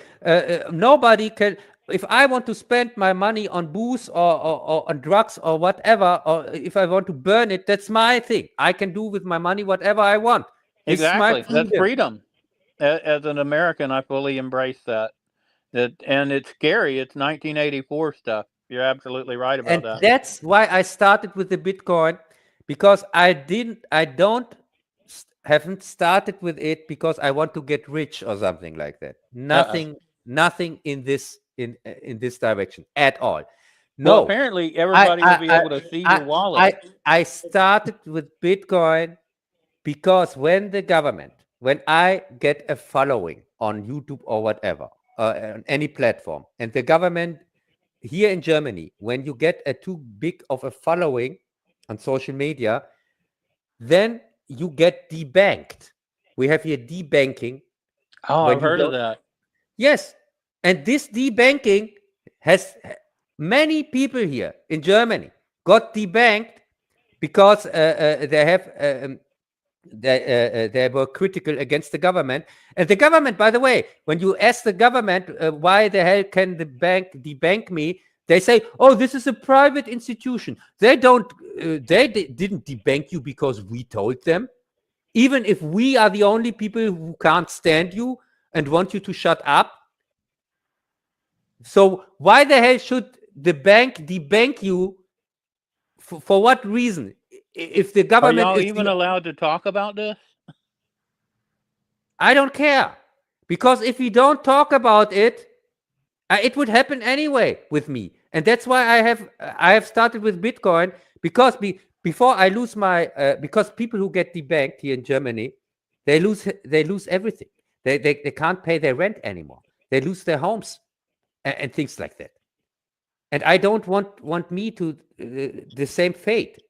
nobody can. If I want to spend my money on booze or on drugs or whatever, or if I want to burn it, that's my thing. I can do with my money whatever I want. This is my Exactly. That's freedom. As an American, I fully embrace that. And it's scary. It's 1984 stuff. You're absolutely right about And that. that's why I started with the Bitcoin, because haven't started with it because I want to get rich or something like that. Nothing in this direction at all. No. Well, apparently everybody will be able to see your wallet. I started with Bitcoin because when I get a following on YouTube or whatever, on any platform, and the government here in Germany, when you get a too big of a following on social media, then you get debanked. We have here debanking. Oh, I've heard of that. Yes. And this debanking has many people here in Germany got debanked because they were critical against the government. And the government, by the way, when you ask the government, why the hell can the bank debank me? They say, oh, this is a private institution. They didn't debank you because we told them. Even if we are the only people who can't stand you and want you to shut up. So why the hell should the bank debank you? For what reason? If the government are y'all even allowed to talk about this? I don't care, because if we don't talk about it, it would happen anyway with me, and that's why I have started with Bitcoin, because before I lose my because people who get debanked here in Germany, they lose everything. They can't pay their rent anymore. They lose their homes and things like that. And I don't want me to the same fate.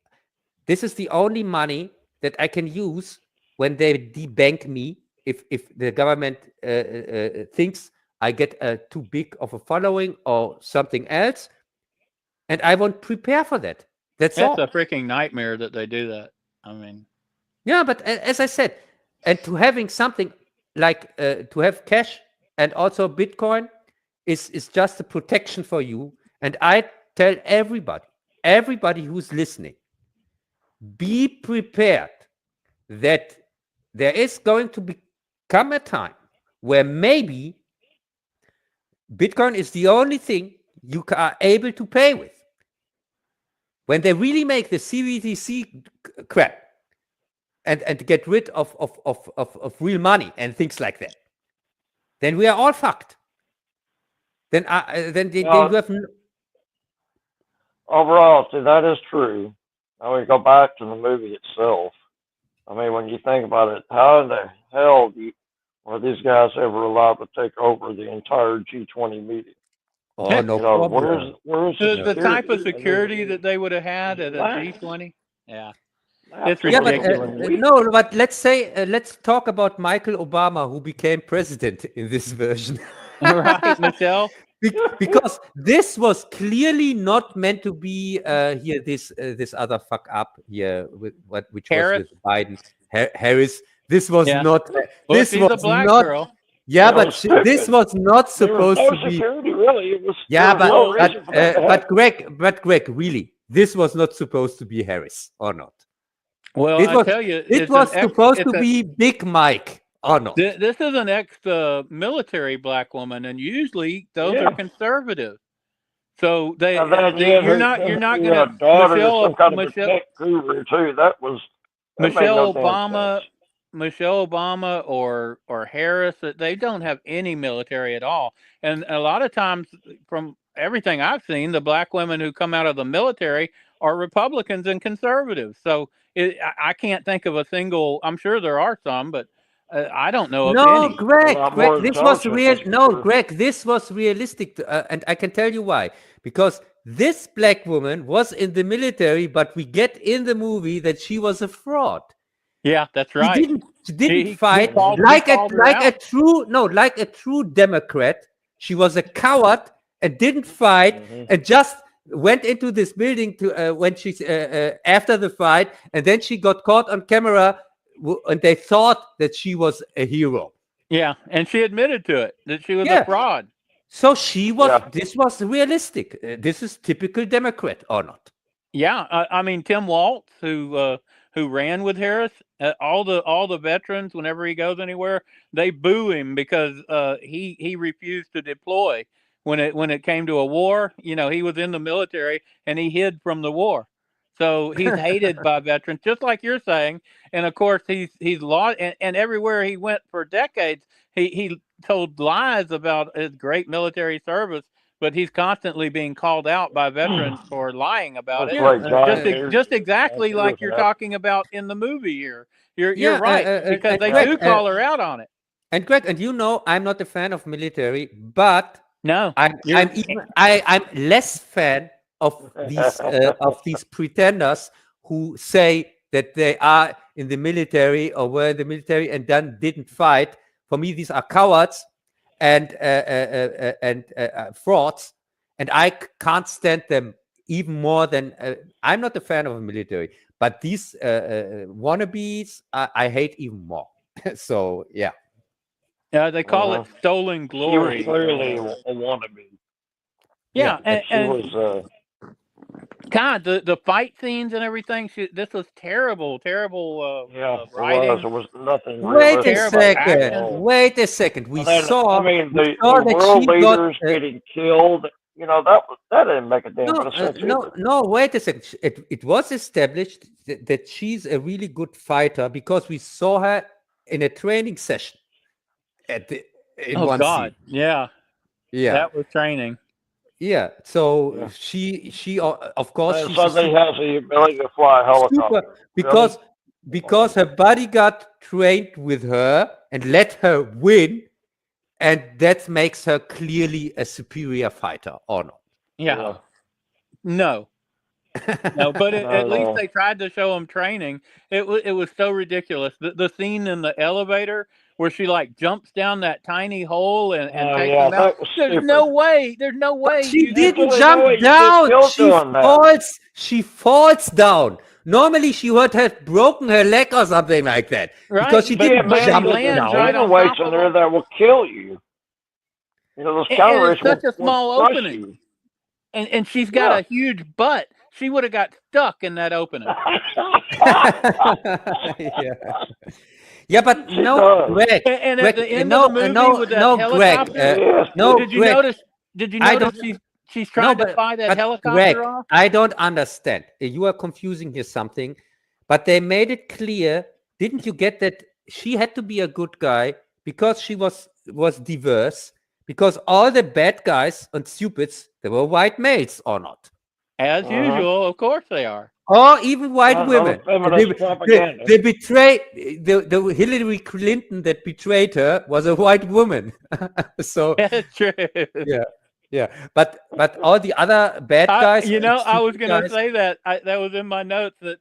This is the only money that I can use when they debank me. If the government thinks I get too big of a following or something else, and I won't prepare for that. That's all. That's a freaking nightmare that they do that. I mean, yeah, but as I said, and to having something like to have cash and also Bitcoin is just a protection for you. And I tell everybody who's listening, be prepared that there is going to become a time where maybe Bitcoin is the only thing you are able to pay with. When they really make the CBDC crap and get rid of real money and things like that, then we are all fucked. Then you have overall, see, that is true. Now we go back to the movie itself. I mean, when you think about it, how in the hell were these guys ever allowed to take over the entire G20 meeting? Oh, no problem. Where's the type of security that they would have had at a G20? Yeah. It's ridiculous. But let's talk about Michael Obama, who became president in this version. Right, Michelle? Because this was clearly not meant to be here. This other fuck up here which Harris? was with Biden. Harris. This was not. This was a black girl. Yeah, but this was not supposed to be. Security, really. It was. Yeah, but Greg, really, this was not supposed to be Harris, or not? Well, I tell you, it was supposed to be Big Mike. Oh no! This is an ex-military black woman, and usually those are conservative. So you're not going to Michelle Obama or Harris. They don't have any military at all, and a lot of times, from everything I've seen, the black women who come out of the military are Republicans and conservatives. So I can't think of a single. I'm sure there are some, but I don't know of any. Greg, this was real. No, Greg, this was realistic, and I can tell you why. Because this black woman was in the military, but we get in the movie that she was a fraud. Yeah, that's right. She didn't He fight called like her out. a true Democrat. She was a coward and didn't fight and just went into this building to when she's after the fight, and then she got caught on camera, and they thought that she was a hero. Yeah, and she admitted to it that she was Yeah. a fraud. So she was. Yeah. This was realistic. This is typical Democrat or not? Yeah, I mean Tim Walz, who ran with Harris, all the veterans, whenever he goes anywhere, they boo him because he refused to deploy when it came to a war. You know, he was in the military and he hid from the war, so he's hated by veterans, just like you're saying. And of course, he's lost, and everywhere he went for decades, he told lies about his great military service. But he's constantly being called out by veterans for lying about That's it. right, John. Just exactly like you're talking about in the movie here. You're right, because they do call her out on it. And Greg, and you know, I'm not a fan of military, but No, I'm less fan of these pretenders who say that they are in the military or were in the military and then didn't fight. For me, these are cowards and frauds, and I can't stand them even more than I'm not a fan of the military, but these wannabes I hate even more. So yeah. They call it stolen glory. She was clearly a wannabe. Yeah, and she was. God, the fight scenes and everything. This was terrible. Writing. It was nothing. Wait a realistic. second. We then, saw. I mean, we the saw that world she leaders got, getting killed. You know, that didn't make a damn bit of sense. no. Wait a second. It was established that she's a really good fighter because we saw her in a training session. In one scene. Yeah. That was training. Yeah, so she of course she suddenly has the ability to fly a helicopter. Because her bodyguard trained with her and let her win, and that makes her clearly a superior fighter, or not? Yeah. No. No, but at least they tried to show him training. It was so ridiculous. The scene in the elevator where she like jumps down that tiny hole and takes him out. There's no way. She didn't jump down. She falls down. Normally she would have broken her leg or something like that. Right. Because she didn't jump down. Right on weights in there that will kill you. You know, those calories. It's such a small opening. And she's got a huge butt. She would have got stuck in that opening. Yeah, but no, Greg. And at the end of the movie with that helicopter, did you notice she's trying to fly that helicopter Greg, off? I don't understand. You are confusing here something, but they made it clear. Didn't you get that she had to be a good guy because she was diverse? Because all the bad guys and stupids, they were white males or not? As usual, of course they are. Or even white women. They betrayed the Hillary Clinton that betrayed her was a white woman. So that's true. Yeah. But all the other bad guys. I was going to say that that was in my notes that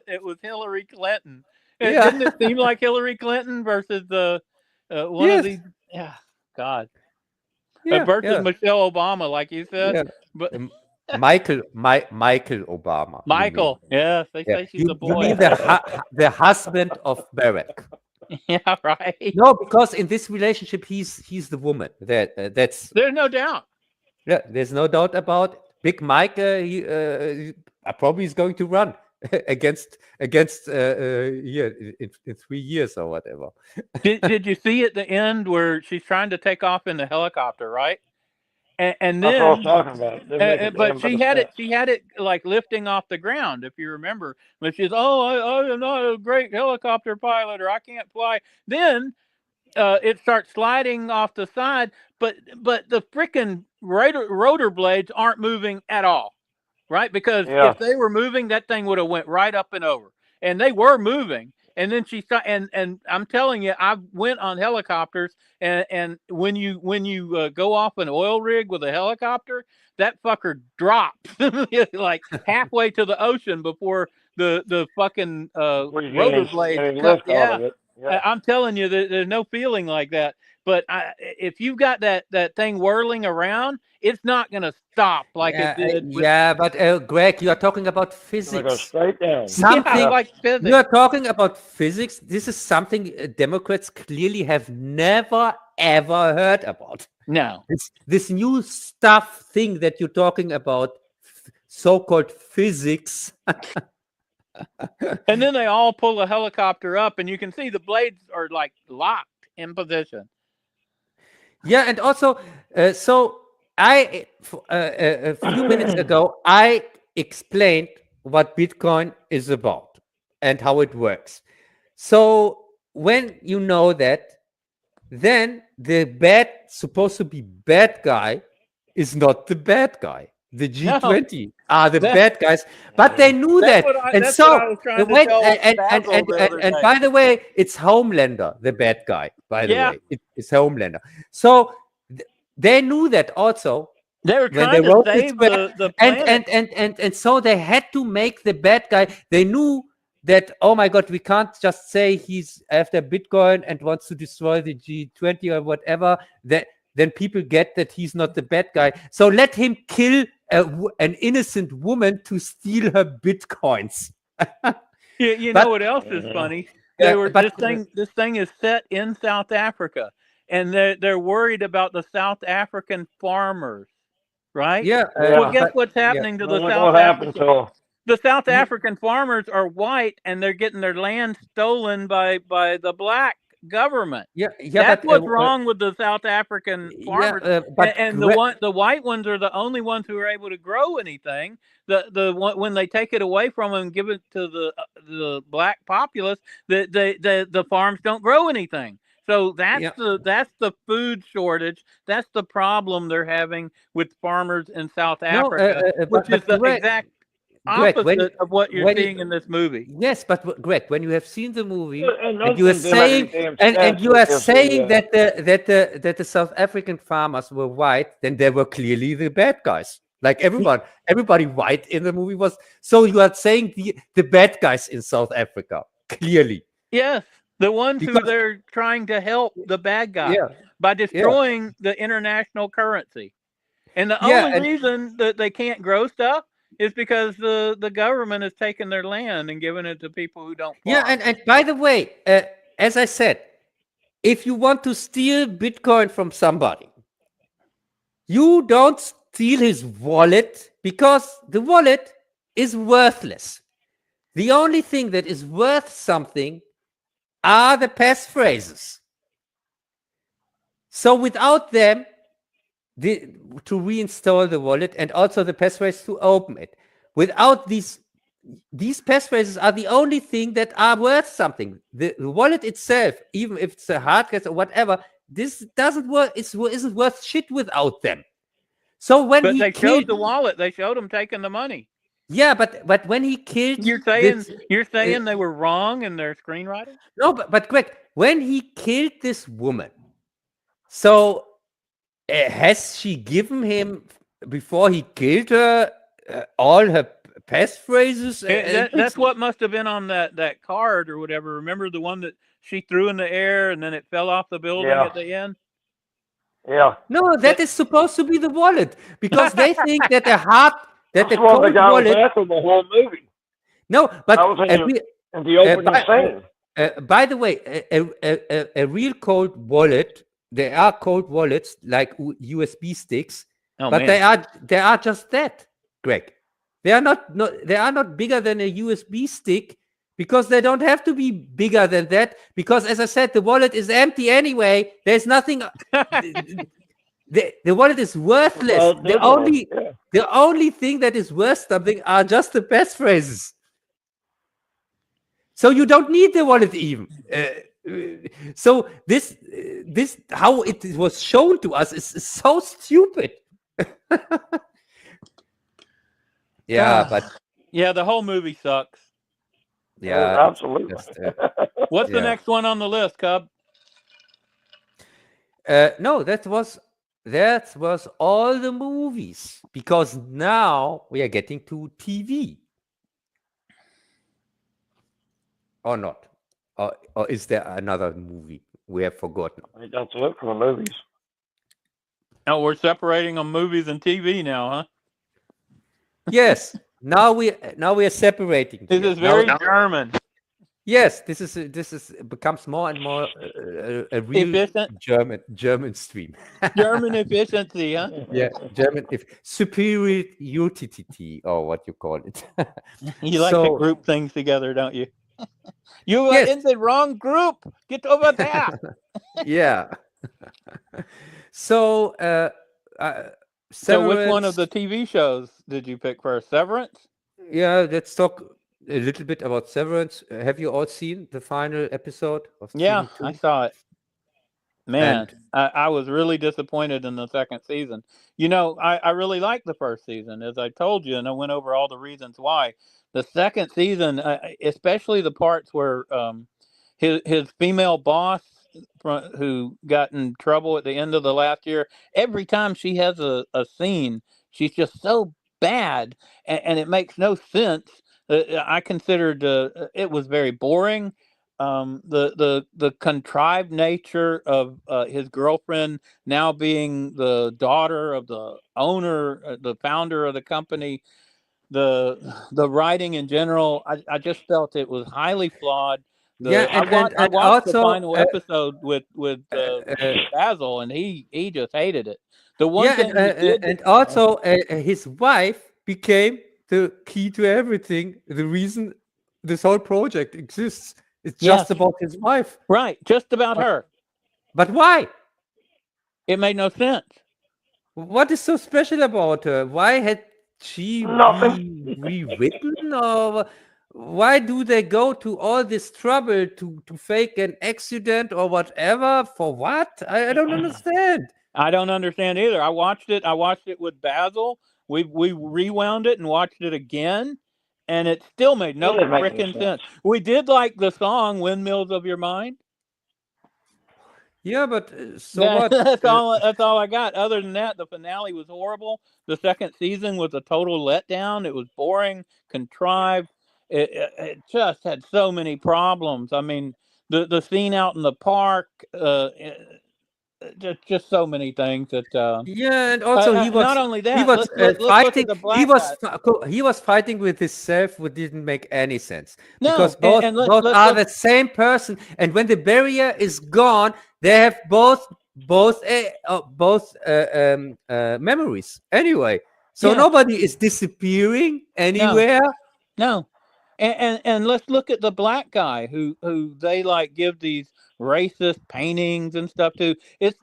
it was Hillary Clinton. Didn't it seem like Hillary Clinton versus one of these? Yeah, God. Versus Michelle Obama, like you said. Yeah. But Michael Obama. Michael, yes, they say she's a boy. You mean the husband of Barack? Yeah, right. No, because in this relationship, he's the woman. That's there's no doubt. Yeah, there's no doubt about it. Big Mike. He probably is going to run against in 3 years or whatever. Did you see at the end where she's trying to take off in the helicopter, right? And then that's what I was talking about. But she had it like lifting off the ground, if you remember. But she's I'm not a great helicopter pilot, or I can't fly. Then it starts sliding off the side, but the freaking rotor blades aren't moving at all, right? Because if they were moving, that thing would have went right up and over, and they were moving. And then she started, and I'm telling you, I went on helicopters, and when you go off an oil rig with a helicopter, that fucker drops like halfway to the ocean bore the fucking rotor blade cut. I'm telling you, there's no feeling like that. But if you've got that thing whirling around, it's not going to stop like it did. But Greg, you are talking about physics. Go straight down. Something like physics. You are talking about physics. This is something Democrats clearly have never ever heard about. No, this new stuff thing that you're talking about, so-called physics. And then they all pull a helicopter up, and you can see the blades are like locked in position. Yeah, and also, so a few minutes ago, I explained what Bitcoin is about and how it works. So when you know that, then the supposed to be bad guy is not the bad guy. The G20 are the bad guys, but they knew that. And so, and by the way, it's Homelander, the bad guy, by the way. It's Homelander. So they knew that also. They were trying to save the planet. And so they had to make the bad guy. They knew that, oh my God, we can't just say he's after Bitcoin and wants to destroy the G20 or whatever. Then people get that he's not the bad guy. So let him kill an innocent woman to steal her Bitcoins. You know what else is funny? This thing is set in South Africa, and they're worried about the South African farmers, right? Yeah. Well, guess what's happening to the South African? The South African farmers are white, and they're getting their land stolen by the black government. That's what's wrong with the South African farmers. The white ones are the only ones who are able to grow anything. When they take it away from them and give it to the black populace, the farms don't grow anything. So that's the food shortage. That's the problem they're having with farmers in South Africa, which is the exact opposite of what you're seeing in this movie. Yes, but Greg, when you have seen the movie and you are saying that the South African farmers were white, then they were clearly the bad guys. Like everybody white in the movie was. So you are saying the bad guys in South Africa, clearly. Yes, the ones who they're trying to help the bad guys by destroying the international currency. And the only reason that they can't grow stuff is because the government has taken their land and given it to people who don't farm. Yeah, and by the way, as I said, if you want to steal Bitcoin from somebody, you don't steal his wallet, because the wallet is worthless. The only thing that is worth something are the passphrases. So without them, to reinstall the wallet, and also the passphrase to open it. Without these passphrases are the only thing that are worth something. The wallet itself, even if it's a hard case or whatever, this doesn't work. It isn't worth shit without them. So when they showed the wallet, they showed him taking the money. Yeah, but when he killed, you're saying they were wrong in their screenwriting? No, but Greg, when he killed this woman, so. Has she given him, before he killed her, all her passphrases? That's what must have been on that card or whatever. Remember the one that she threw in the air and then it fell off the building at the end? Yeah. No, that is supposed to be the wallet, because they think that the cold wallet. That's the whole movie. No, but in the opening scene. By the way, a real cold wallet. There are cold wallets like USB sticks, but they are just that, Greg. They are not bigger than a USB stick, because they don't have to be bigger than that. Because, as I said, the wallet is empty anyway. There's nothing. The wallet is worthless. The only thing that is worth something are just the passphrases. So you don't need the wallet even. So this how it was shown to us is so stupid. But the whole movie sucks. Yeah, absolutely. What's the next one on the list, Cub? No, that was all the movies, because now we are getting to TV. Or not? or is there another movie we have forgotten? I think that's it for the movies. Oh, we're separating on movies and TV now, huh? Yes. Now we are separating. This here. is very Now- German. Yes, this is becomes more and more a real Efficient. German stream. German efficiency, huh? Yeah, German superiority or what you call it. You like to group things together, don't you? You are in the wrong group. Get over there. Yeah. So, so which one of the TV shows did you pick first? Severance? Yeah, let's talk a little bit about Severance. Have you all seen the final episode of Yeah, season 2? I saw it. Man, I was really disappointed in the second season. You know, I really liked the first season, as I told you, and I went over all the reasons why. The second season, especially the parts where his female boss, who got in trouble at the end of the last year, every time she has a scene, she's just so bad, and it makes no sense. I considered it was very boring. The contrived nature of his girlfriend now being the daughter of the owner, the founder of the company, the writing in general, I just felt it was highly flawed. I watched also, the final episode with Bazzil, and he just hated it. The one thing he did, and also his wife became the key to everything. The reason this whole project exists. It's just about his wife. Right, just about her. But why? It made no sense. What is so special about her? Why had she been rewritten? Or why do they go to all this trouble to fake an accident or whatever? For what? I don't understand. I don't understand either. I watched it with Bazzil. We rewound it and watched it again. And it still made no freaking sense. We did like the song "Windmills of Your Mind." Yeah, but what? That's all I got. Other than that, the finale was horrible. The second season was a total letdown. It was boring, contrived. It just had so many problems. I mean, the scene out in the park. Just so many things that. Yeah, and also he was not only that. He was fighting. He was fighting with himself, which didn't make any sense. No, because both are the same person, and when the barrier is gone, they have both memories anyway. So nobody is disappearing anywhere. No. And let's look at the black guy who they like give these racist paintings and stuff to.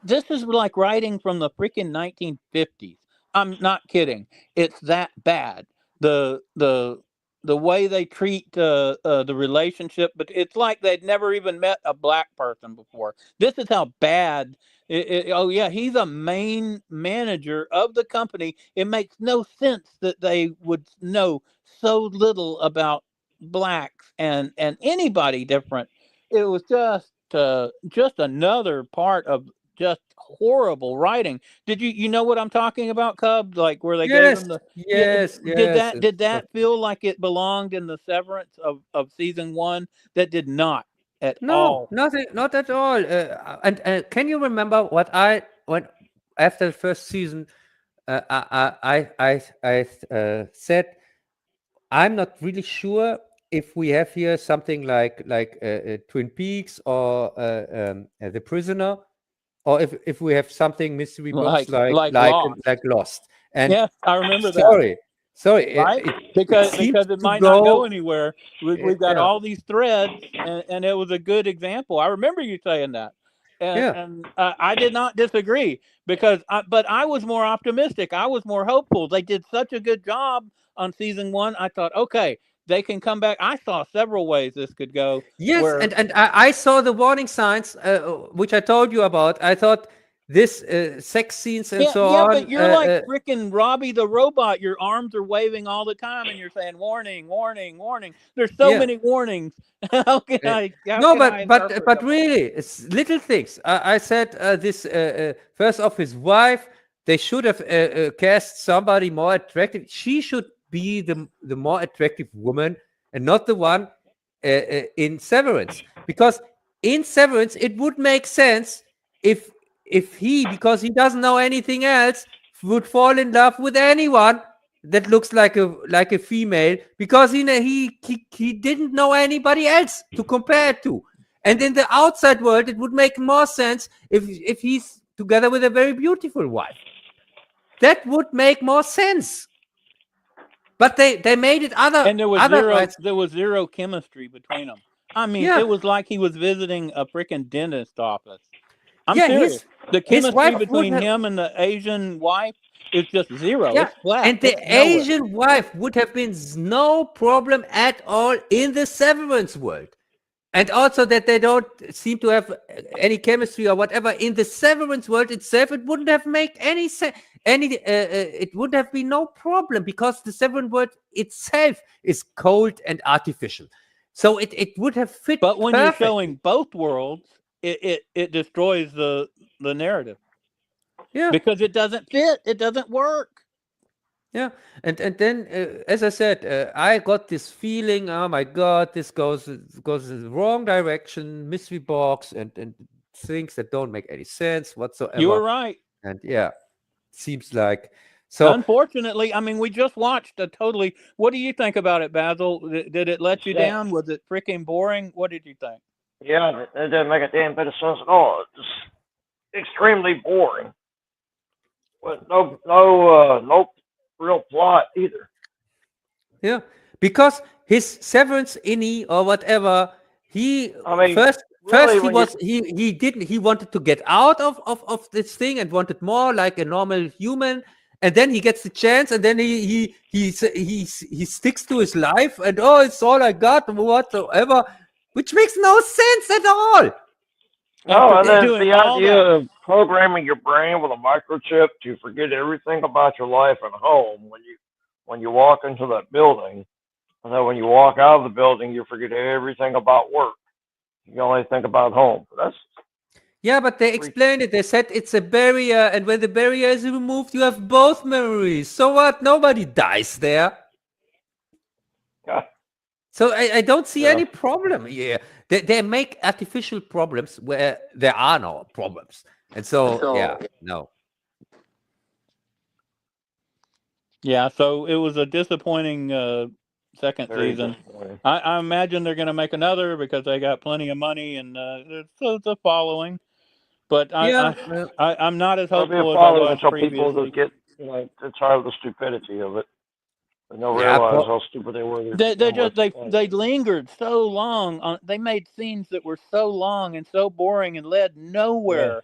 This is like writing from the freaking 1950s. I'm not kidding. It's that bad. The way they treat the relationship, but it's like they'd never even met a black person before. This is how bad. Oh yeah, he's a main manager of the company. It makes no sense that they would know so little about blacks and anybody different. It was just another part of just horrible writing. Did you know what I'm talking about, Cub? Like where they gave him the Did that feel like it belonged in the Severance of season 1? That did not at all. Nothing, not at all. And can you remember what when after the first season I said I'm not really sure if we have here something like Twin Peaks or The Prisoner, or if we have something mystery box like Lost. And yes, I remember that. Sorry, right? Because it might not go anywhere. We've got all these threads, and it was a good example. I remember you saying that, and I did not disagree but I was more optimistic. I was more hopeful. They did such a good job on season 1. I thought, okay, they can come back. I saw several ways this could go. Yes, and I saw the warning signs, which I told you about. I thought this sex scenes and so on. Yeah, but you're like freaking Robbie the robot. Your arms are waving all the time, and you're saying warning, warning, warning. There's so many warnings. How can I? But really, it's little things. I said this first off, his wife. They should have cast somebody more attractive. She should be the more attractive woman and not the one in Severance, because in Severance it would make sense if he, because he doesn't know anything else, would fall in love with anyone that looks like a female, because he didn't know anybody else to compare it to. And in the outside world, it would make more sense if he's together with a very beautiful wife. That would make more sense. But they made it And there was otherwise. zero chemistry between them. I mean, Yeah. it was like he was visiting a freaking dentist office. I'm Yeah, serious. The his chemistry wife between would have- him and the Asian wife is just zero. Yeah, It's flat. and the It's nowhere. Asian wife would have been no problem at all in the Severance world. And also that they don't seem to have any chemistry or whatever in the Severance world itself, it wouldn't have made any sense. It would have been no problem, because the Severance world itself is cold and artificial. So it would have fit. But when perfectly. you're showing both worlds, it destroys the narrative. Yeah. Because it doesn't fit. It doesn't work. Yeah, and then as I said, I got this feeling. Oh my God, this goes in the wrong direction. Mystery box and things that don't make any sense whatsoever. You were right. And yeah, seems like so. Unfortunately, I mean, we just watched a totally. What do you think about it, Bazzil? Did it let you down? Was it freaking boring? What did you think? Yeah, it didn't make a damn bit of sense at all. It's just extremely boring. But no real plot either. Yeah, because his Severance innie or whatever, first he wanted to get out of this thing and wanted more like a normal human, and then he gets the chance, and then he sticks to his life, and it's all I got whatsoever, which makes no sense at all. No, and then the idea of programming your brain with a microchip to forget everything about your life at home when you walk into that building, and then when you walk out of the building, you forget everything about work. You only think about home. Yeah, but they explained it. They said it's a barrier, and when the barrier is removed, you have both memories. So what? Nobody dies there. Yeah. So I don't see any problem here. They make artificial problems where there are no problems. And so no. Yeah, so it was a disappointing second season. I imagine they're going to make another because they got plenty of money and it's a following. But I'm not as hopeful as I was previously. People just get tired of the stupidity of it. They don't realize how stupid they were. They lingered so long on. They made scenes that were so long and so boring and led nowhere.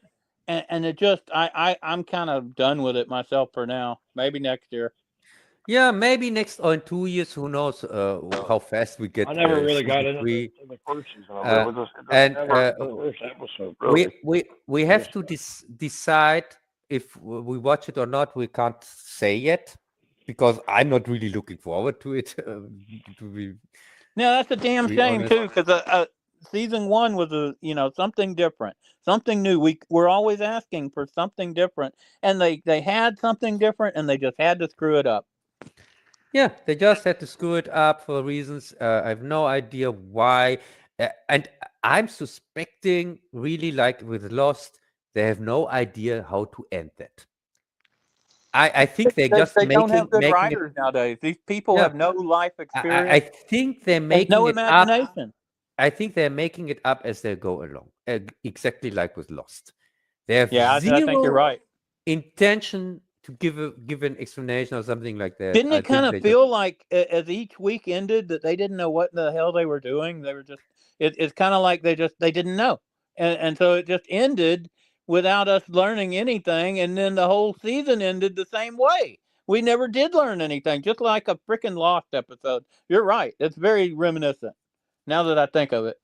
Yeah. And it just I'm kind of done with it myself for now. Maybe next year. Yeah, maybe next or in 2 years. Who knows how fast we get? I never really got into the first season. The first episode, really. We have to decide if we watch it or not. We can't say yet, because I'm not really looking forward to it. No, that's a damn shame too, because season 1 was something different, something new. We're always asking for something different, and they had something different, and they just had to screw it up. Yeah, they just had to screw it up for reasons. I have no idea why, and I'm suspecting, really, like with Lost, they have no idea how to end that. I think they don't have good writers nowadays. These people have no life experience. I think they're making no imagination. I think they're making it up as they go along, exactly like with Lost. They have I think you're right. Intention to give an explanation or something like that. Didn't it kind of feel like as each week ended that they didn't know what the hell they were doing? They were just it's kind of like they didn't know, and so it just ended without us learning anything, and then the whole season ended the same way. We never did learn anything, just like a freaking Lost episode. You're right. It's very reminiscent now that I think of it.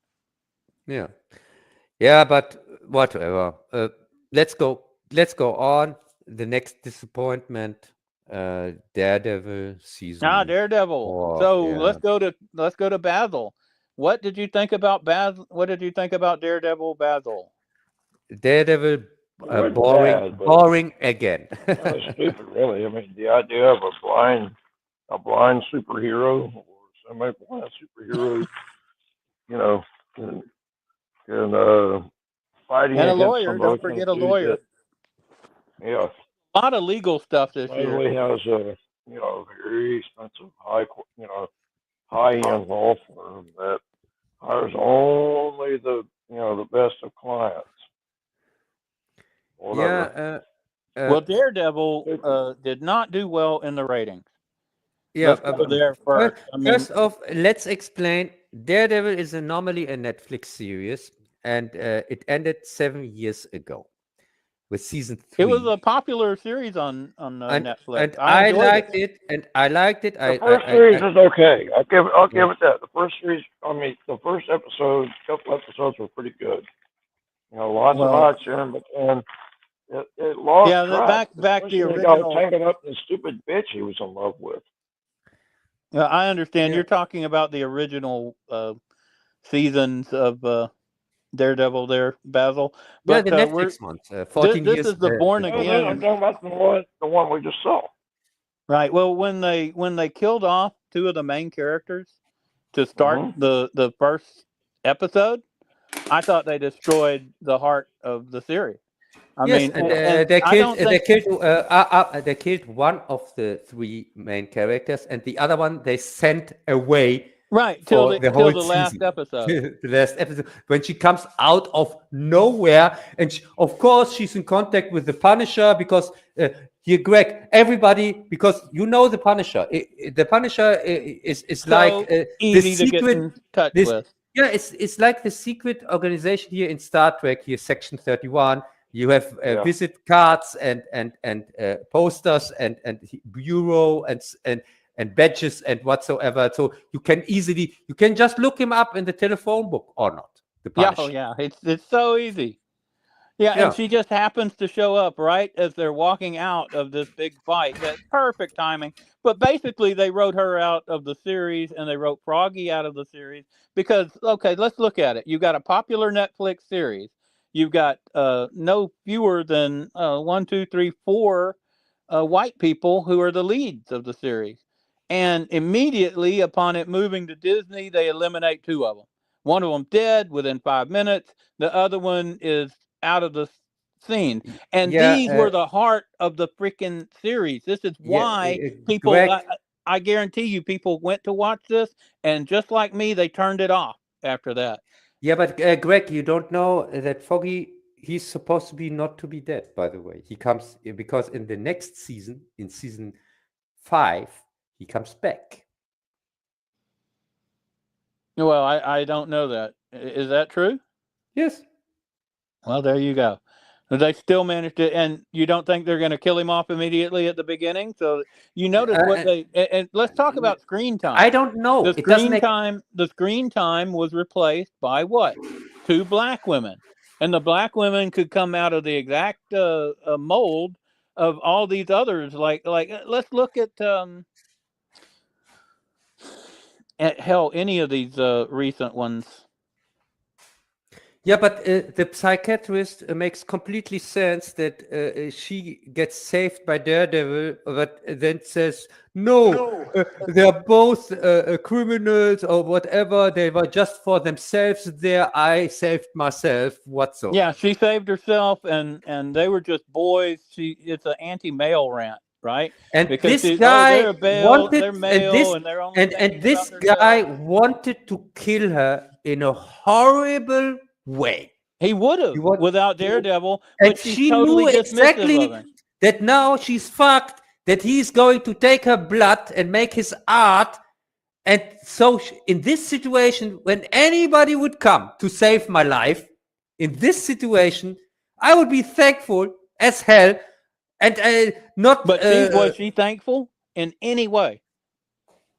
Yeah, but whatever. Let's go on. The next disappointment, Daredevil season. Daredevil. Let's go to Bazzil. What did you think about Bazzil? What did you think about Daredevil, Bazzil? Daredevil, boring again. That was stupid, really. I mean, the idea of a blind superhero or semi-blind superhero, fucking fighting And a against lawyer. some Don't forget a lawyer. Yeah, A lot of legal stuff this year. Leslie has a very expensive high-end law firm that hires only the the best of clients. Whatever. Yeah. Well, Daredevil did not do well in the ratings. Yeah. Let's go there first. I mean, First off, let's explain. Daredevil is normally a Netflix series, and it ended 7 years ago with season 3. it was a popular series on Netflix. And I I enjoyed liked it, and I liked it. The first series is okay. I'll give it that. The first series, the first couple episodes were pretty good. Lots of action, but then it lost track. back the Especially original. He got tangled up in the stupid bitch he was in love with. I understand you're talking about the original seasons of Daredevil there, Bazzil. But the Netflix ones, 14 this years. is the Born Again. I'm talking about the one we just saw. Right. Well, when they killed off two of the main characters to start the first episode, I thought they destroyed the heart of the series. I mean, they killed one of the 3 main characters, and the other one they sent away. Right, till the last episode. The last episode, when she comes out of nowhere, and of course she's in contact with the Punisher, because here, Greg, everybody, because the Punisher. The Punisher is so like easy the to get in touch with. Yeah, it's like the secret organization here in Star Trek. Here, Section 31. You have visit cards and posters and bureau and badges and whatsoever. So you can just look him up in the telephone book or not. The Punisher. It's so easy. Yeah, and she just happens to show up right as they're walking out of this big fight. That's perfect timing. But basically, they wrote her out of the series, and they wrote Froggy out of the series because, okay, let's look at it. You've got a popular Netflix series. You've got no fewer than 1, 2, 3, 4 white people who are the leads of the series. And immediately upon it moving to Disney, they eliminate 2 of them. One of them dead within 5 minutes. The other one is out of the scene. And these were the heart of the freaking series. This is why people, I guarantee you, people went to watch this, and just like me, they turned it off after that. Yeah, but Greg, you don't know that Foggy, he's supposed to be not to be dead, by the way. He comes, because in the next season, in season 5, he comes back. Well, I don't know that. Is that true? Yes. Well, there you go. They still managed to, and you don't think they're going to kill him off immediately at the beginning? So you notice what they, and let's talk about screen time. I don't know. The screen time was replaced by what? 2 black women. And the black women could come out of the exact mold of all these others. Like let's look at hell, any of these recent ones. Yeah, but the psychiatrist makes completely sense that she gets saved by Daredevil, but then says, no. They're both criminals or whatever. They were just for themselves there. I saved myself. Whatsoever. Yeah, she saved herself, and they were just boys. It's an anti-male rant, right? And because this guy wanted to kill her in a horrible way. He would have without Daredevil, and she totally knew exactly that now she's fucked, that he's going to take her blood and make his art. And so in this situation, when anybody would come to save my life, in this situation, I would be thankful as hell. And not. But was she thankful in any way?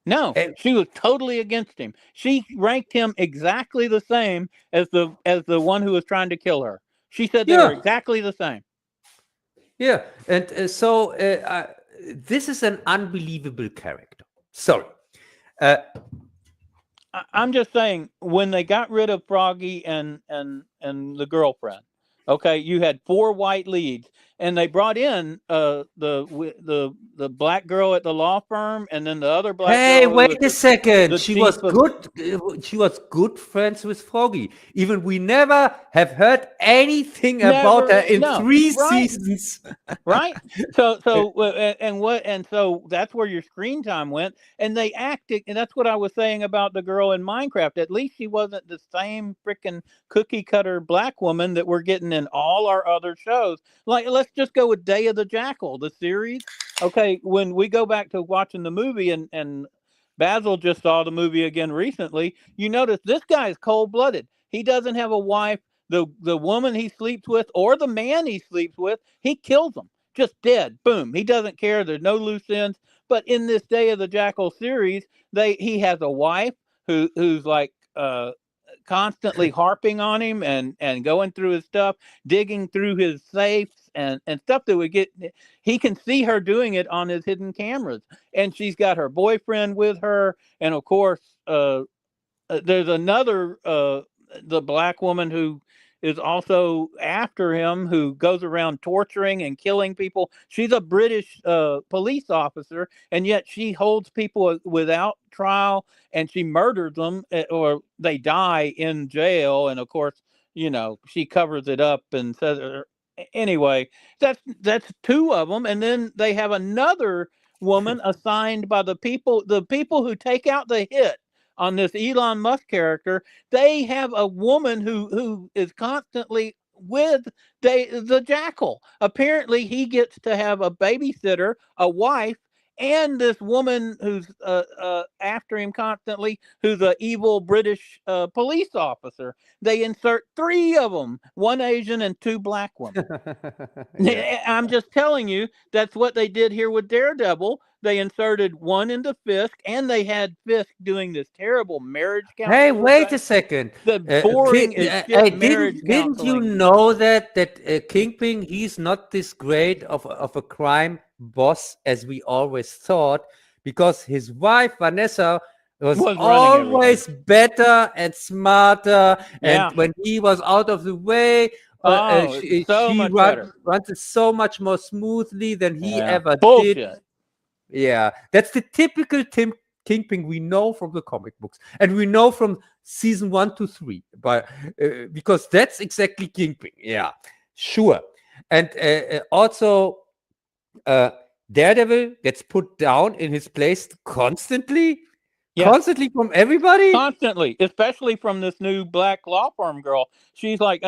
No, she was totally against him. She ranked him exactly the same as the one who was trying to kill her. She said they were exactly the same. Yeah, and so this is an unbelievable character. Sorry. I'm just saying, when they got rid of Froggy and the girlfriend, okay, you had 4 white leads, and they brought in the black girl at the law firm, and then the other black Hey, girl. who wait a was second. the She was chief of- good. She was good friends with Froggy. Even we never have heard anything about her in no, 3 right. seasons. right? So so that's where your screen time went, and they acted, and that's what I was saying about the girl in Minecraft. At least she wasn't the same freaking cookie cutter black woman that we're getting in all our other shows. Like, let's just go with Day of the Jackal, the series. Okay, when we go back to watching the movie, and Bazzil just saw the movie again recently, you notice this guy is cold-blooded. He doesn't have a wife. The woman he sleeps with or the man he sleeps with, he kills them. Just dead. Boom. He doesn't care. There's no loose ends. But in this Day of the Jackal series, he has a wife who's like constantly harping on him and going through his stuff, digging through his safes and stuff that would get. He can see her doing it on his hidden cameras, and she's got her boyfriend with her, and of course, there's another the black woman who is also after him, who goes around torturing and killing people. She's a British police officer, and yet she holds people without trial, and she murders them, or they die in jail. And of course, she covers it up and says, anyway, that's 2 of them. And then they have another woman assigned by the people who take out the hit on this Elon Musk character. They have a woman who is constantly with the Jackal. Apparently, he gets to have a babysitter, a wife, and this woman who's after him constantly, who's an evil British police officer. They insert 3 of them, 1 Asian and 2 black women. Yeah. I'm just telling you, that's what they did here with Daredevil. They inserted 1 into Fisk, and they had Fisk doing this terrible marriage counseling. Hey, wait a second. The boring as shit marriage didn't you counseling. know that Kingpin, he's not this great of a crime boss as we always thought, because his wife Vanessa was always better and smarter, and when he was out of the way, she runs it so much more smoothly than he ever did. Yeah, that's the typical Kingpin we know from the comic books, and we know from season 1 to 3, but because that's exactly Kingpin. Yeah, sure. And also, Daredevil gets put down in his place constantly from everybody. Constantly, especially from this new black law firm girl. She's like,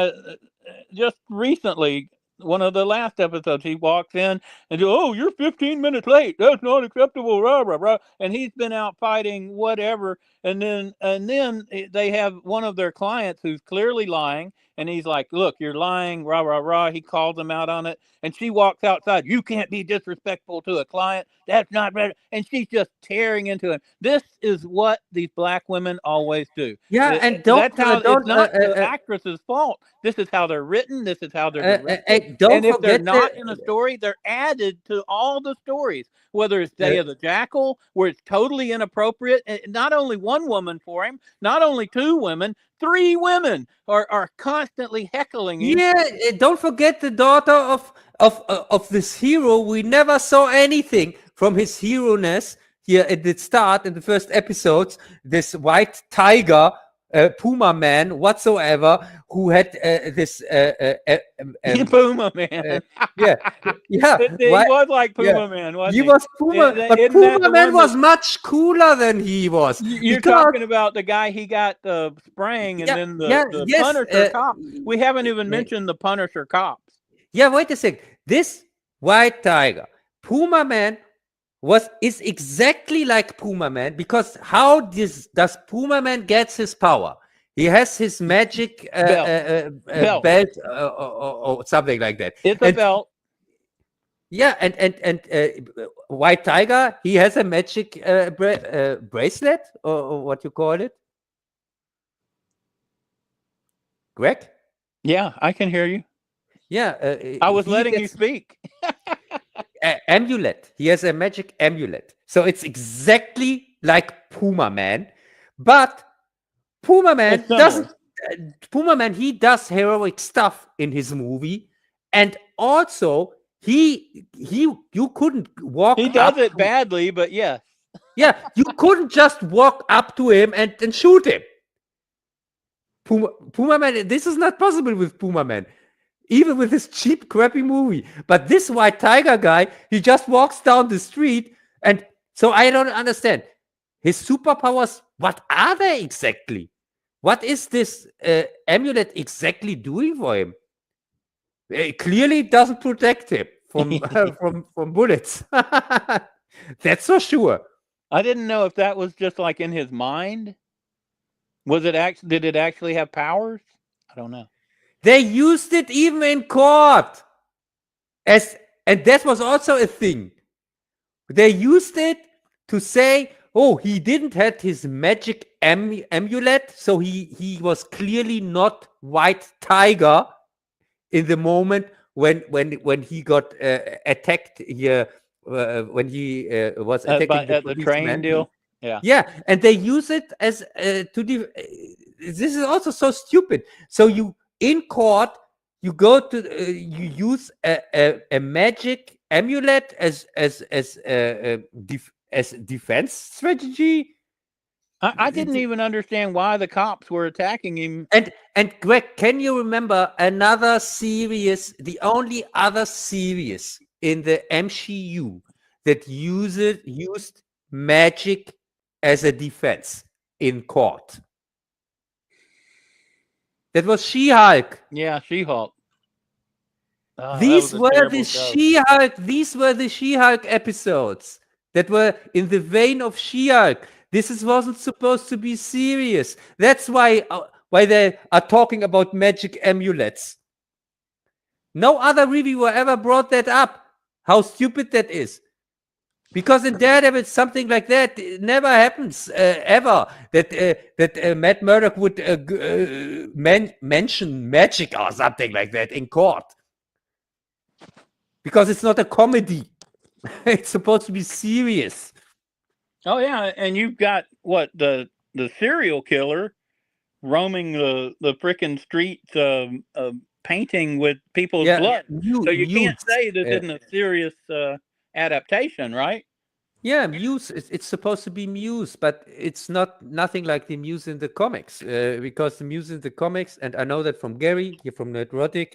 just recently, one of the last episodes, he walks in and goes, "Oh, you're 15 minutes late. That's not acceptable." Rah, rah, rah. And he's been out fighting whatever. And then they have one of their clients who's clearly lying. And he's like, "Look, you're lying, rah, rah, rah." He calls them out on it. And she walks outside. "You can't be disrespectful to a client. That's not right." And she's just tearing into him. This is what these black women always do. Yeah, and it's not the actress's fault. This is how they're written. This is how they're directed. And if they're not in a story, they're added to all the stories. Whether it's Day of the Jackal, where it's totally inappropriate. And not only 1 woman for him, not only 2 women, 3 women are constantly heckling him. Yeah, don't forget the daughter of this hero. We never saw anything from his hero-ness here at the start in the first episodes. This white tiger, Puma man whatsoever, who had this Puma man. yeah. He was like Puma man, wasn't he? He was Puma, but Puma man was much cooler than he was. You're talking about the guy he got spraying, and then the Punisher cop. We haven't even mentioned the Punisher cops. Yeah, wait a sec. This white tiger, Puma man, is exactly like Puma Man, because how does Puma Man gets his power? He has his magic belt or something like that. It's a belt. Yeah, and White Tiger, he has a magic bracelet, or what you call it, Greg? Yeah, I can hear you. Yeah, I was letting you speak. Amulet. He has a magic amulet. So it's exactly like Puma Man, but Puma Man doesn't. Puma Man, he does heroic stuff in his movie, and also you couldn't walk. He does it badly, but yes. Yeah, you couldn't just walk up to him and shoot him. Puma Man, this is not possible with Puma Man. Even with this cheap, crappy movie. But this white tiger guy, he just walks down the street. And so I don't understand. His superpowers, what are they exactly? What is this amulet exactly doing for him? It clearly doesn't protect him from from bullets. That's for sure. I didn't know if that was just like in his mind. Was it did it actually have powers? I don't know. They used it even in court. And that was also a thing. They used it to say, oh, he didn't have his magic amulet, so he was clearly not White Tiger in the moment when he got attacked here, when he was attacking the train deal. Yeah, and they use it as this is also so stupid. So you in court, you go to you use a magic amulet as defense strategy. I didn't even understand why the cops were attacking him. And Greg, can you remember another series, the only other series in the MCU that used magic as a defense in court? That was She-Hulk. Yeah, She-Hulk. These were the She-Hulk. These were the She-Hulk episodes that were in the vein of She-Hulk. This wasn't supposed to be serious. That's why they are talking about magic amulets. No other reviewer ever brought that up. How stupid that is. Because in Daredevil, something like that never happens ever. That Matt Murdock would mention magic or something like that in court. Because it's not a comedy. It's supposed to be serious. Oh yeah, and you've got what the serial killer roaming the frickin' streets, painting with people's blood. So you can't say this isn't a serious adaptation, right? Yeah, Muse. It's supposed to be Muse, but it's nothing like the Muse in the comics. Because the Muse in the comics, and I know that from Gary, here from Nerdrotic,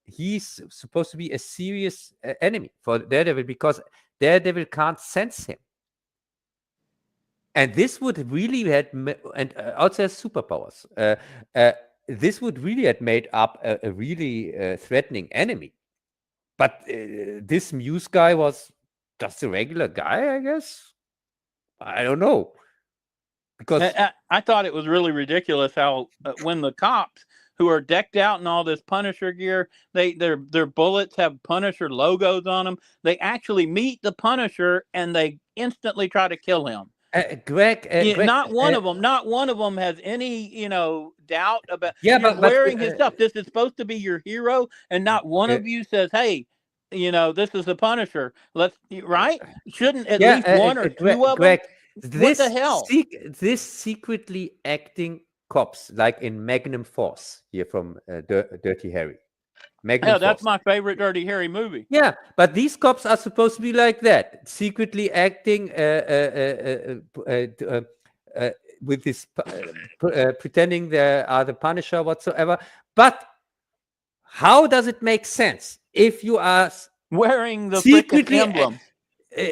he's supposed to be a serious enemy for Daredevil because Daredevil can't sense him. And this would really and also has superpowers. This would really have made up a really threatening enemy. But this Muse guy was just a regular guy, I guess. I don't know. Because I thought it was really ridiculous how when the cops who are decked out in all this Punisher gear, their bullets have Punisher logos on them. They actually meet the Punisher and they instantly try to kill him. Greg, not one of them has any, doubt about. Yeah, but wearing his stuff. This is supposed to be your hero, and not one of you says, "Hey, this is the Punisher." Right? Shouldn't at least one or two of them? What the hell? This secretly acting cops, like in Magnum Force, here from Dirty Harry. Yeah, that's my favorite Dirty Harry movie. Yeah, but these cops are supposed to be like that, secretly acting with this, pretending they are the Punisher whatsoever. But how does it make sense if you are wearing the secretly emblem?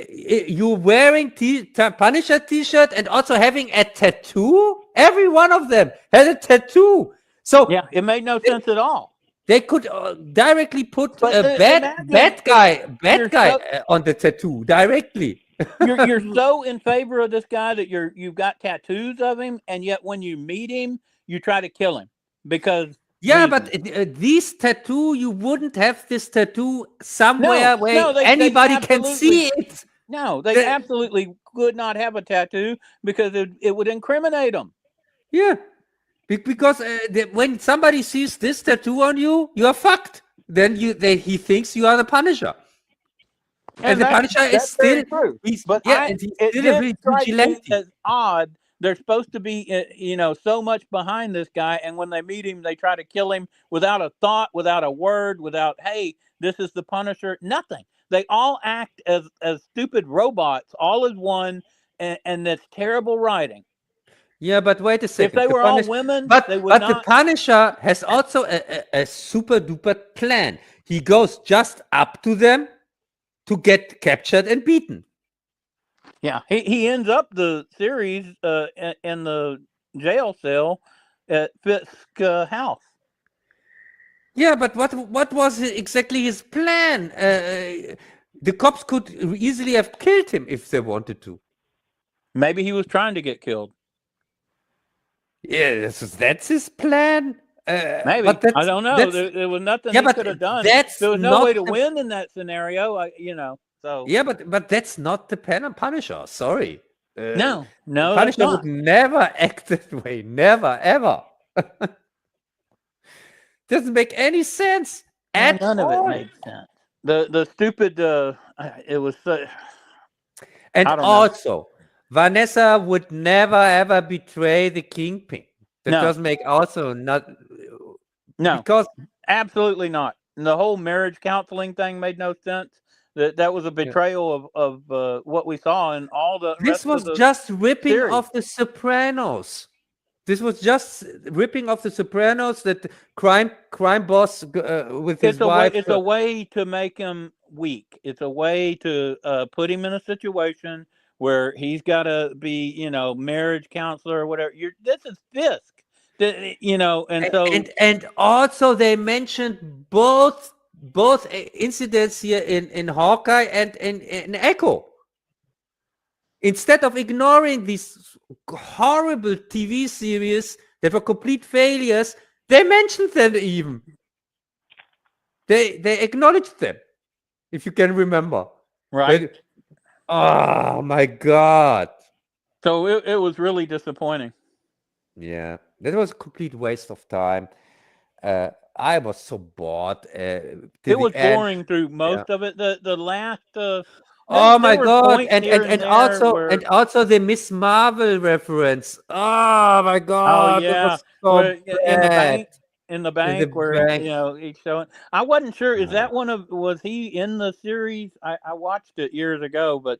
You're wearing Punisher t-shirt and also having a tattoo? Every one of them has a tattoo. So yeah, it made no sense at all. They could directly put a bad guy on the tattoo directly. you're so in favor of this guy that you've got tattoos of him, and yet when you meet him, you try to kill him because. Yeah, but these tattoo, you wouldn't have this tattoo somewhere where anybody can see it. No, they absolutely could not have a tattoo because it would incriminate them. Yeah. Because when somebody sees this tattoo on you, you are fucked. Then he thinks you are the Punisher, and the Punisher is still true. He's still a vigilante. As odd There's supposed to be, so much behind this guy, and when they meet him, they try to kill him without a thought, without a word, without, hey, this is the Punisher. Nothing. They all act as stupid robots, all as one, and that's terrible writing. Yeah, but wait a second. If they were all women, but they would not. the Punisher has also a super duper plan. He goes just up to them to get captured and beaten. Yeah, he ends up the series in the jail cell at Fisk's house. Yeah, but what was exactly his plan? The cops could easily have killed him if they wanted to. Maybe he was trying to get killed. Yeah, that's his plan. Maybe. I don't know. There was nothing he could have done. There was no way to win in that scenario, So yeah, but that's not the Punisher. Sorry. No, Punisher would never act that way. Never, ever. Doesn't make any sense. None of it made sense. The stupid. It was. And also, Vanessa would never ever betray the Kingpin. That does make also not. No, because absolutely not. And the whole marriage counseling thing made no sense. That was a betrayal of what we saw in all the. This was just ripping off The Sopranos. This was just ripping off The Sopranos. That crime boss with his wife. It's a way to make him weak. It's a way to put him in a situation where he's got to be, marriage counselor or whatever. This is Fisk, and also they mentioned both incidents here in Hawkeye and in Echo. Instead of ignoring these horrible TV series that were complete failures, they mentioned them even. They acknowledged them, if you can remember. Right. Oh my God. So it was really disappointing. Yeah, that was a complete waste of time. I was so bored. It was boring through most of it. The last. Oh my God! And also the Miss Marvel reference. Oh my God! Oh yeah, in the bank where he's showing. I wasn't sure. Is that was he in the series? I watched it years ago, but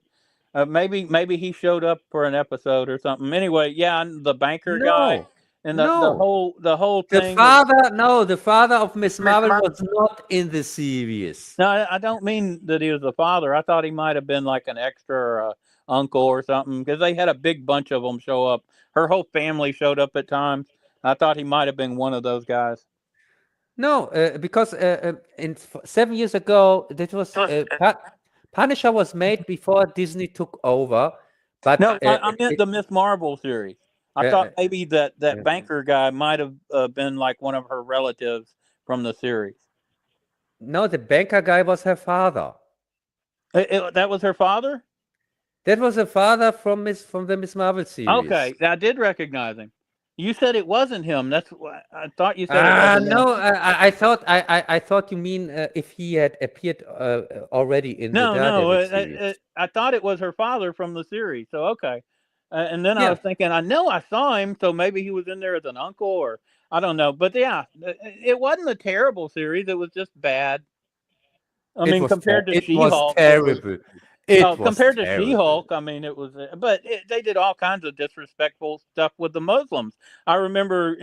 maybe he showed up for an episode or something. Anyway, yeah, the banker guy. And the whole thing. The father of Miss Marvel was not in the series. No, I don't mean that he was the father. I thought he might have been like an extra or uncle or something, because they had a big bunch of them show up. Her whole family showed up at times. I thought he might have been one of those guys. No, because 7 years ago, that was Punisher was made before Disney took over. But no, I meant the Miss Marvel series. I thought maybe that banker guy might have been like one of her relatives from the series. No, the banker guy was her father. That was her father? That was her father from the Miss Marvel series. Okay, I did recognize him. You said it wasn't him. That's what I thought you said. No, I thought you mean if he had appeared already in the Daredevil series. I thought it was her father from the series. So okay. And then I was thinking, I know I saw him, so maybe he was in there as an uncle, or I don't know. But yeah, it wasn't a terrible series. It was just bad. I mean, compared to She-Hulk, terrible. Compared to She-Hulk, I mean, it was. But they did all kinds of disrespectful stuff with the Muslims. I remember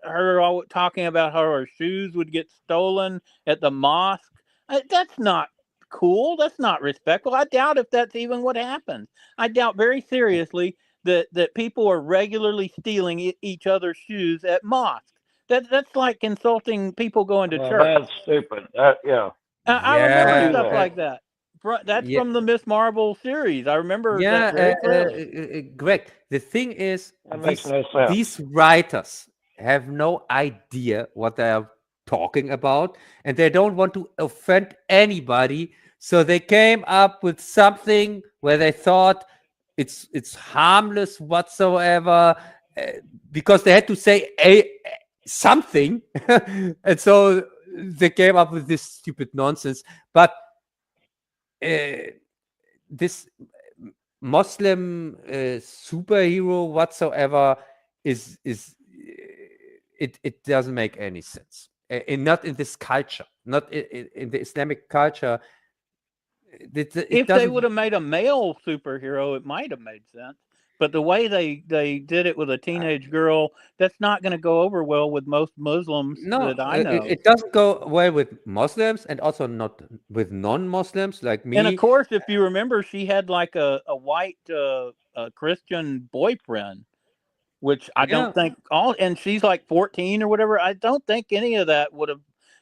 her talking about how her shoes would get stolen at the mosque. That's not cool. That's not respectful. I doubt if that's even what happened. I doubt very seriously that people are regularly stealing each other's shoes at mosques. That's like insulting people going to church. That's stupid. I remember stuff like that. That's from the Miss Marvel series. I remember. Greg, the thing is, these writers have no idea what they are talking about, and they don't want to offend anybody. So they came up with something where they thought it's harmless whatsoever, because they had to say something, and so they came up with this stupid nonsense. But this Muslim superhero whatsoever is it doesn't make any sense. Not in this culture, not in the Islamic culture. If they would have made a male superhero, it might have made sense. But the way they did it with a teenage girl, that's not going to go over well with most Muslims that I know. It doesn't go well with Muslims, and also not with non-Muslims like me. And of course, if you remember, she had like a white Christian boyfriend, which I don't think and she's like 14 or whatever. I don't think any of that would have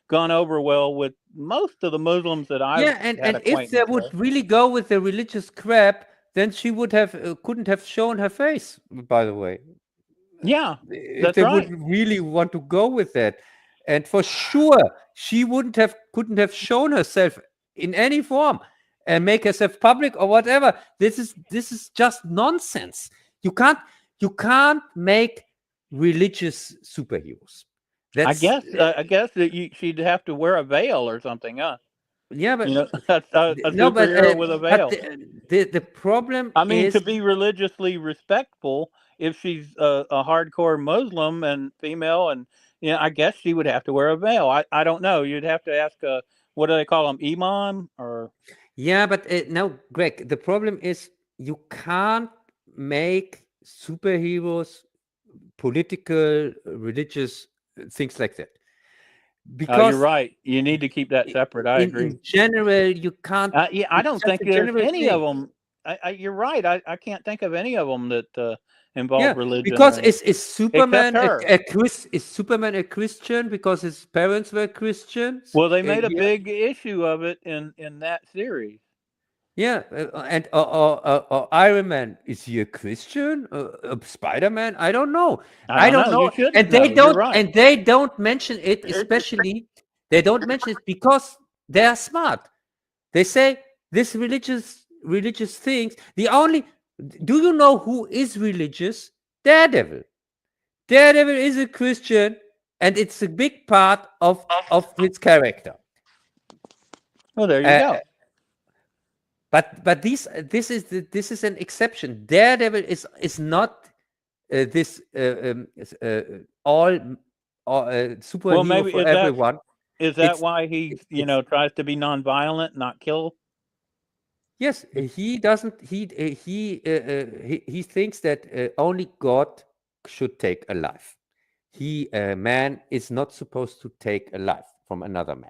gone over well with most of the Muslims that I've and if they would really go with the religious crap, then she would have couldn't have shown her face, by the way. Yeah, if they would really want to go with that. And for sure she couldn't have shown herself in any form and make herself public or whatever. This is just nonsense. You can't make religious superheroes. I guess that she'd have to wear a veil or something, huh? Yeah, but a superhero with a veil. But the problem, I mean, to be religiously respectful, if she's a hardcore Muslim and female, and I guess she would have to wear a veil. I don't know. You'd have to ask what do they call them, imam or? Yeah, but no, Greg. The problem is you can't make superheroes political, religious things like that. Because you're right. You need to keep that separate. I agree. In general, you can't. I don't think there's any of them. You're right. I can't think of any of them that involve religion. Because is Superman is Superman a Christian because his parents were Christians? Well, they made a big issue of it in that series. Yeah, and Iron Man, is he a Christian? Spider-Man, I don't know. I don't know. And they don't mention it, especially they don't mention it because they are smart. They say this religious things. Do you know who is religious? Daredevil. Daredevil is a Christian, and it's a big part of his character. Well, there you go. But this is an exception. Daredevil is not this all superhero for everyone. Is that why he tries to be nonviolent, not kill? Yes, he doesn't. He thinks that only God should take a life. Man is not supposed to take a life from another man.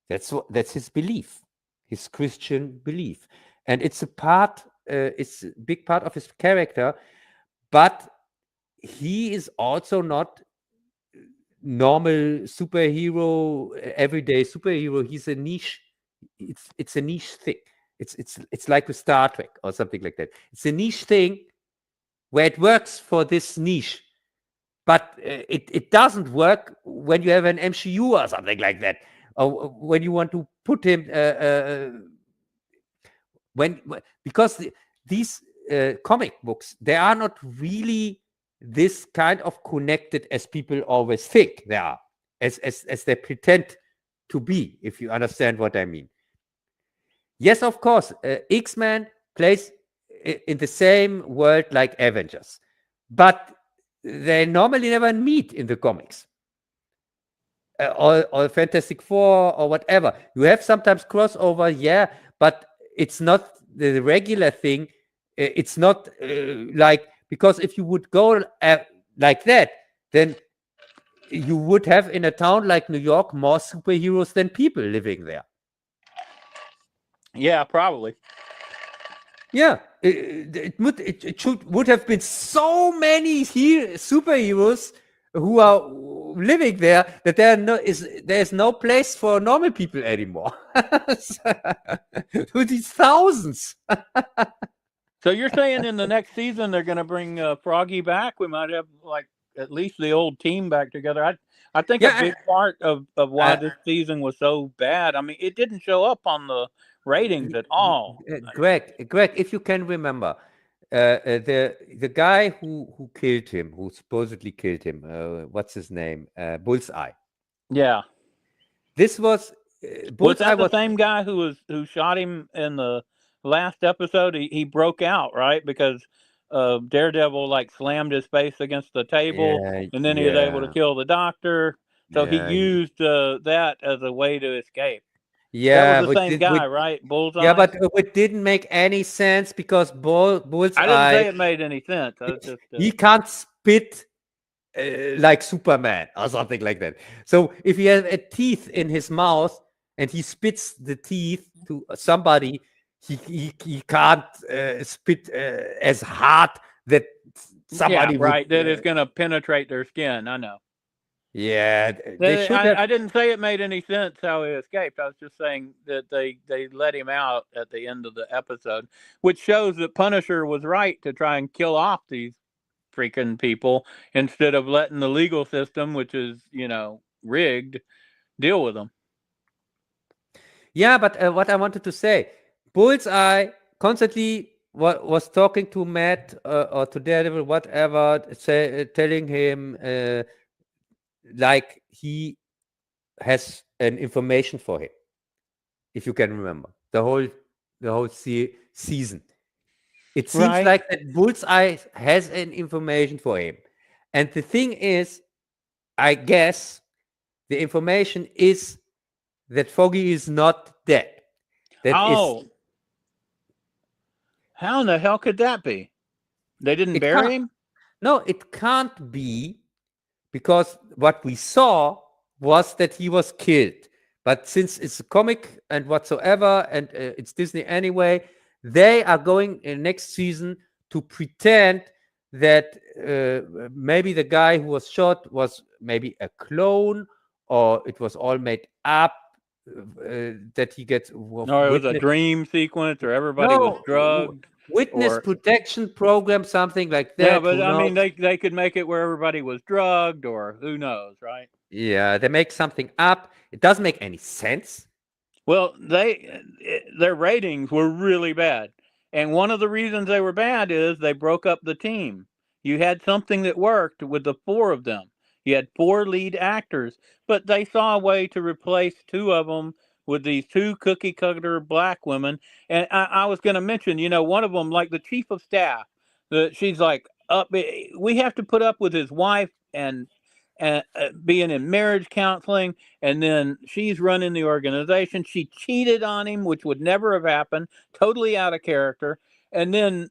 That's his belief. His Christian belief, and it's it's a big part of his character, but he is also not normal superhero, everyday superhero. He's a niche. It's a niche thing. It's like with Star Trek or something like that. It's a niche thing where it works for this niche, but it doesn't work when you have an MCU or something like that. Or when you want to put him, because these comic books, they are not really this kind of connected as people always think they are, as they pretend to be, if you understand what I mean. Yes, of course, X-Men plays in the same world like Avengers, but they normally never meet in the comics. Or Fantastic Four or whatever. You have sometimes crossover, but it's not the regular thing. It's not because if you would go like that, then you would have in a town like New York more superheroes than people living there. Yeah, probably. Yeah, it would have been so many superheroes who are living there that there's no place for normal people anymore. To these thousands. So you're saying in the next season they're going to bring Froggy back? We might have like at least the old team back together. I think a big part of why this season was so bad. I mean, it didn't show up on the ratings at all. Greg, if you can remember, the guy who killed him, who supposedly killed him, what's his name? Bullseye. Yeah. This was Bullseye was the same guy who shot him in the last episode he broke out, right? Because Daredevil like slammed his face against the table, and then he was able to kill the doctor. So he used that as a way to escape. Yeah, that was the same guy, right? Bullseye. Yeah, but it didn't make any sense because Bullseye. I didn't say it made any sense. I was just, he can't spit like Superman or something like that. So if he has a teeth in his mouth and he spits the teeth to somebody, he can't spit as hard that somebody right, that is going to penetrate their skin. I know. Yeah, they should have. I didn't say it made any sense how he escaped. I was just saying that they let him out at the end of the episode, which shows that Punisher was right to try and kill off these freaking people instead of letting the legal system, which is, rigged, deal with them. Yeah, but what I wanted to say, Bullseye constantly was talking to Matt or to Daredevil, whatever, telling him like he has an information for him. If you can remember the whole season, it seems like that Bullseye has an information for him, and the thing is, I guess the information is that Foggy is not dead. How in the hell could that be? They didn't bury him? No, it can't be, because what we saw was that he was killed. But since it's a comic and whatsoever, and it's Disney anyway, they are going in next season to pretend that maybe the guy who was shot was maybe a clone, or it was all made up, that he gets. No, it was a dream sequence, or everybody was drugged. Witness protection program, something like that. Yeah, but I mean, they could make it where everybody was drugged, or who knows, right? Yeah, they make something up. It doesn't make any sense. Well, their ratings were really bad. And one of the reasons they were bad is they broke up the team. You had something that worked with the 4 of them. You had 4 lead actors, but they saw a way to replace 2 of them with these 2 cookie cutter black women. And I was going to mention, one of them, like the chief of staff, she's like, we have to put up with his wife and being in marriage counseling, and then she's running the organization. She cheated on him, which would never have happened, totally out of character. And then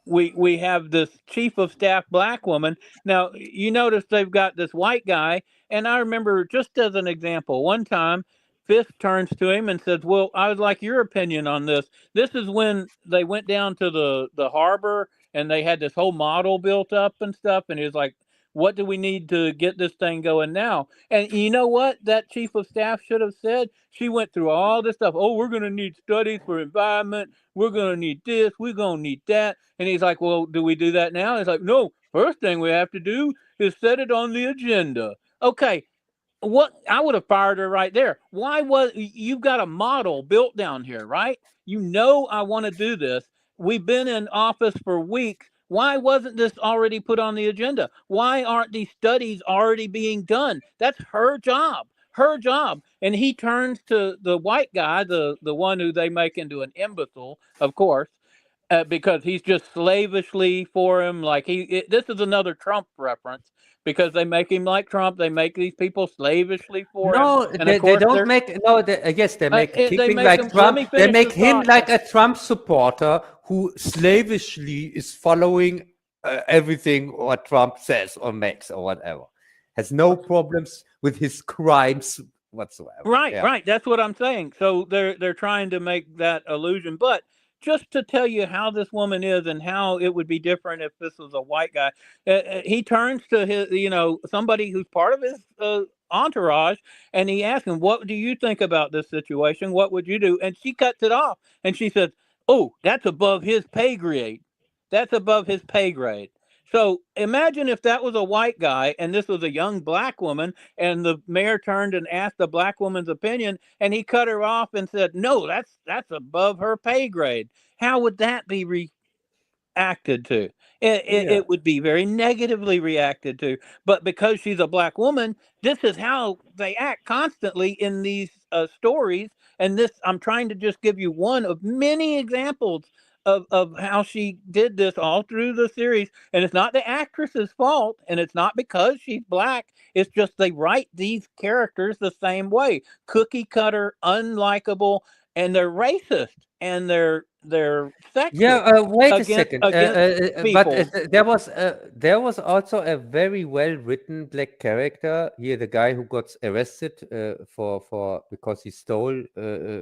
we have this chief of staff black woman. Now, you notice they've got this white guy, and I remember, just as an example, one time Fisk turns to him and says, well, I would like your opinion on this. This is when they went down to the harbor, and they had this whole model built up and stuff, and he was like, what do we need to get this thing going now? And you know what that chief of staff should have said? She went through all this stuff. Oh, we're going to need studies for environment. We're going to need this. We're going to need that. And he's like, well, do we do that now? He's like, no, first thing we have to do is set it on the agenda. Okay, what? I would have fired her right there. Why you've got a model built down here, right? I want to do this. We've been in office for weeks. Why wasn't this already put on the agenda? Why aren't these studies already being done? That's her job. Her job. And he turns to the white guy, the one who they make into an imbecile, of course, because he's just slavishly for him. Like this is another Trump reference, because they make him like Trump. They make these people slavishly for him. No, they don't make. No, yes, they make him like Trump. They make him like a Trump supporter who slavishly is following everything what Trump says or makes or whatever. Has no problems with his crimes whatsoever. Right. That's what I'm saying. So they're trying to make that illusion, but just to tell you how this woman is and how it would be different if this was a white guy. He turns to his, somebody who's part of his entourage, and he asks him, what do you think about this situation? What would you do? And she cuts it off, and she says, oh, that's above his pay grade. That's above his pay grade. So imagine if that was a white guy and this was a young black woman, and the mayor turned and asked the black woman's opinion, and he cut her off and said, no, that's above her pay grade. How would that be acted to. It would be very negatively reacted to. But because she's a black woman, this is how they act constantly in these stories. And this, I'm trying to just give you one of many examples of how she did this all through the series. And it's not the actress's fault, and it's not because she's black. It's just they write these characters the same way. Cookie cutter, unlikable, and they're racist, and they're sexist. Yeah, wait a second. Against But people. there was also a very well written black character here, the guy who got arrested for because he stole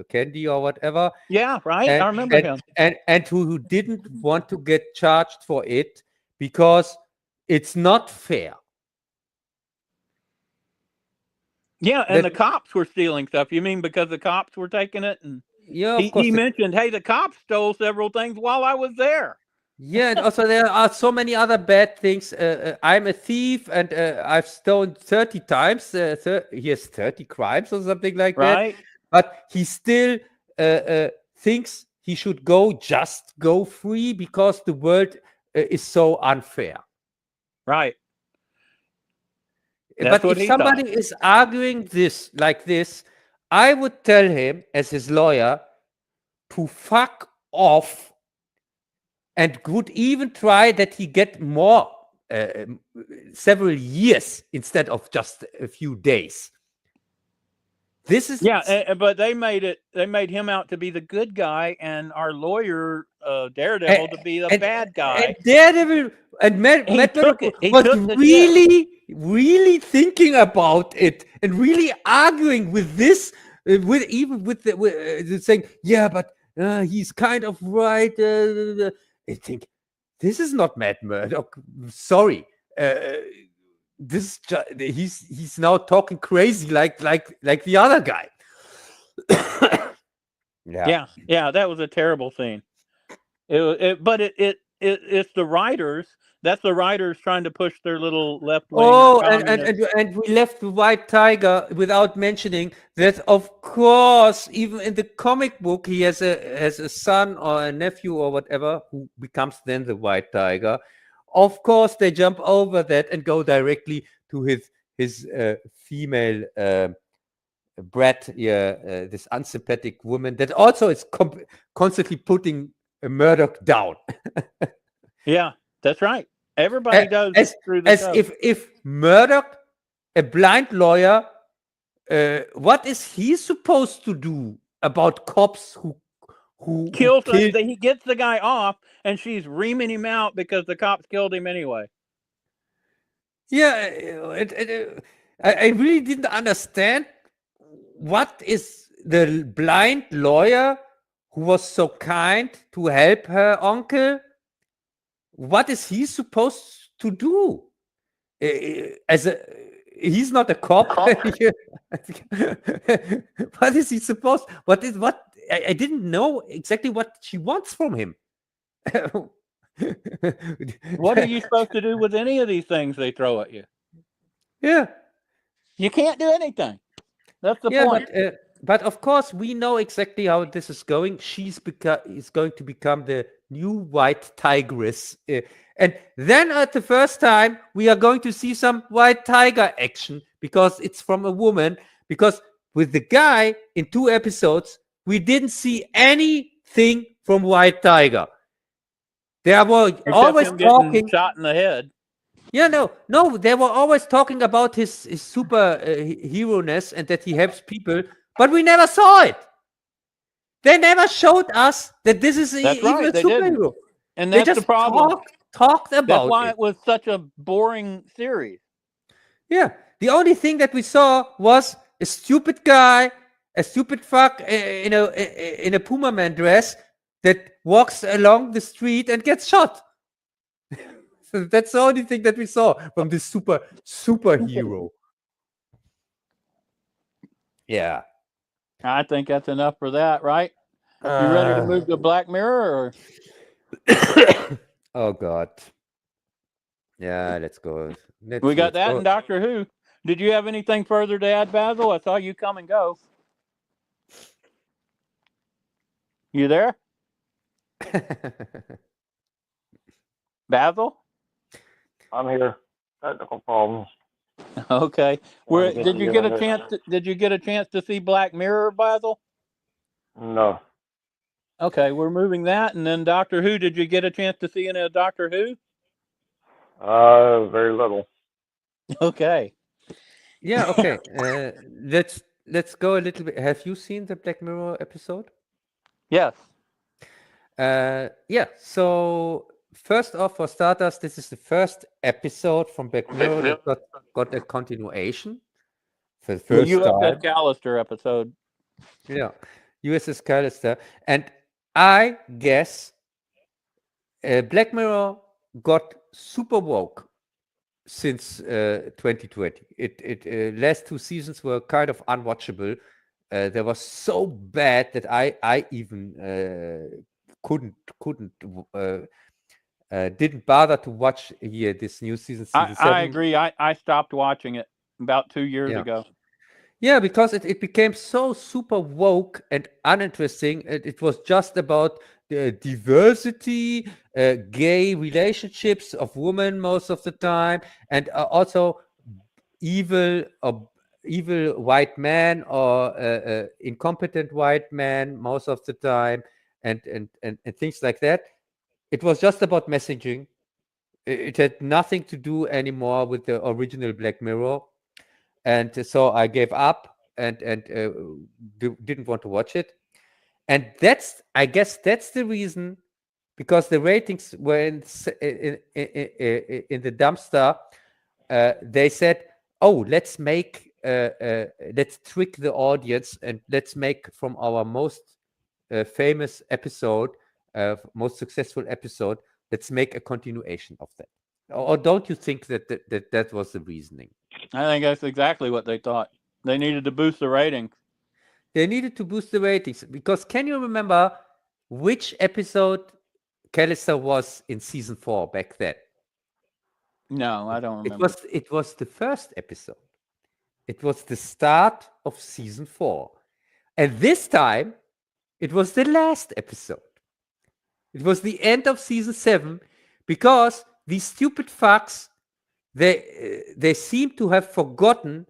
candy or whatever. Yeah, right. I remember him. And who didn't want to get charged for it because it's not fair. Yeah, and the cops were stealing stuff. You mean because the cops were taking it? And yeah, of course he mentioned, hey, the cops stole several things while I was there. Yeah, and also there are so many other bad things. I'm a thief, and I've stolen 30 times. He has 30 crimes or something like that. But he still thinks he should just go free because the world is so unfair. Right. But if somebody is arguing like this, I would tell him, as his lawyer, to fuck off, and would even try that he get more, several years instead of just a few days. This is but they made him out to be the good guy, and our lawyer Daredevil to be the bad guy. And Daredevil and Matt was really thinking about it and really arguing with this, with saying, yeah, but he's kind of right. I think this is not Matt Murdock. Sorry. This he's now talking crazy like the other guy. Yeah, that was a terrible scene. It's the writers. That's the writers trying to push their little left wing. Oh, and we left the White Tiger without mentioning that, of course, even in the comic book, he has a son or a nephew or whatever who becomes then the White Tiger. Of course, they jump over that and go directly to his female brat, this unsympathetic woman that also is constantly putting Murdoch down. Yeah, that's right. Everybody does through the show. If Murdoch, a blind lawyer, what is he supposed to do about cops who kills? He gets the guy off, and she's reaming him out because the cops killed him anyway. Yeah, I really didn't understand what is the blind lawyer who was so kind to help her uncle. What is he supposed to do? He's not a cop. What is he supposed? I didn't know exactly what she wants from him. What are you supposed to do with any of these things they throw at you? Yeah, you can't do anything. That's the point. But of course, we know exactly how this is going. Is going to become the new White Tigress. And then at the first time, we are going to see some White Tiger action because it's from a woman. Because with the guy in 2 episodes, we didn't see anything from White Tiger. They were always talking. Shot in the head. Yeah, no, they were always talking about his super hero-ness and that he helps people, but we never saw it. They never showed us that this is even a superhero. And that's they just the problem. Talked about That's why it was such a boring series. Yeah, the only thing that we saw was a stupid guy, a stupid fuck in a Puma Man dress that walks along the street and gets shot. So that's the only thing that we saw from this superhero. Yeah. I think that's enough for that, right? You ready to move to Black Mirror? Or? Oh, God. Yeah, let's go. We got that in Doctor Who. Did you have anything further to add, Bazzil? I saw you come and go. You there? Bazzil? I'm here. Technical problems. Okay. Where Trying to did the you get a internet. chance? Did you get a chance to see Black Mirror, Bazzil? No. Okay, we're moving that, and then Doctor Who. Did you get a chance to see any of Doctor Who? Very little. Okay. Yeah, okay. Let's go a little bit. Have you seen the Black Mirror episode? Yes. Yeah. So first off, for starters, this is the first episode from Black Mirror that got a continuation for the The first USS time. Callister episode. Yeah, USS Callister, and I guess Black Mirror got super woke since 2020. It last 2 seasons were kind of unwatchable. They were so bad that I even didn't bother to watch here this new season 7. I agree. I stopped watching it about 2 years ago. Yeah, because it became so super woke and uninteresting. It was just about the diversity, gay relationships of women most of the time, and also evil white man or incompetent white man most of the time, and things like that. It was just about messaging. It had nothing to do anymore with the original Black Mirror. And so I gave up and didn't want to watch it. And I guess that's the reason, because the ratings were in the dumpster. They said, "Oh, let's trick the audience and let's make from our most famous episode, most successful episode, let's make a continuation of that." Or don't you think that was the reasoning? I think that's exactly what they thought. They needed to boost the ratings. They needed to boost the ratings because can you remember which episode Callister was in season 4 back then? No, I don't remember. It was the first episode. It was the start of season 4. And this time it was the last episode. It was the end of season 7 because these stupid fucks, they seem to have forgotten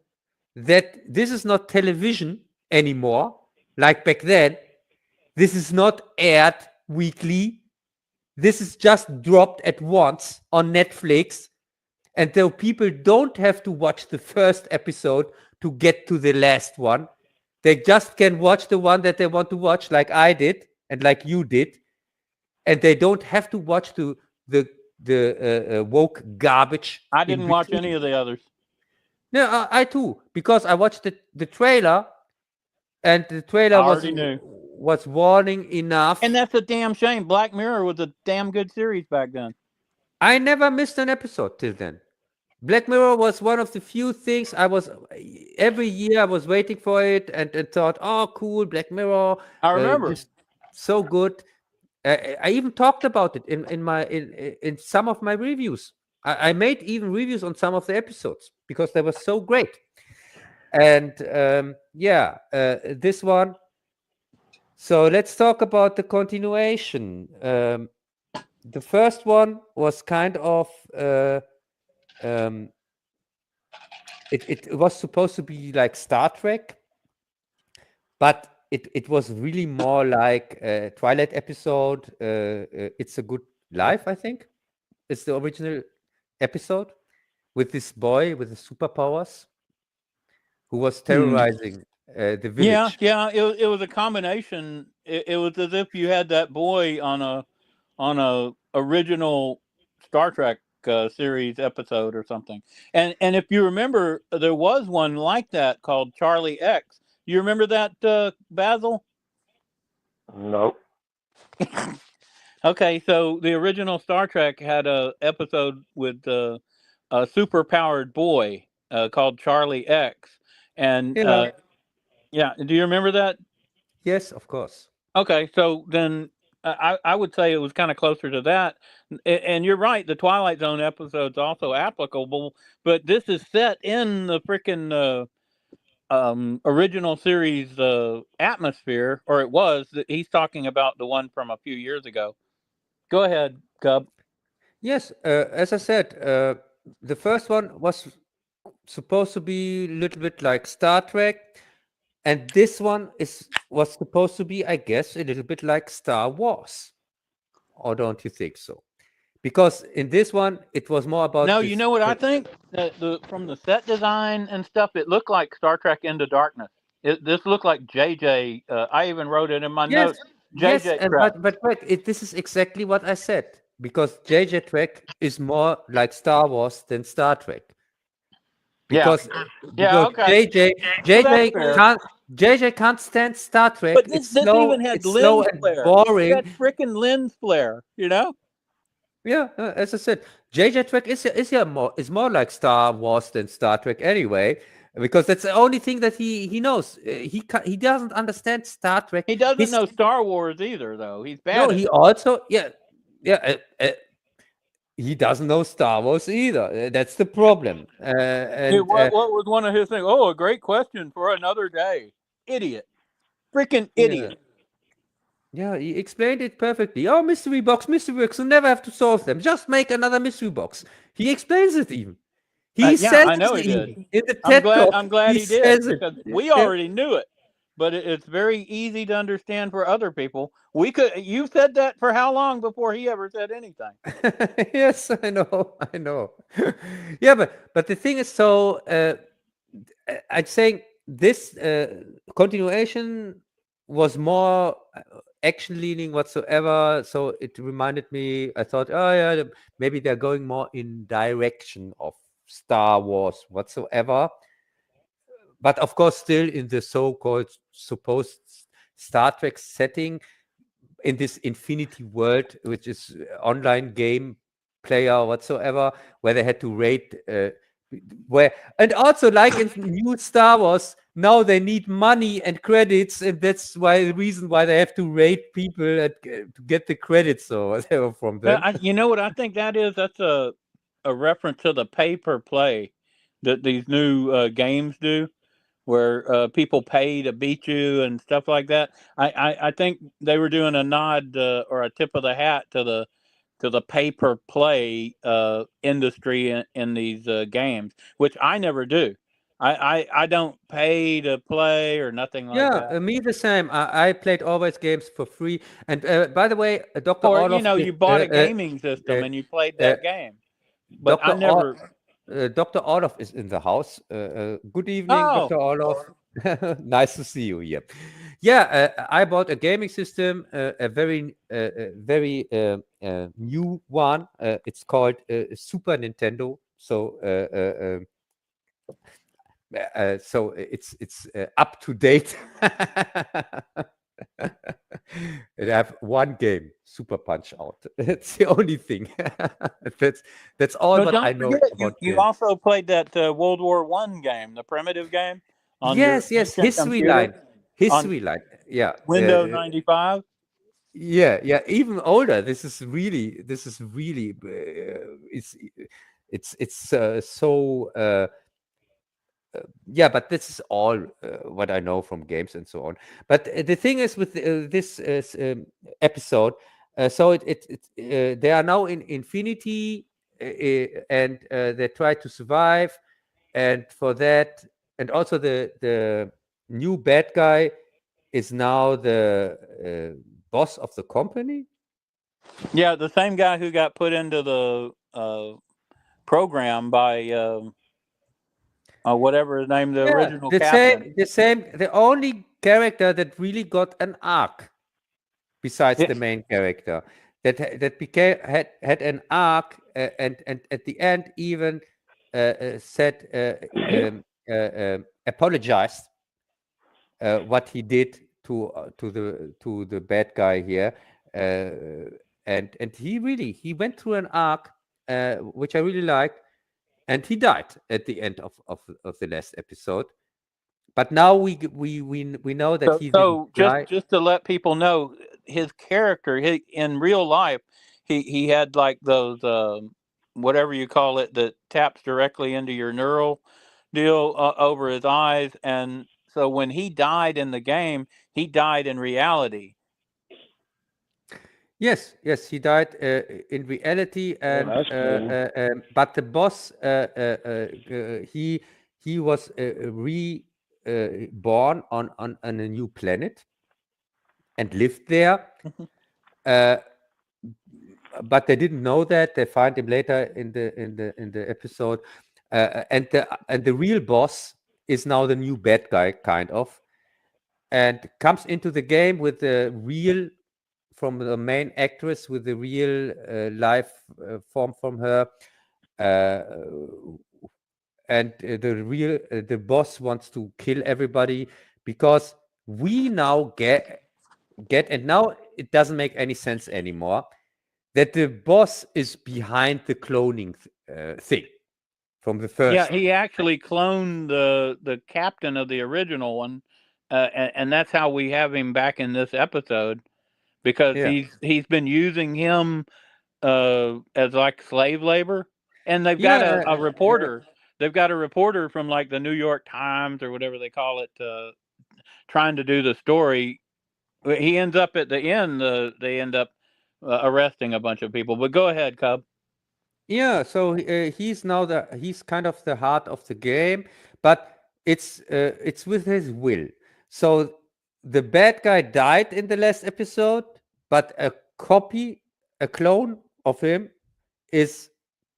that this is not television anymore, like back then. This is not aired weekly. This is just dropped at once on Netflix. And so people don't have to watch the first episode to get to the last one. They just can watch the one that they want to watch, like I did and like you did. And they don't have to watch the woke garbage. I didn't watch any of the others. No, I too, because I watched the trailer, and the trailer was warning enough. And that's a damn shame. Black Mirror was a damn good series back then. I never missed an episode till then. Black Mirror was one of the few things every year I was waiting for it and thought, oh, cool, Black Mirror. I remember. So good. I even talked about it in some of my reviews. I made even reviews on some of the episodes because they were so great. And this one. So let's talk about the continuation. The first one was kind of it was supposed to be like Star Trek, but it was really more like a Twilight episode. It's a Good Life, I think. It's the original episode with this boy with the superpowers who was terrorizing the village. Yeah. It was a combination. It was as if you had that boy on a original Star Trek series episode or something. And if you remember, there was one like that called Charlie X. You remember that, Bazzil? Nope. Okay, so the original Star Trek had a episode with a super-powered boy called Charlie X. And do you remember that? Yes, of course. Okay, so then I would say it was kind of closer to that. And you're right, the Twilight Zone episode's also applicable, but this is set in the freaking original series atmosphere, or it was. He's talking about the one from a few years ago. Go ahead, Cub. Yes, as I said, the first one was supposed to be a little bit like Star Trek, and this one was supposed to be, I guess, a little bit like Star Wars. Or don't you think so? Because in this one, it was more about No, this. you know what I think? From the set design and stuff, it looked like Star Trek Into Darkness. This looked like JJ. I even wrote it in my Yes, notes. yes, JJ Trek. but this is exactly what I said. Because JJ Trek is more like Star Wars than Star Trek. Yeah. Because Yeah. Okay. JJ can't stand Star Trek. But It's this slow. even had It's slow lens and flare. boring. It had freaking lens flare. You know. Yeah, as I said, JJ Trek is more like Star Wars than Star Trek anyway, because that's the only thing that he knows. He doesn't understand Star Trek. He doesn't know Star Wars either, though. He's bad. No, he also he doesn't know Star Wars either. That's the problem. What was one of his things? Oh, a great question for another day. Idiot, freaking idiot. Yeah, he explained it perfectly. Oh, mystery box, you never have to solve them. Just make another mystery box. He explains it even. He says I know it he did. in the TED Talk. I'm glad he did, because we already knew it. But it's very easy to understand for other people. You said that for how long before he ever said anything? Yes, I know. Yeah, but the thing is, so I'd say this continuation was more action leaning whatsoever. So it reminded me. I thought, oh yeah, maybe they're going more in direction of Star Wars whatsoever. But of course, still in the so-called supposed Star Trek setting, in this infinity world, which is online game player whatsoever, where they had to rate and also like in new Star Wars, now they need money and credits, and that's why the reason why they have to rate people to get the credits or whatever from them. You know what I think that is? That's a reference to the pay per play that these new games do, where people pay to beat you and stuff like that. I think they were doing a nod or a tip of the hat to the pay per play industry in these games, which I never do. I don't pay to play or nothing like that. Yeah, me the same. I played always games for free. And by the way, Dr. Or Orloff, you bought a gaming system and you played that game. But I never. Dr. Orloff is in the house. Good evening, Dr. Orloff. Nice to see you here. Yeah, I bought a gaming system, a very new one. It's called Super Nintendo. So it's up to date. And I have one game, Super Punch Out. It's the only thing. That's all what I know about. You also played that World War I game, the primitive game. Yes, History Line. Yeah, Windows 95. Yeah, even older. This is really. It's so. Yeah, but this is all what I know from games and so on. But the thing is with this episode, so they are now in infinity, and they try to survive, and for that, and also the new bad guy is now the boss of the company. Yeah, the same guy who got put into the program by whatever his name, the original captain. The only character that really got an arc, besides the main character, that had an arc, and at the end even said apologized what he did to the bad guy here, and he went through an arc which I really liked. And he died at the end of the last episode. But now we know that he didn't die. Just to let people know, his character in real life, he had like those whatever you call it that taps directly into your neural deal over his eyes, and so when he died in the game, he died in reality. Yes, he died in reality, and that's cool. but the boss, he was reborn on a new planet and lived there. But they didn't know that. They find him later in the episode, and the real boss is now the new bad guy, kind of, and comes into the game with the real, from the main actress, with the real life form from her, and the boss wants to kill everybody because we now get, and now it doesn't make any sense anymore, that the boss is behind the cloning thing from the first. Yeah, he actually cloned the captain of the original one, and that's how we have him back in this episode, because he's been using him as like slave labor, and they've got a reporter. They've got a reporter from like the New York Times or whatever they call it, trying to do the story. He ends up at the end. They end up arresting a bunch of people. But go ahead, Cub. Yeah, so he's now he's kind of the heart of the game, but it's with his will. So the bad guy died in the last episode, but a clone of him is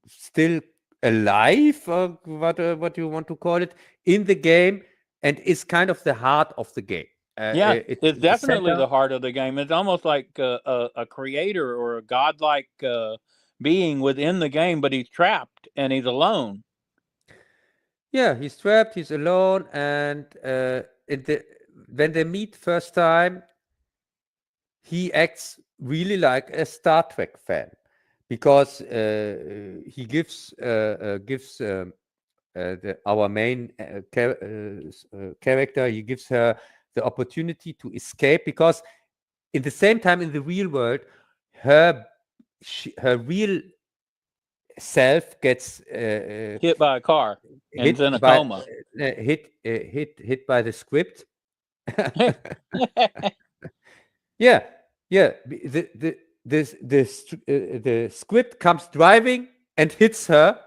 still alive, or what you want to call it, in the game, and is kind of the heart of the game. It's definitely the heart of the game. It's almost like a creator or a godlike being within the game, but he's trapped and he's alone. Yeah, he's trapped, he's alone, and when they meet first time, he acts really like a Star Trek fan, because he gives our main character, he gives her the opportunity to escape, because in the same time, in the real world, her real self gets hit by a car and is in a coma. Hit by the script. Yeah. The script comes driving and hits her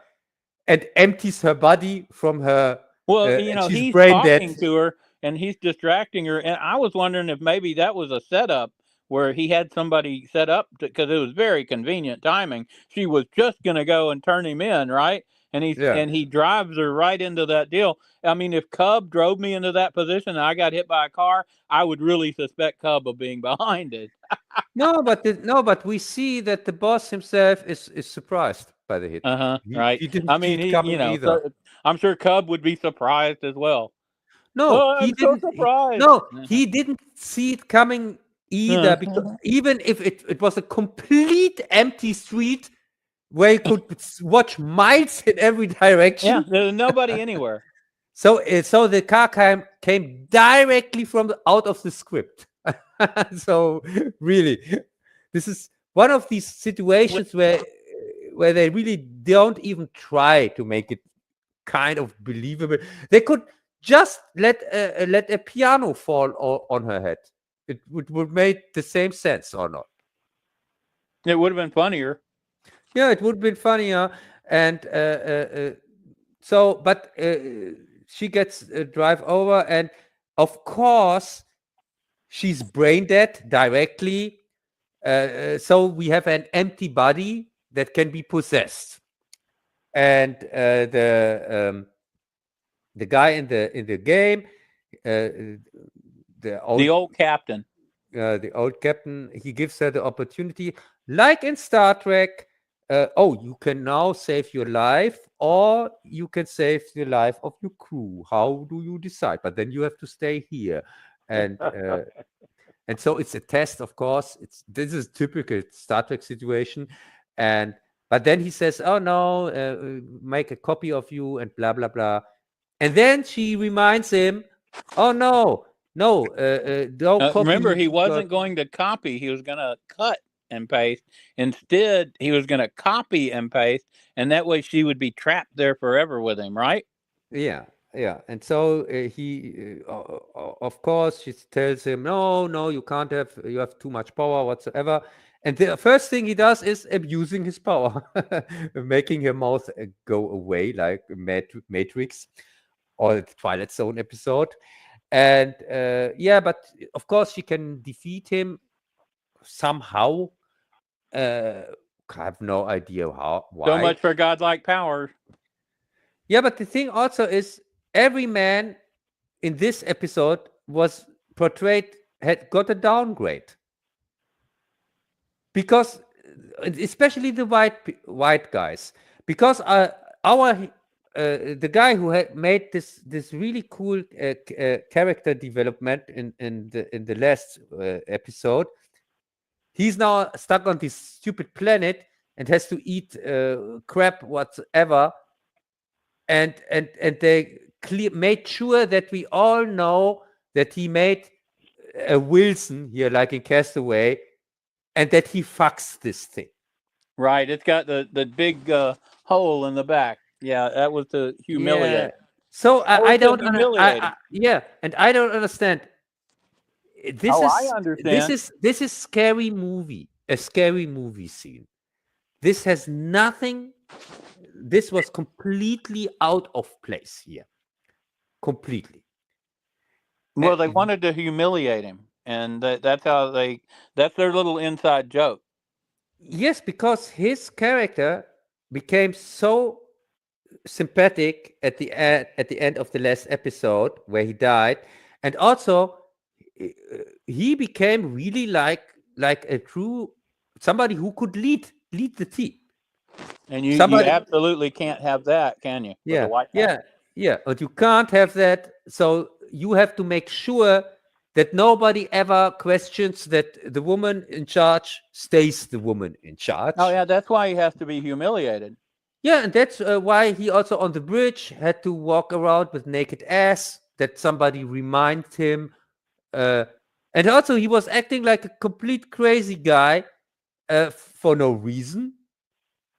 and empties her body from her. Well, he's talking to her and he's distracting her. And I was wondering if maybe that was a setup where he had somebody set up, because it was very convenient timing. She was just going to go and turn him in, right? And he drives her right into that deal. I mean, if Cub drove me into that position and I got hit by a car, I would really suspect Cub of being behind it. No, but we see that the boss himself is surprised by the hit. Right. He didn't see it coming either. So I'm sure Cub would be surprised as well. No, I'm so surprised. He didn't see it coming either, because even if it was a complete empty street where you could watch miles in every direction. Yeah, there's nobody anywhere. So the car came directly out of the script. So really, this is one of these situations where they really don't even try to make it kind of believable. They could just let a piano fall on her head. It would make the same sense, or not? It would have been funnier. Yeah, it would have been funnier. And but she gets drive over, and of course she's brain dead directly. So we have an empty body that can be possessed, and the guy in the game, the old captain. The old captain, he gives her the opportunity, like in Star Trek. You can now save your life, or you can save the life of your crew. How do you decide? But then you have to stay here, and so it's a test, of course. This is typical Star Trek situation, but then he says, "Oh no, make a copy of you," and blah blah blah, and then she reminds him, "Oh no, don't copy." Remember, he wasn't going to copy; he was going to cut and paste. Instead, he was going to copy and paste, and that way she would be trapped there forever with him, right? Yeah. Yeah, and so he, of course, she tells him, no, you can't have, you have too much power whatsoever. And the first thing he does is abusing his power, making her mouth go away like Matrix or the Twilight Zone episode. And yeah, but of course she can defeat him somehow. I have no idea how. Why. So much for godlike power. Yeah, but the thing also is, every man in this episode was portrayed, had got a downgrade. Because, especially the white guys, because the guy who had made this really cool character development in the last episode, he's now stuck on this stupid planet and has to eat crap whatsoever, and they made sure that we all know that he made a Wilson here, like in Castaway, and that he fucks this thing. Right, it's got the big hole in the back. Yeah, that was to humiliate. Yeah. So I don't yeah, and I don't understand. I understand. This is scary movie, a scary movie scene. This has nothing. This was completely out of place here. Completely. Well, they wanted to humiliate him, and that's how that's their little inside joke. Yes, because his character became so sympathetic at the end of the last episode where he died, and also he became really like a true somebody who could lead the team. And you absolutely can't have that, can you? Yeah, but you can't have that. So you have to make sure that nobody ever questions that the woman in charge stays the woman in charge. Oh yeah, that's why he has to be humiliated. Yeah, and that's why he also on the bridge had to walk around with naked ass, that somebody reminds him. And also he was acting like a complete crazy guy for no reason.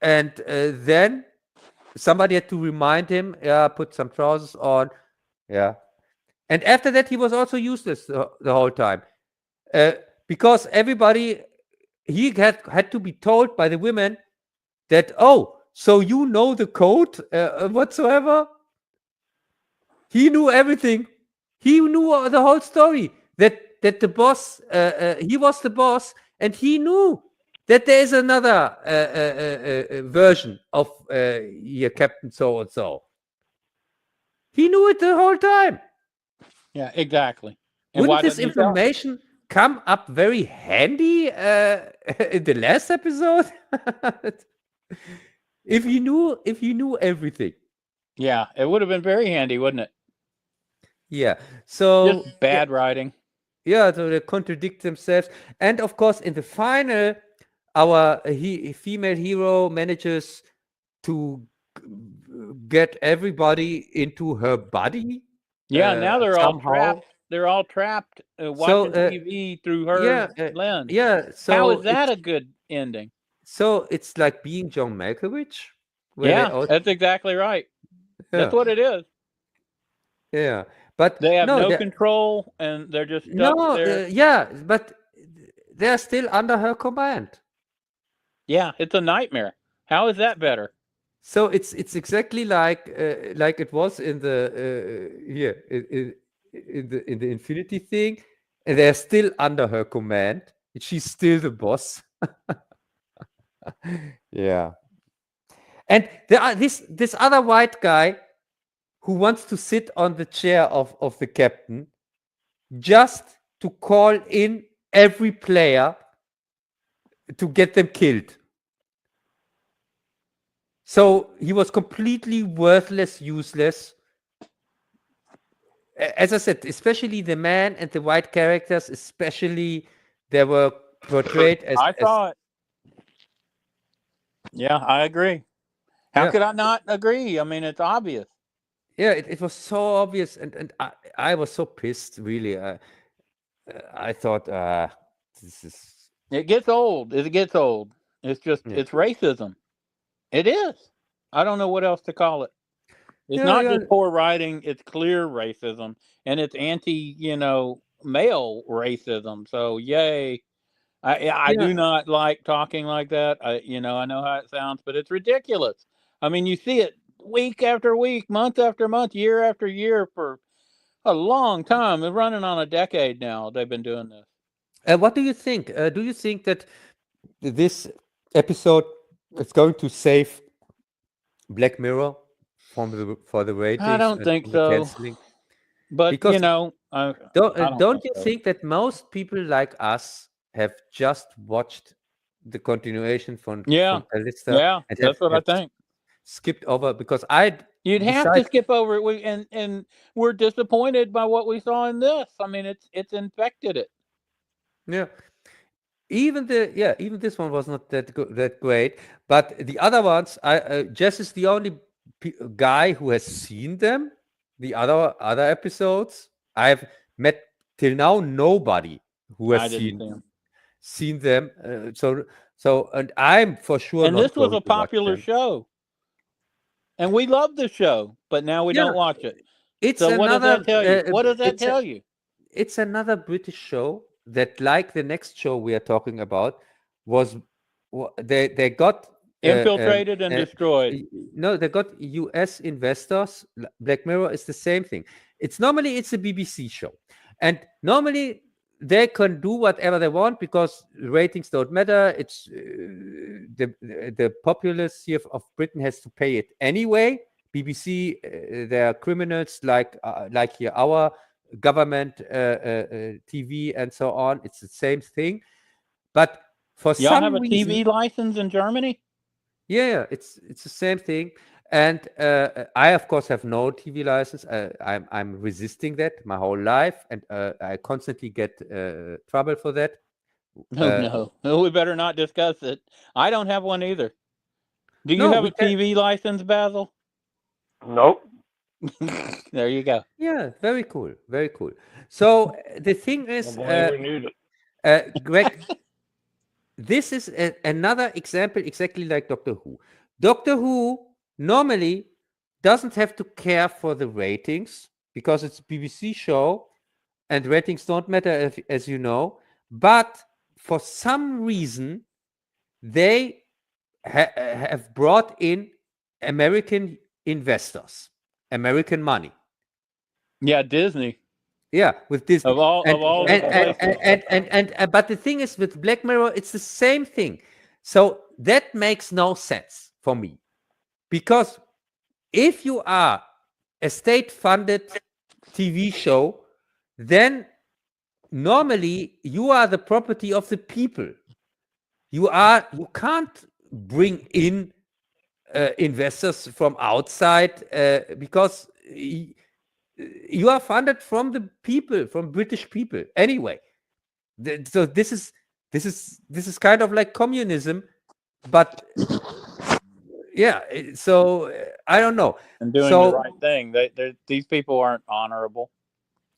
And then somebody had to remind him, put some trousers on. Yeah. And after that, he was also useless the whole time. Because everybody, he had to be told by the women that, so you know the code whatsoever? He knew everything. He knew the whole story. That the boss, he was the boss, and he knew that there is another version of your Captain So-and-so. He knew it the whole time. Yeah, exactly. And wouldn't this information come up very handy in the last episode? If you knew everything. Yeah, it would have been very handy, wouldn't it? Yeah. So just bad writing. Yeah, so they contradict themselves. And of course, in the final, our female hero manages to get everybody into her body. Yeah, now they're somehow all trapped. They're all trapped watching TV through her lens. Yeah. So how is that a good ending? So it's like being John Malkovich. Yeah, that's exactly right. Yeah. That's what it is. Yeah, but they have no control, and they're just stuck there. Yeah, but they're still under her command. Yeah, it's a nightmare. How is that better? So it's exactly like it was in the in the Infinity thing, and they're still under her command. She's still the boss. Yeah, and there are this other white guy who wants to sit on the chair of the captain, just to call in every player to get them killed. So he was completely worthless, useless. As I said, especially the man and the white characters, especially they were portrayed as... I saw it. Yeah, I agree. How could I not agree? I mean, it's obvious. Yeah, it was so obvious, and I was so pissed, really. I thought, this is... It gets old. It gets old. It's just, it's racism. It is. I don't know what else to call it. It's not just poor writing; it's clear racism, and it's anti, male racism. So, yay! I do not like talking like that. I know how it sounds, but it's ridiculous. I mean, you see it week after week, month after month, year after year for a long time. They're running on a decade now. They've been doing this. What do you think? Do you think that this episode is going to save Black Mirror for the ratings? I don't think so. Canceling? But because don't you think that most people like us have just watched the continuation from Callister? Yeah, that's what I think. Skipped over because you'd have to skip over it. And we're disappointed by what we saw in this. I mean, it's infected it. Yeah. Even this one was not that great, but the other ones, Jess is the only guy who has seen them. The other episodes, I've met till now nobody who has seen them. So, and I'm for sure. And this was a popular show, and we love the show, but now we don't watch it. So what does that tell you? What does that tell you? It's another British show that, like the next show we are talking about, was they got infiltrated and destroyed. No, they got US investors. Black Mirror is the same thing. It's normally a BBC show, and normally they can do whatever they want because ratings don't matter. It's the populace here of Britain has to pay it anyway. BBC, they are criminals like here our government TV and so on. It's the same thing, but for some have a reason, TV license in Germany. Yeah, it's the same thing. And I of course have no TV license. I'm resisting that my whole life, and I constantly get trouble for that. No, we better not discuss it. I don't have one either. Do you have a TV license, Bazzil? Nope. There you go. Yeah, very cool, very cool. So the thing is, Greg, this is another example exactly like Doctor Who. Doctor Who normally doesn't have to care for the ratings because it's a BBC show and ratings don't matter, as you know. But for some reason, they have brought in American investors, American money. Yeah, Disney. Yeah, with Disney. Of all but the thing is, with Black Mirror, it's the same thing. So that makes no sense for me, because if you are a state-funded TV show, then normally you are the property of the people. You can't bring in investors from outside because you are funded from the people, from British people anyway. So this is kind of like communism, but yeah. So I don't know. And doing the right thing. These people aren't honorable.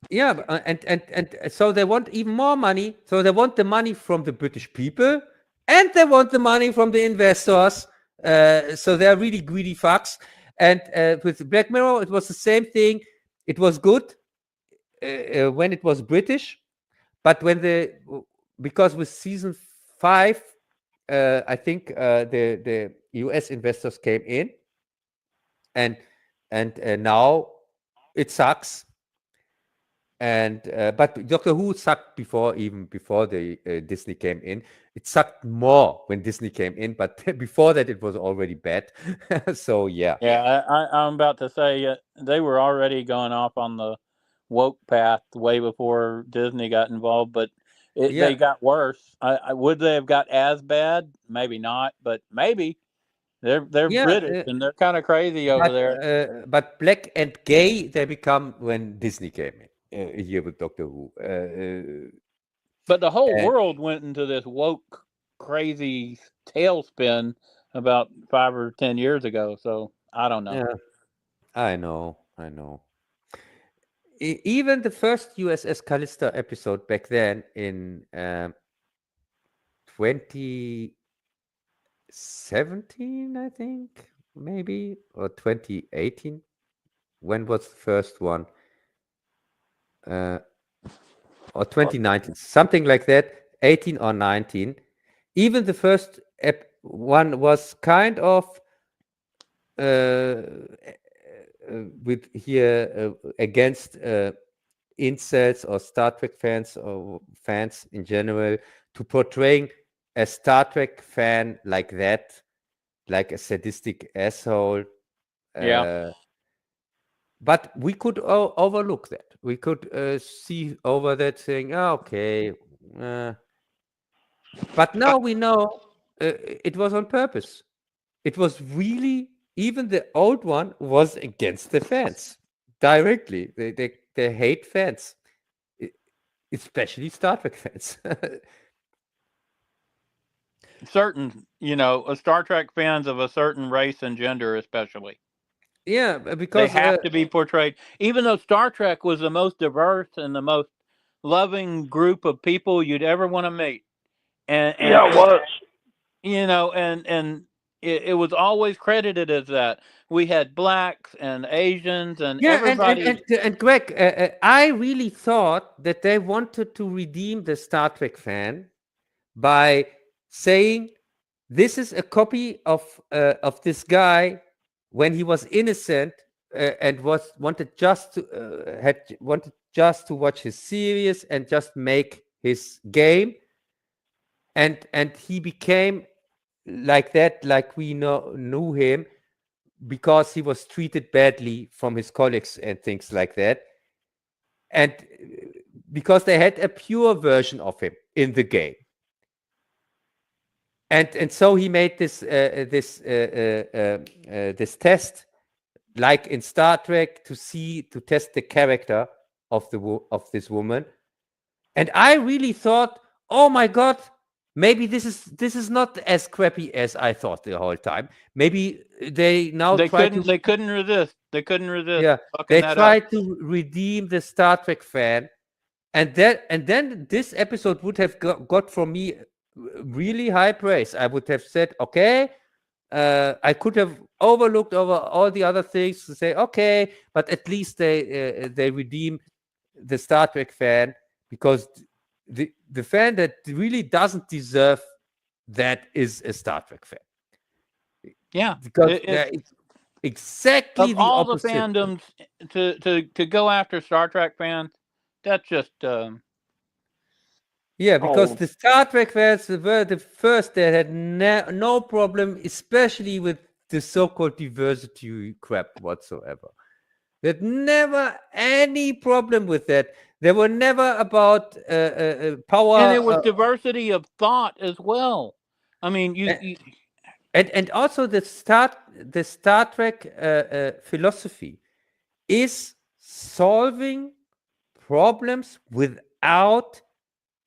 Yeah, and so they want even more money. So they want the money from the British people, and they want the money from the investors. So they're really greedy fucks. And with Black Mirror, it was the same thing. It was good when it was British, but because with season 5, I think the US investors came in, and now it sucks. And but Doctor Who sucked before the Disney came in. It sucked more when Disney came in, but before that it was already bad. So yeah. Yeah, I'm about to say they were already going off on the woke path way before Disney got involved, but they got worse. Would they have got as bad? Maybe not, but maybe. They're British and they're kind of crazy over there. But black and gay they become when Disney came in. Here with Doctor Who. But the whole world went into this woke, crazy tailspin about 5 or 10 years ago. So I don't know. Yeah, I know. Even the first USS Callister episode back then in 2017, I think, maybe, or 2018. when was the first one? Or 2019, something like that, 18 or 19. Even the first one was kind of with here against incels or Star Trek fans or fans in general, to portraying a Star Trek fan like that, like a sadistic asshole. Yeah. But we could overlook that. We could see over that, saying, oh, okay. But now we know it was on purpose. It was really, even the old one was against the fans directly. They hate fans, especially Star Trek fans. Certain, Star Trek fans of a certain race and gender, especially. Yeah, They because have to be portrayed. Even though Star Trek was the most diverse and the most loving group of people you'd ever want to meet, and Yeah, it was. and it was always credited as that. We had blacks and Asians and yeah, everybody. and Greg, I really thought that they wanted to redeem the Star Trek fan by saying this is a copy of this guy when he was innocent and wanted just to watch his series and just make his game, and he became like that, like we knew him, because he was treated badly from his colleagues and things like that, and because they had a pure version of him in the game. And so he made this test, like in Star Trek, to test the character of this woman. And I really thought, oh my God, maybe this is not as crappy as I thought the whole time. Maybe they couldn't resist. They couldn't resist. Yeah, they tried to redeem the Star Trek fan, and then this episode would have got from me really high praise. I would have said, okay, I could have overlooked over all the other things to say, okay, but at least they redeem the Star Trek fan, because the fan that really doesn't deserve that is a Star Trek fan. Yeah, because it's exactly of the all opposite. the fandoms to go after Star Trek fans, that's just yeah, because the Star Trek fans were the first that had no problem, especially with the so-called diversity crap whatsoever. They had never any problem with that. They were never about power. And it was diversity of thought as well. I mean, and also the Star Trek philosophy is solving problems without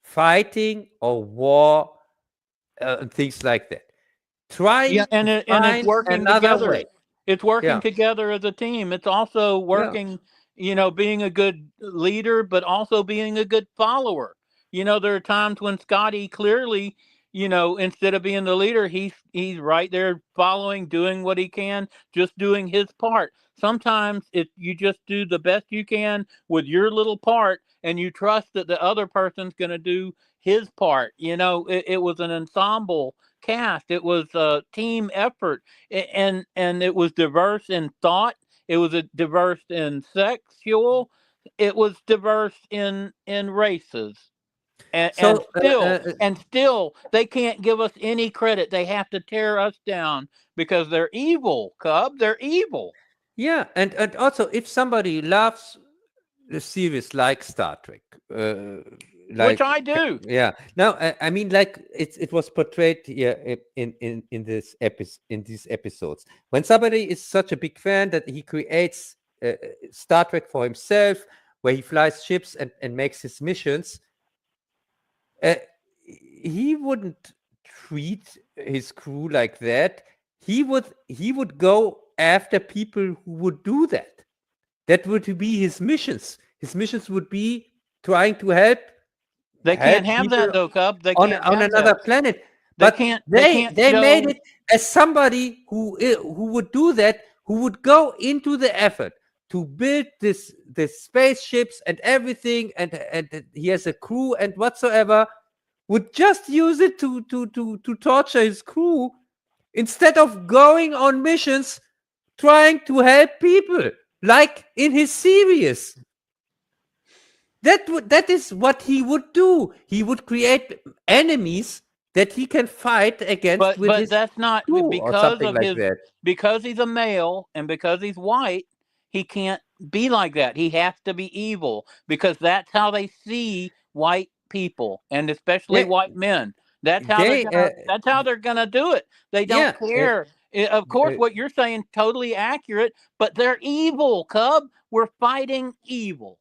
fighting or war and things like that. And it's working together. Way. It's working together as a team. It's also working, being a good leader, but also being a good follower. There are times when Scotty clearly, instead of being the leader, he's right there following, doing what he can, just doing his part. Sometimes you just do the best you can with your little part, and you trust that the other person's going to do his part. It was an ensemble cast. It was a team effort, and it was diverse in thought. It was diverse in sexual. It was diverse in races. And still, they can't give us any credit. They have to tear us down because they're evil, Cub. They're evil. Yeah, and also if somebody loves the series like Star Trek, which I do. Yeah. Now, I mean, like it was portrayed here in these episodes. When somebody is such a big fan that he creates Star Trek for himself, where he flies ships and makes his missions, he wouldn't treat his crew like that. He would go after people who would do that. That would be his missions. His missions would be trying to help. They can't have that though, Cub. They on can't another planet. But they show... made it as somebody who would do that, who would go into the effort to build this spaceships and everything, and he has a crew and whatsoever, would just use it to torture his crew instead of going on missions trying to help people, like in his series. That is what he would do. He would create enemies that he can fight against with but his that's not crew or because something of like his that. because he's a male and because he's white. He can't be like that. He has to be evil because that's how they see white people and especially Yeah, white men. That's how they they're gonna do it. They don't yeah care. Of course, what you're saying totally accurate, but they're evil, Cub. We're fighting evil.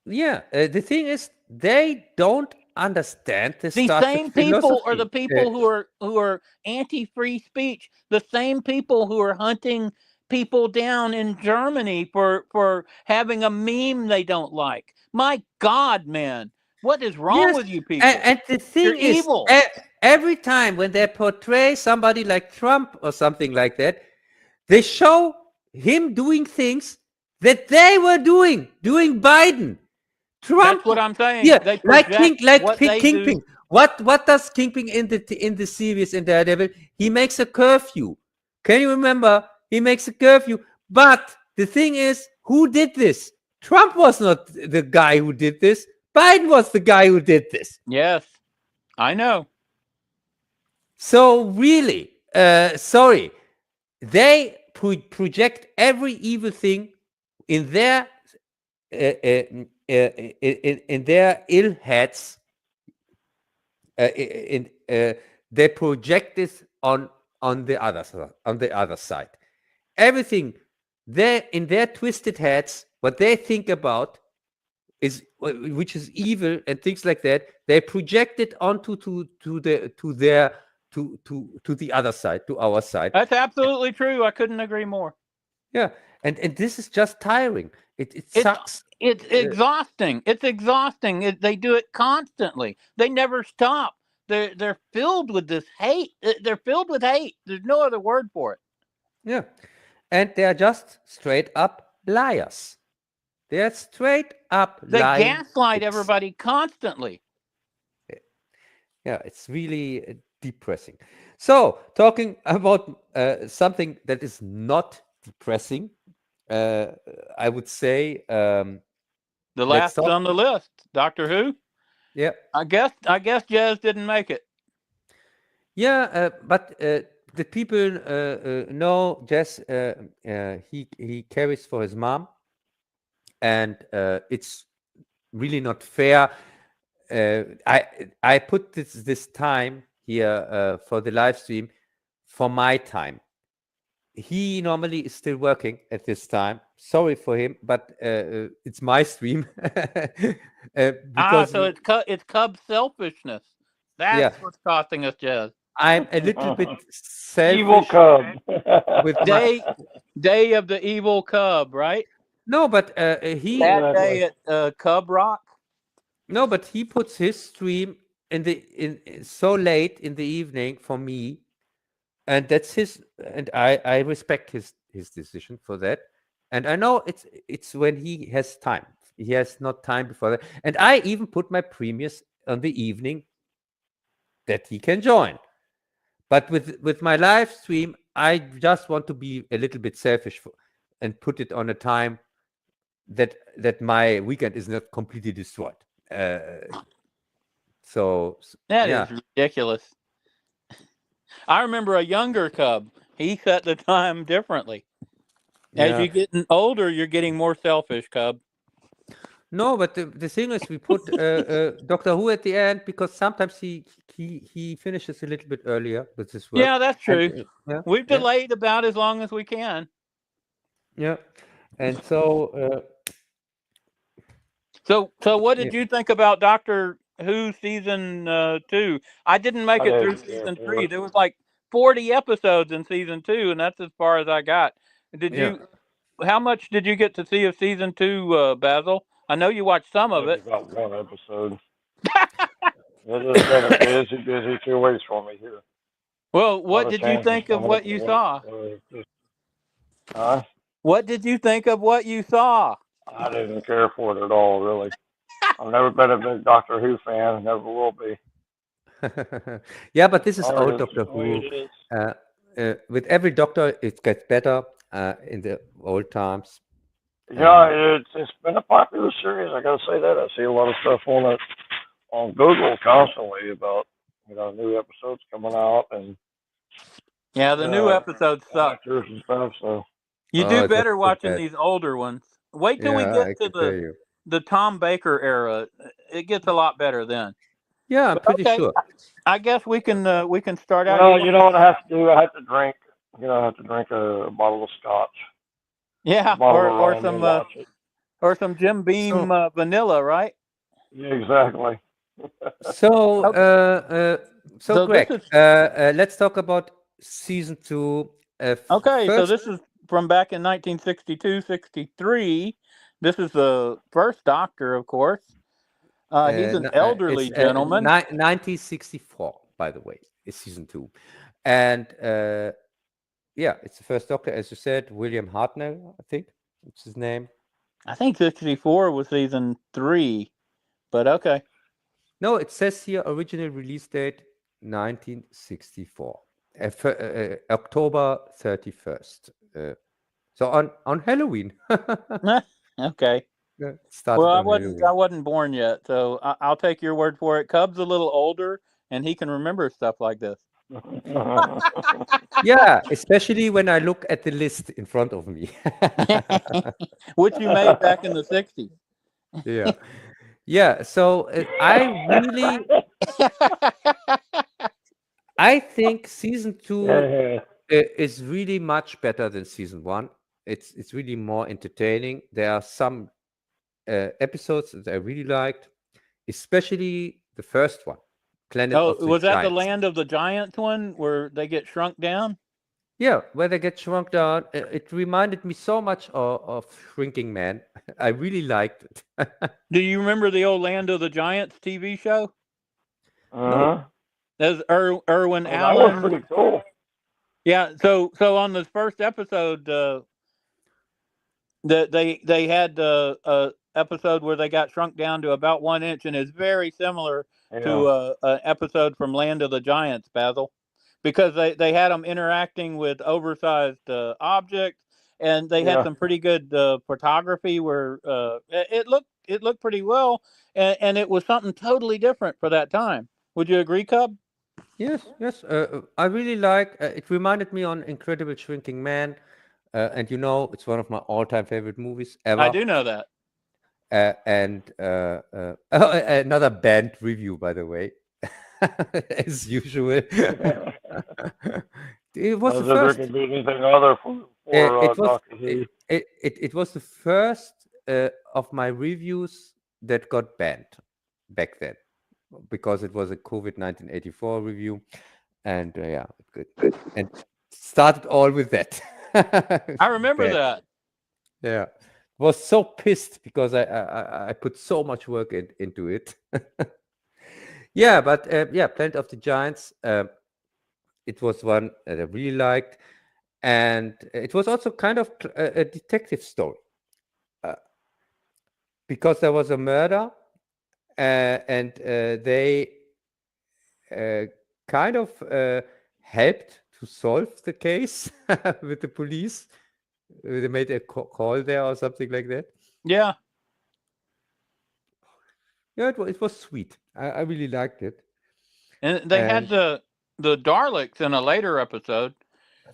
yeah. The thing is, they don't understand the These Star Trek same people are the philosophy. people who are anti-free speech. The same people who are hunting people down in Germany for having a meme they don't like. My God, man, what is wrong Yes, with you people? and the You're thing is, evil. every time when they portray somebody like Trump or something like that, they show him doing things that they were doing Biden. Trump, That's what I'm saying. yeah, They like project what they Kingpin. do. What does Kingpin in the series in Daredevil? He makes a curfew. Can you remember? He makes a curfew. But the thing is, who did this? Trump was not the guy who did this. Biden was the guy who did this. Yes, I know. So really, sorry, they project every evil thing in their in their ill heads. They project this on the other side. Everything they in their twisted heads, what they think about is which is evil and things like that. They project it onto to the other side, to our side. That's absolutely true. I couldn't agree more. Yeah, and this is just tiring. It sucks. It's exhausting. It's exhausting. They do it constantly. They never stop. They're filled with this hate. They're filled with hate. There's no other word for it. Yeah, and they are just straight up liars. They are straight up They lying. gaslight everybody constantly. Yeah, it's really depressing. So, talking about something that is not depressing, I would say the last on the list, Doctor Who. Yeah, I guess Jez didn't make it. Yeah, but the people know Jez. He carries for his mom, and it's really not fair. I put this time here for the live stream for my time. He normally is still working at this time. Sorry for him, but it's my stream. So it's Cub selfishness. That's what's costing us, Jez. I'm a little bit selfish. Evil Cub. With day of the evil Cub, right? No, but he that day at Cub Rock. No, but he puts his stream in so late in the evening for me, and that's his. And I respect his decision for that. And I know it's when he has time. He has not time before that. And I even put my premiers on the evening that he can join. But with my live stream, I just want to be a little bit selfish and put it on a time that my weekend is not completely destroyed. So that is ridiculous. I remember a younger Cub. He set the time differently. As you're getting older, you're getting more selfish, Cub. No, but the thing is, we put Doctor Who at the end because sometimes he finishes a little bit earlier with his work. Yeah, that's true. We've delayed about as long as we can. Yeah, and so. So what did you think about Doctor Who season 2? I didn't make it through season 3. There was like 40 episodes in season 2, and that's as far as I got. Did you? How much did you get to see of season 2, Bazzil? I know you watched some of it. About one episode. It has been a busy 2 weeks for me here. Well, what did you think of what you saw? What did you think of what you saw? I didn't care for it at all, really. I've never been a big Doctor Who fan, never will be. Yeah, but this is Sorry, old that's Doctor the way Who. it is. With every Doctor, it gets better in the old times. Yeah, it's been a popular series. I gotta say that. I see a lot of stuff on Google constantly about new episodes coming out and Yeah, the new episodes suck. actors and stuff. So You Oh, do it was better so watching bad. these older ones. Wait till we Yeah, get I to can tell you. the Tom Baker era. It gets a lot better then. Yeah, I'm But pretty okay, sure. I guess we can start out. well, you know what I have to do? I have to drink. I have to drink a bottle of scotch, Yeah, a bottle of or rum, and watch it. some Jim Beam So, vanilla, right? Yeah, exactly. so, So this Greg, is let's talk about season 2. okay. So First, this is from back in 1962, 63. This is the first Doctor, of course. He's an elderly gentleman. 1964, by the way, is season 2, and yeah, it's the first Doctor, as you said, William Hartnell, I think it's his name. I think 64 was season 3, but okay. No, it says here original release date 1964, October 31st. So on Halloween. Okay. Yeah, it started Well, on Halloween. I wasn't born yet, so I'll take your word for it. Cub's a little older, and he can remember stuff like this. Yeah, especially when I look at the list in front of me. Which you made back in the 60s. Yeah. Yeah, so I think season 2 is really much better than season 1. It's really more entertaining. There are some episodes that I really liked, especially the first one, Planet of the was that the Giants. Land of the Giants one where they get shrunk down? Yeah, where they get shrunk down. It reminded me so much of Shrinking Man. I really liked it. Do you remember the old Land of the Giants TV show? Uh-huh. There's Irwin That Allen. was pretty cool. Yeah, so on the first episode, they had a episode where they got shrunk down to about 1 inch, and it's very similar to an episode from Land of the Giants, Bazzil, because they had them interacting with oversized objects, and they had some pretty good photography where it looked pretty well, and it was something totally different for that time. Would you agree, Cub? Yes. I really like. It reminded me on Incredible Shrinking Man, and it's one of my all-time favorite movies ever. I do know that. And another band review, by the way, as usual. It was the first. There could be anything other for Doctor Who. It was the first of my reviews that got banned back then, because it was a COVID-19 84 review, and yeah, good. And started all with that. I remember that. Yeah, was so pissed because I put so much work into it. Yeah, but yeah, Planet of the Giants. It was one that I really liked, and it was also kind of a detective story, because there was a murder, and they kind of helped to solve the case with the police. They made a call there or something like that. Yeah. Yeah, it was sweet. I really liked it. And they had the Daleks in a later episode.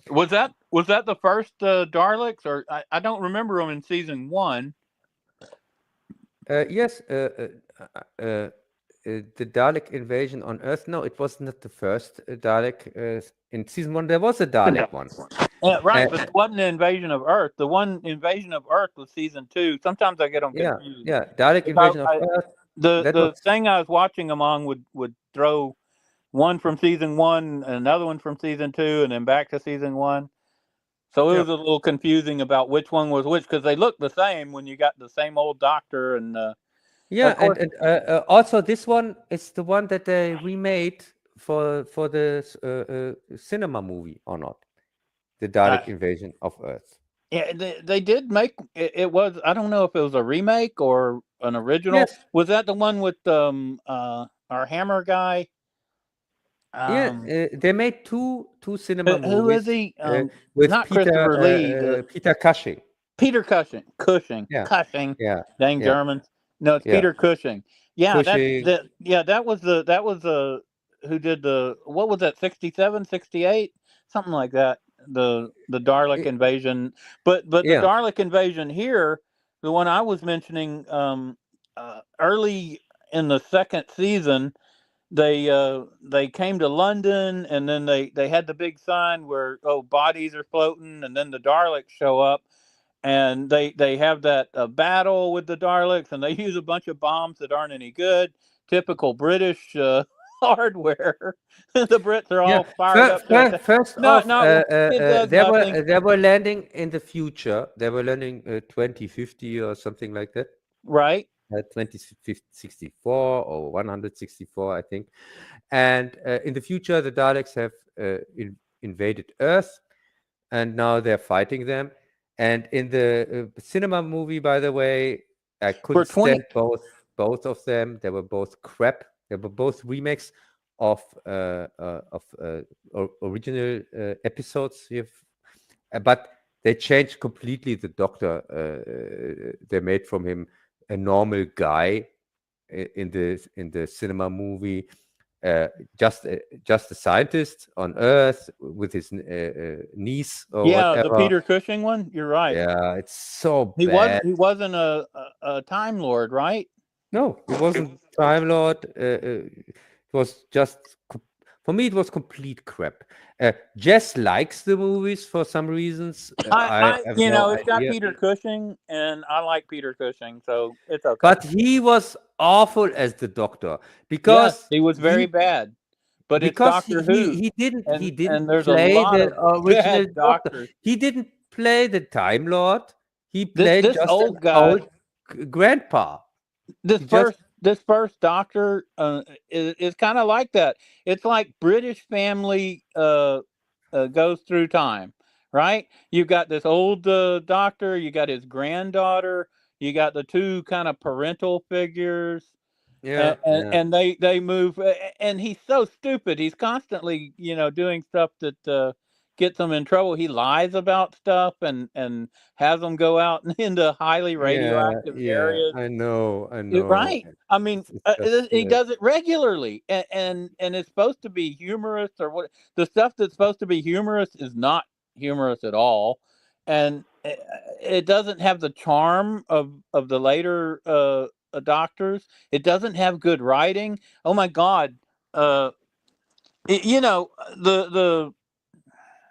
Was that the first Daleks, or I don't remember them in season 1? Yes, the Dalek invasion on Earth. No, it was not the first Dalek. In season 1, there was a Dalek one. Right, but it wasn't the invasion of Earth. The one invasion of Earth was season 2. Sometimes I get them confused. Yeah, Dalek invasion of Earth. The thing I was watching them on would throw one from season 1, another one from season 2, and then back to season 1. So it was a little confusing about which one was which, because they look the same when you got the same old Doctor and. Yeah, and also this one is the one that they remade for the cinema movie, or not? The Dalek invasion of Earth. Yeah, they did make it was, I don't know if it was a remake or an original. Yes. Was that the one with our Hammer guy? They made two cinema Who is movies he? with Not Christopher Lee. Peter Cushing. Peter Cushing. Yeah. Cushing. Yeah. Dang Yeah. Germans. No, it's Yeah. Peter Cushing. Yeah, Cushing. that was the who did what was that, 67, 68? Something like that. The Dalek invasion. But the Yeah. Dalek invasion here, the one I was mentioning, early in the second season, they came to London, and then they had the big sign where, oh, bodies are floating, and then the Daleks show up, and they have that battle with the Daleks, and they use a bunch of bombs that aren't any good. Typical British hardware. The Brits are all fired up. First No, off, it does nothing. they were landing in the future. They were landing 2050 or something like that. Right. 2064 or 164, I think. And in the future, the Daleks have invaded Earth, and now they're fighting them. And in the cinema movie, by the way, I couldn't stand both of them. They were both crap. They were both remakes of original episodes. But they changed completely the Doctor. They made from him a normal guy in the cinema movie. Just a scientist on Earth with his niece or whatever. The Peter Cushing one. You're right. Yeah, it's so He bad. He wasn't a Time Lord, right? No, he wasn't Time Lord. It was just, for me, it was complete crap. Jess likes the movies for some reasons. I have it's got Peter Cushing, and I like Peter Cushing, so it's okay. But he was awful as the Doctor because he was very bad. But because it's Doctor Who. He didn't there's play a lot the of original bad Doctor. doctors. He didn't play the Time Lord. He played this just old an guy, old grandpa. This first Doctor is kind of like that. It's like British family goes through time, right? You've got this old Doctor, you got his granddaughter, you got the two kind of parental figures. Yeah, and they move, and he's so stupid. He's constantly, doing stuff that gets him in trouble. He lies about stuff and has them go out into highly radioactive areas. I know. Right. I mean, It's he does it regularly, and it's supposed to be humorous, or what? The stuff that's supposed to be humorous is not humorous at all, and it doesn't have the charm of the later Doctors. It doesn't have good writing. Oh my God! The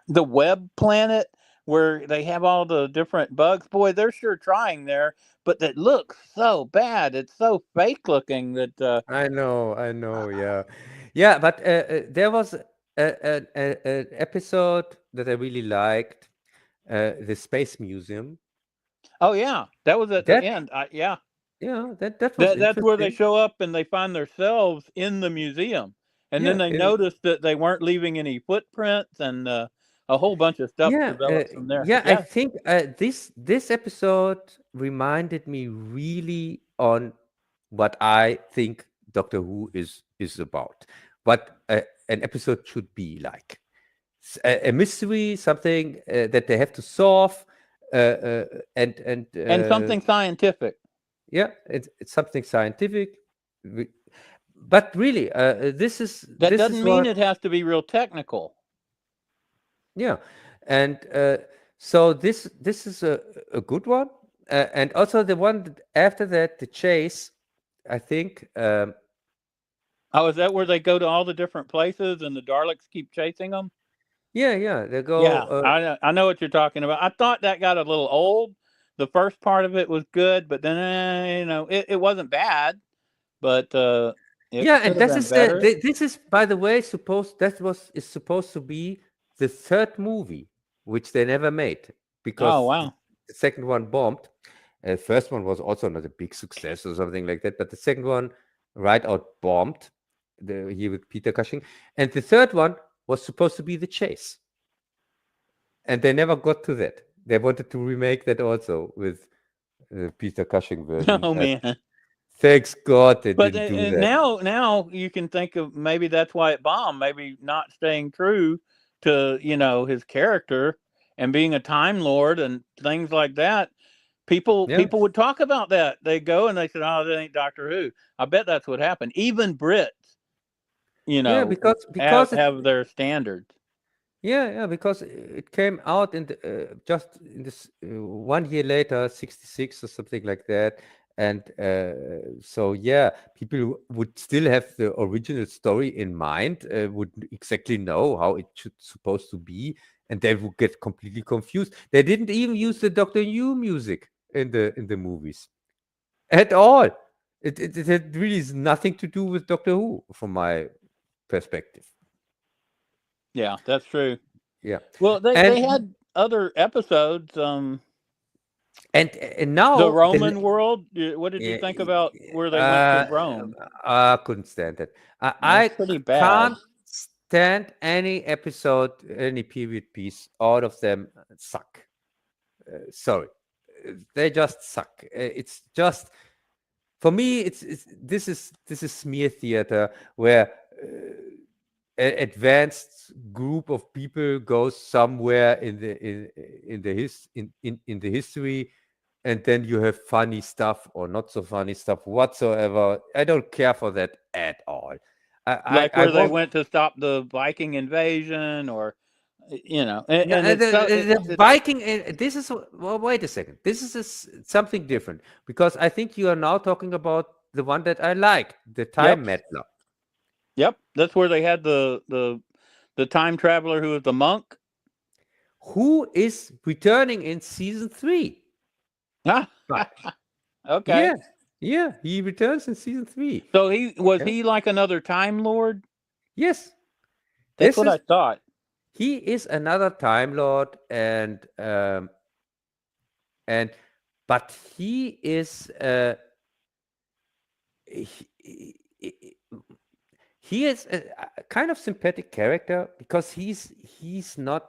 web planet where they have all the different bugs. Boy, they're sure trying there, but it looks so bad. It's so fake looking that. I know. Yeah. But there was an episode that I really liked, the Space Museum. Oh yeah, that was at the end. Yeah, that was that's where they show up and they find themselves in the museum, and then they notice that they weren't leaving any footprints, and a whole bunch of stuff develops from there. I think this episode reminded me really on what I think Doctor Who is about. What an episode should be like. A mystery, something that they have to solve, and something scientific. Yeah, it's something scientific. But really, that doesn't mean it has to be real technical. Yeah, and so this is a good one, and also the one after that, the chase, I think. Is that where they go to all the different places and the Daleks keep chasing them? Yeah, they go. Yeah, I know what you're talking about. I thought that got a little old. The first part of it was good, but then it wasn't bad, but and this is, by the way, is supposed to be the third movie, which they never made because the second one bombed. First one was also not a big success or something like that, but the second one right out bombed. Here with Peter Cushing, and the third one was supposed to be the chase, and they never got to that. They wanted to remake that also with Peter Cushing version. Oh man! Thanks God they But didn't do that. now you can think of maybe that's why it bombed. Maybe not staying true to his character and being a Time Lord and things like that. People would talk about that. They go and they said, "Oh, that ain't Doctor Who." I bet that's what happened. Even Brits, because have their standards. Yeah, because it came out in just in this 1 year later, 66 or something like that. And so, yeah, people would still have the original story in mind, would exactly know how it should supposed to be, and they would get completely confused. They didn't even use the Doctor Who music in the movies at all. It had really nothing to do with Doctor Who from my perspective. Yeah, that's true. Yeah. Well, they had other episodes. And now the Roman world. What did you think about where they went to Rome? I couldn't stand it. That's pretty bad. Can't stand any episode, any period piece. All of them suck. Sorry, they just suck. It's just for me. This is smear theater where an advanced group of people goes somewhere in the history, and then you have funny stuff or not so funny stuff whatsoever. I don't care for that at all. They went to stop the Viking invasion, or the Viking. This is wait a second. This is something different, because I think you are now talking about the one that I like, the Time Meddler. Yep, that's where they had the time traveler who was the monk, who is returning in season 3. Okay. Yeah, he returns in season 3. So he like another Time Lord? Yes, that's what I thought. He is another Time Lord, but he is he is a kind of sympathetic character, because he's a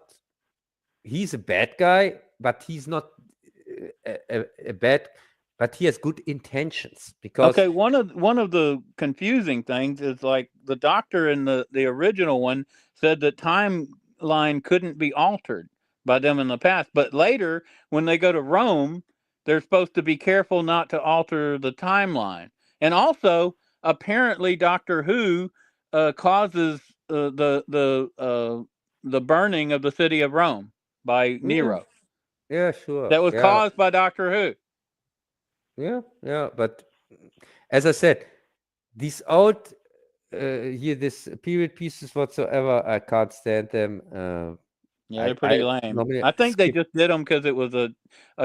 bad guy, but he's not a bad, but he has good intentions. Because one of the confusing things is, like, the Doctor in the original one said that timeline couldn't be altered by them in the past, but later when they go to Rome, they're supposed to be careful not to alter the timeline. And also, apparently, Doctor Who causes the burning of the city of Rome by Nero. Yeah, sure. That was caused by Doctor Who. Yeah, but as I said, these old this period pieces whatsoever, I can't stand them. They're pretty lame. I think they just did them because it was a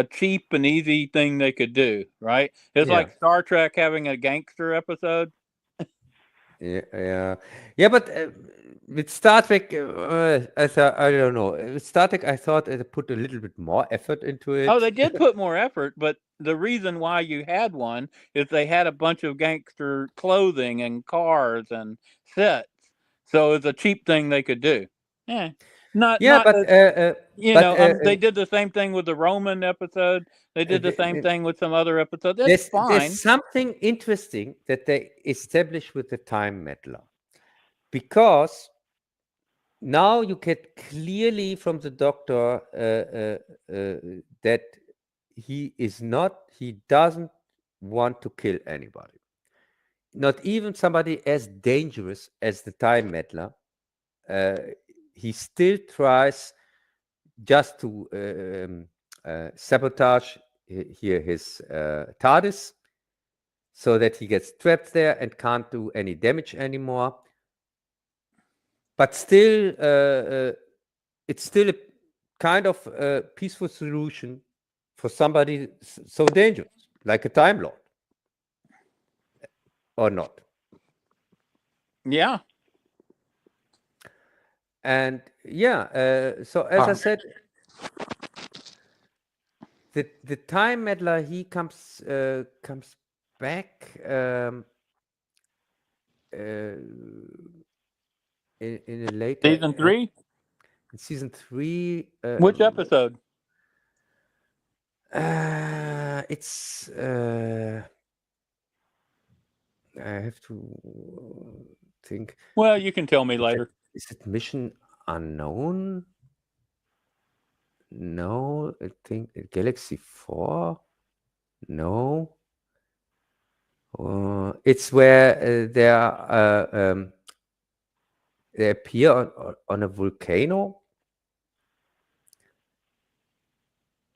cheap and easy thing they could do, right? It's like Star Trek having a gangster episode. Yeah, but with Star Trek, I don't know. With Star Trek, I thought it put a little bit more effort into it. Oh, they did put more effort, but the reason why you had one is they had a bunch of gangster clothing and cars and sets, so it's a cheap thing they could do. They did the same thing with the Roman episode. They did the same thing with some other episodes. That's fine. There's something interesting that they established with the Time Meddler, because now you get clearly from the Doctor that he doesn't want to kill anybody, not even somebody as dangerous as the Time Meddler. He still tries just to sabotage his TARDIS, so that he gets trapped there and can't do any damage anymore. But still, it's still a kind of peaceful solution for somebody so dangerous, like a Time Lord, or not? Yeah. And so as I said, the Time Meddler, he comes back in a later season 3. In season 3. Which episode? It's I have to think. Well, you can tell me later. Is it Mission Unknown? No, I think Galaxy 4. No. It's where they appear on a volcano.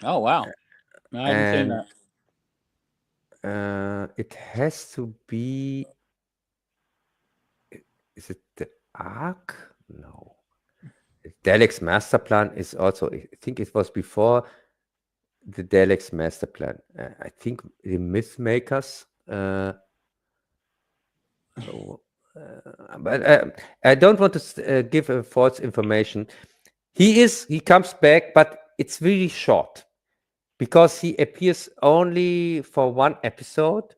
Oh wow, I haven't seen that. It has to be. Is it the Ark? No. Dalek's master plan is also. I think it was before the Dalek's master plan. I think the Myth Makers. But I don't want to give false information. He comes back, but it's really short because he appears only for one episode,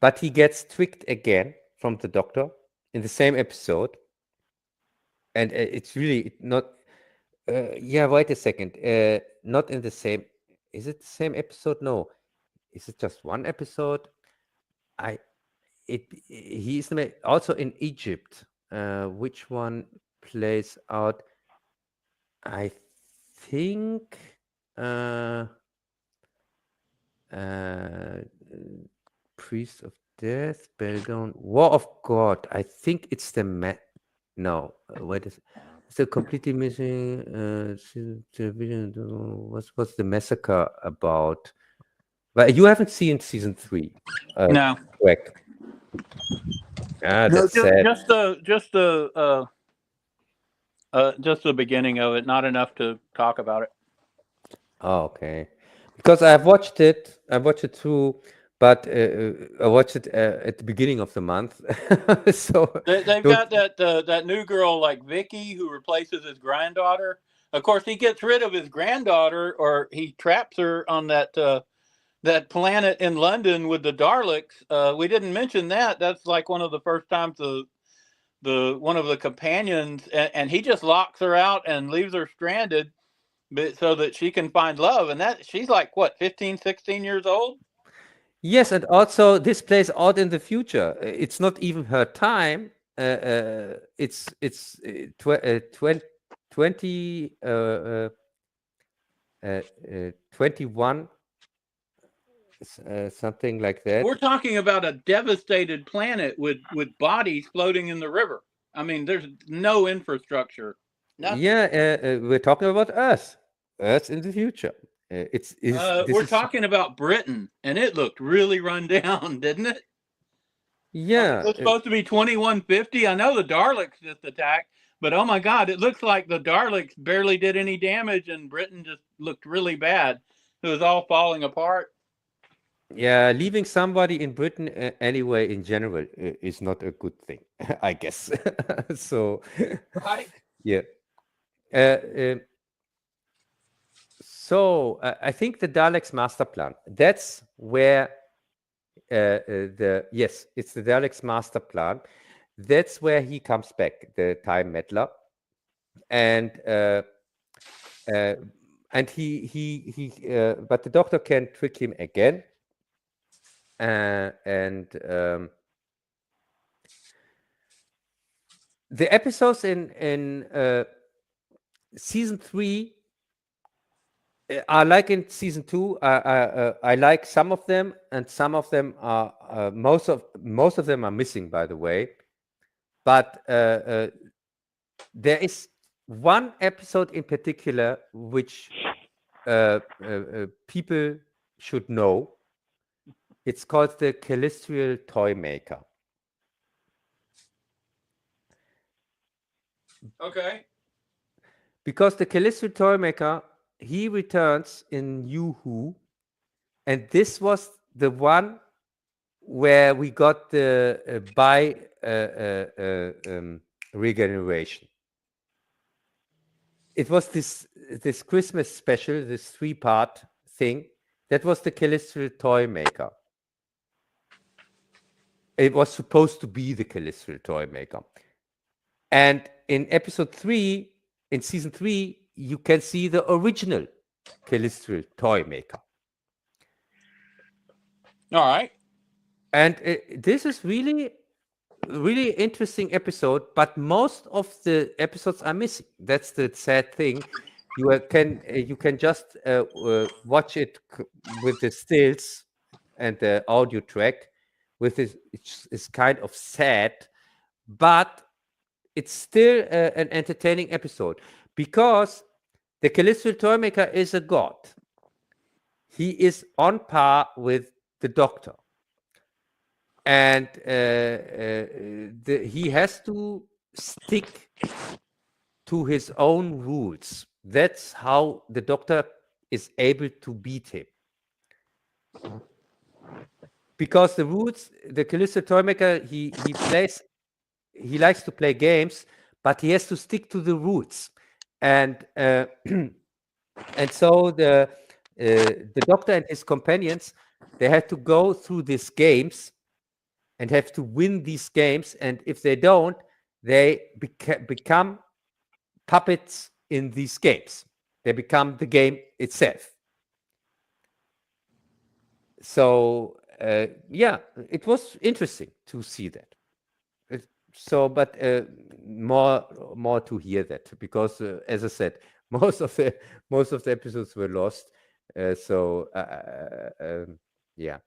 but he gets tricked again from the Doctor in the same episode, and it's really not. Yeah, wait a second. Not in the same. Is it the same episode? No. Is it just one episode? He's also in Egypt. Which one plays out? I think Priest of Death, Belgon, War of God. I think it's the no. Wait a second. It's a completely missing television. What's the massacre about? But you haven't seen season 3. No. Correct. That's sad. Just the beginning of it, not enough to talk about it. Oh, okay. Because I've watched it. I watched it too, but I watched it at the beginning of the month. So they've got that new girl like Vicky who replaces his granddaughter. Of course, he gets rid of his granddaughter, or he traps her on that planet in London with the Daleks. We didn't mention that. That's like one of the first times one of the companions, and he just locks her out and leaves her stranded, so that she can find love. And that she's like what, 15, 16 years old. Yes, and also this plays out in the future. It's not even her time. It's 21, something like that. We're talking about a devastated planet with bodies floating in the river. I mean, there's no infrastructure. Nothing. Yeah, we're talking about Earth in the future. We're talking about Britain, and it looked really run down, didn't it? Yeah. It was supposed to be 2150. I know the Daleks just attacked, but oh my God, it looks like the Daleks barely did any damage, and Britain just looked really bad. It was all falling apart. Yeah, leaving somebody in Britain anyway, in general, is not a good thing, I guess. So, right? Yeah. So I think the Daleks master plan. That's where it's the Daleks master plan. That's where he comes back, the time meddler, and he but the Doctor can trick him again, and the episodes in season 3 are like in season 2. I like some of them, and some of them are most of them are missing, by the way. But there is one episode in particular which people should know. It's called the Callister Toy Maker. Okay. Because the Callister Toy Maker, he returns in New Who, and this was the one where we got the regeneration. It was this Christmas special, this 3-part thing. That was the Callister Toy Maker. It was supposed to be the Callister Toy Maker. And in episode 3, in season 3, you can see the original Callister toy maker. All right. And this is really interesting episode, but most of the episodes are missing. That's the sad thing. You can just watch it with the stills and the audio track. With this, it's kind of sad, but it's still an entertaining episode because the Callister Toymaker is a god. He is on par with the Doctor. And he has to stick to his own rules. That's how the Doctor is able to beat him. Because the rules, the Callister Toymaker, he likes to play games, but he has to stick to the rules. And and so the Doctor and his companions, they had to go through these games and have to win these games. And if they don't, they become puppets in these games. They become the game itself. So, yeah, it was interesting to see that. But more to hear that, because as I said, most of the episodes were lost. Yeah.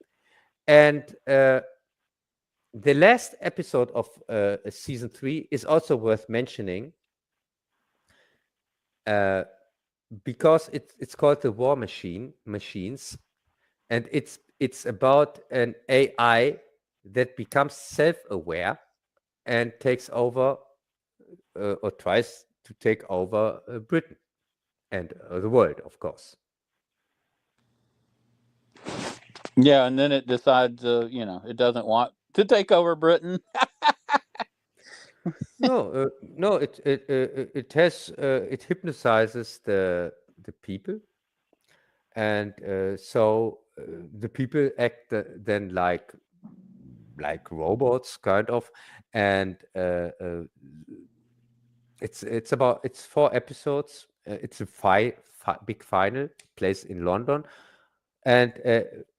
And the last episode of season 3 is also worth mentioning because it's called the War Machines, and it's about an AI that becomes self-aware and takes over or tries to take over Britain and the world, of course. Yeah, and then it decides, it doesn't want to take over Britain. No, it hypnotizes the people, and so the people act then like robots, kind of, and it's 4 episodes. It's a big final, plays in London, and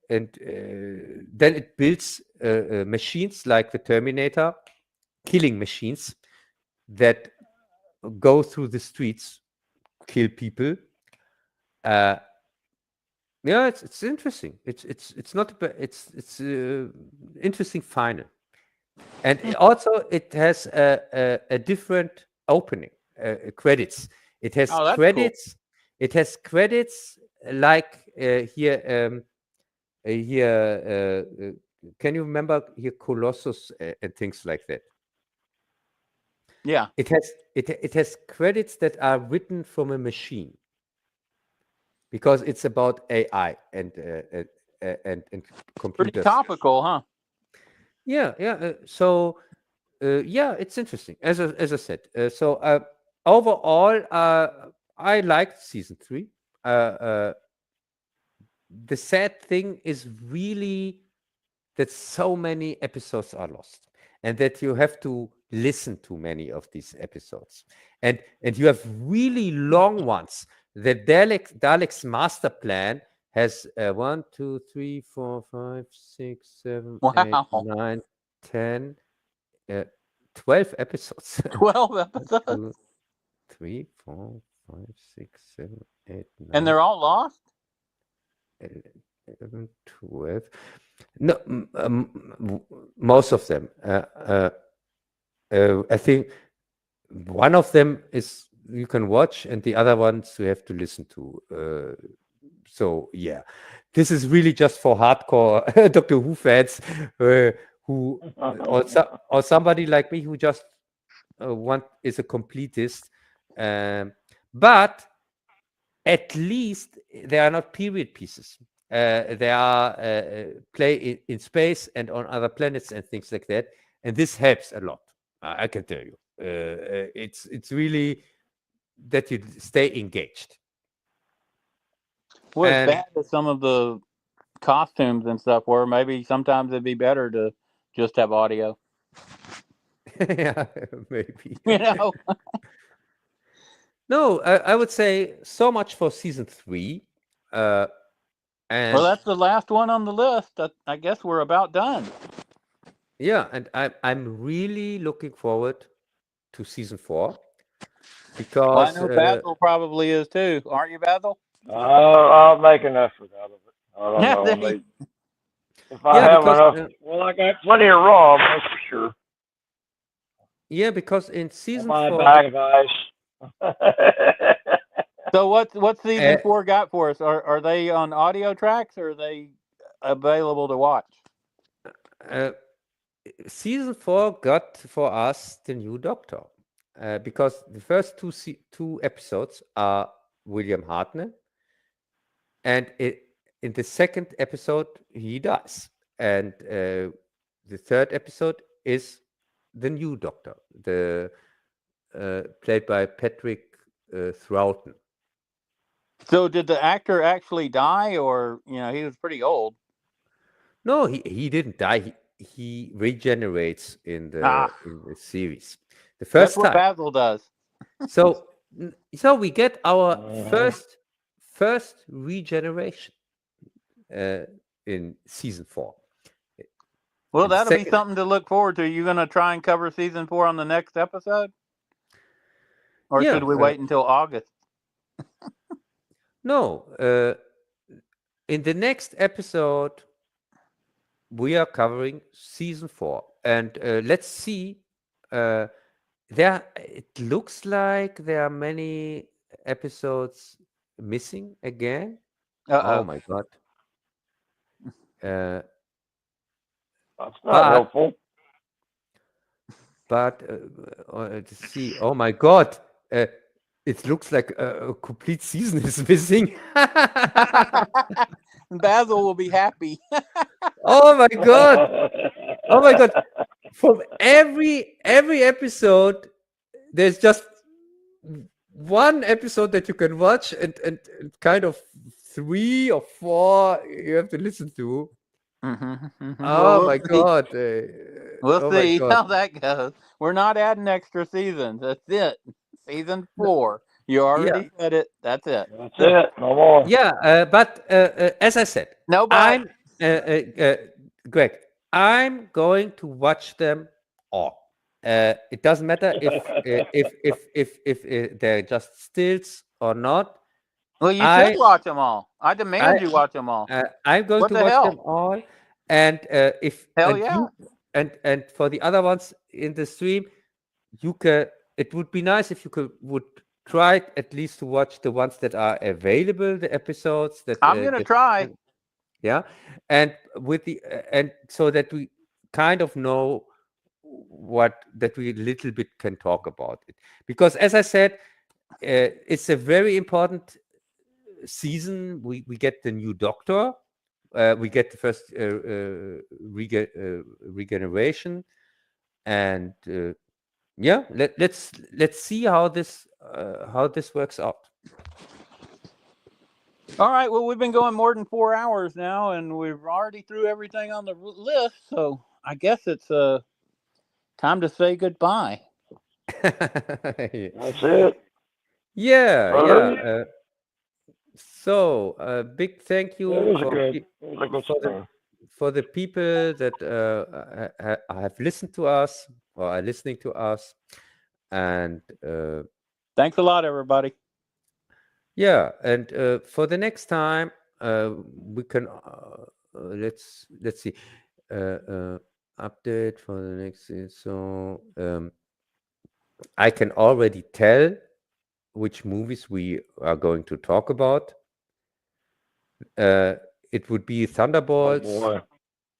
then it builds machines like the Terminator, killing machines that go through the streets, kill people. Yeah, it's interesting. It's not it's interesting final, and also it has a different opening credits. It has credits. Cool. It has credits like here. Can you remember here Colossus and things like that? Yeah. It has credits that are written from a machine, because it's about AI and computers. Pretty topical, huh? Yeah. So yeah, it's interesting. As I said. So overall, I liked season 3. The sad thing is really that so many episodes are lost, and that you have to listen to many of these episodes, and you have really long ones. The Dalek's master plan has 1, 2, 3, 4, 5, 6, 7, 8, 9, 10, 12 episodes. 12 episodes. 1, 2, 3, 4, 5, 6, 7, 8, 9. And they're all lost? 11, 12. No, most of them. I think one of them is you can watch, and the other ones you have to listen to. So yeah, this is really just for hardcore Doctor Who fans, who or somebody like me who just is a completist. But at least they are not period pieces. They are play in space and on other planets and things like that, and this helps a lot. I can tell you, it's really that you stay engaged. Well, it's bad that some of the costumes and stuff were. Maybe sometimes it'd be better to just have audio. Yeah, maybe. You know. No, I would say so much for season 3. And Well, that's the last one on the list. I guess we're about done. yeah, and I'm really looking forward to season 4 Well, I because know Bazzil probably is too. Aren't you, Bazzil? I'll make an effort out of it. I don't know. I mean, if I yeah, have because enough, well, I got plenty of ROM, that's for sure. yeah, because in season My 4, bag of ice. So what's season 4 got for us? Are they on audio tracks or are they available to watch? Season 4 got for us the new Doctor, because the first two episodes are William Hartnell, and in the second episode he dies, and the third episode is the new Doctor, played by Patrick Troughton. So did the actor actually die, or he was pretty old? No, he didn't die. He regenerates in the series. The first That's what time. Bazzil does. So we get our first regeneration in season 4. Well, that'll be something to look forward to. You going to try and cover season 4 on the next episode? Or should we wait until August? No. In the next episode, we are covering season 4. And let's see. It looks like there are many episodes missing again. Uh-oh. Oh my God. That's not helpful. But to see, oh my God, it looks like a complete season is missing. Bazzil will be happy. Oh my God. Oh my God. From every episode, there's just one episode that you can watch, and kind of 3 or 4 you have to listen to. Oh my God. We'll see how that goes. We're not adding extra seasons. That's it. Season 4. You already said it. That's it. That's it. No more. Yeah, but as I said, Nobody. Greg, I'm going to watch them all. It doesn't matter if they're just stills or not. Well, you should watch them all. I demand you watch them all. I'm going to watch them all, and and for the other ones in the stream, it would be nice if you would try at least to watch the ones that are available, the episodes that I'm going to try. Yeah, and and so that we kind of know that we a little bit can talk about it, because as I said, it's a very important season. We get the new Doctor, we get the first regeneration, and let's see how this works out. All right. Well, we've been going more than 4 hours now, and we've already threw everything on the list. So I guess it's time to say goodbye. That's it. Yeah. So big thank you for the people that have listened to us or are listening to us, and thanks a lot, everybody. Yeah, and for the next time, we can let's see update for the next. So I can already tell which movies we are going to talk about. It would be Thunderbolts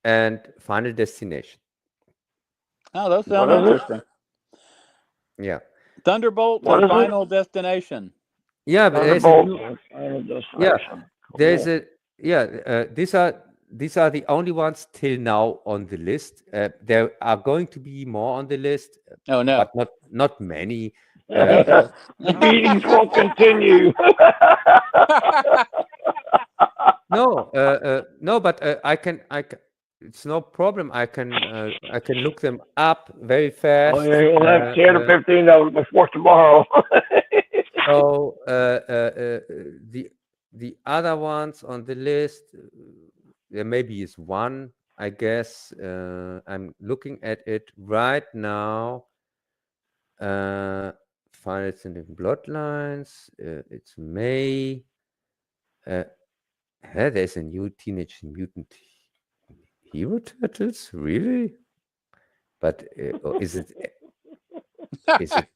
and Final Destination. Oh, those sound interesting. Yeah, Thunderbolts and Final Destination. Yeah, but these are the only ones till now on the list. There are going to be more on the list. Oh no, but not many. The beatings will continue. No, but I can. It's no problem. I can look them up very fast. Oh, yeah, we'll have 10 or 15 of them before tomorrow. So the other ones on the list, there maybe is one, I guess. I'm looking at it right now. Final Descending Bloodlines. It's May. There's a new Teenage Mutant Hero Turtles, really? But is it? Is it?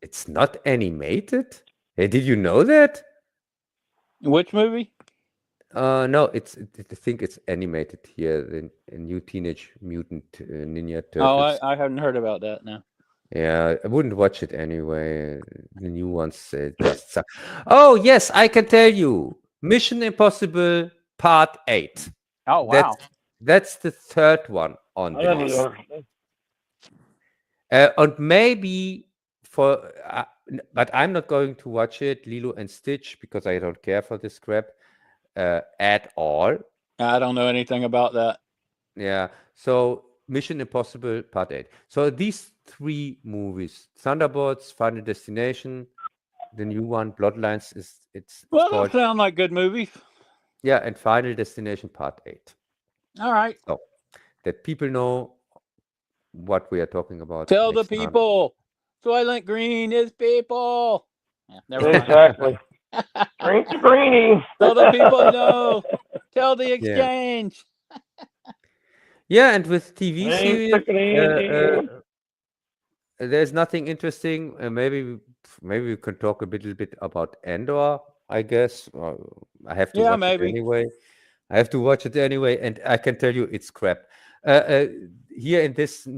It's not animated. Hey, did you know that? Which movie? No, I think it's animated here. The new Teenage Mutant Ninja Turtles. Oh, I haven't heard about that now. Yeah, I wouldn't watch it anyway. The new ones, they suck. Oh yes, I can tell you. Mission Impossible Part 8. Oh wow. That's the third one on I the never list. understood. And maybe for, but I'm not going to watch it, Lilo and Stitch, because I don't care for this crap at all. I don't know anything about that. Yeah. So Mission Impossible Part 8. So these three movies, Thunderbolts, Final Destination, the new one, Bloodlines, it's Well, called, those sound like good movies. yeah, and Final Destination Part 8. All right. So that people know what we are talking about. Tell the next time. people. Soylent Green is people. Yeah, never mind. Exactly. Drink the greenie. Tell the people no. Tell the exchange. Yeah, and with TV Ain't series, the greenie. there's nothing interesting. Maybe we can talk a little bit about Andor, I guess. I have to watch it anyway. I have to watch it anyway, and I can tell you it's crap. Here in this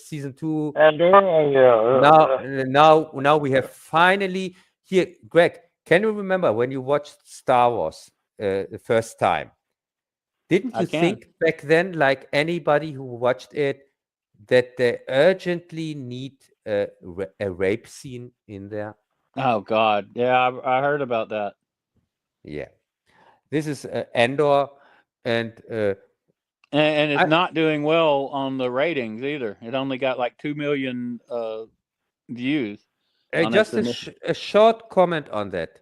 season 2, Andor, yeah. now we have finally here. Greg, can you remember when you watched Star Wars the first time? Didn't you think back then, like anybody who watched it, that they urgently need a rape scene in there? Oh God, yeah, I heard about that. Yeah, this is Andor, and it's not doing well on the ratings either. It only got like 2 million views. Just a short comment on that.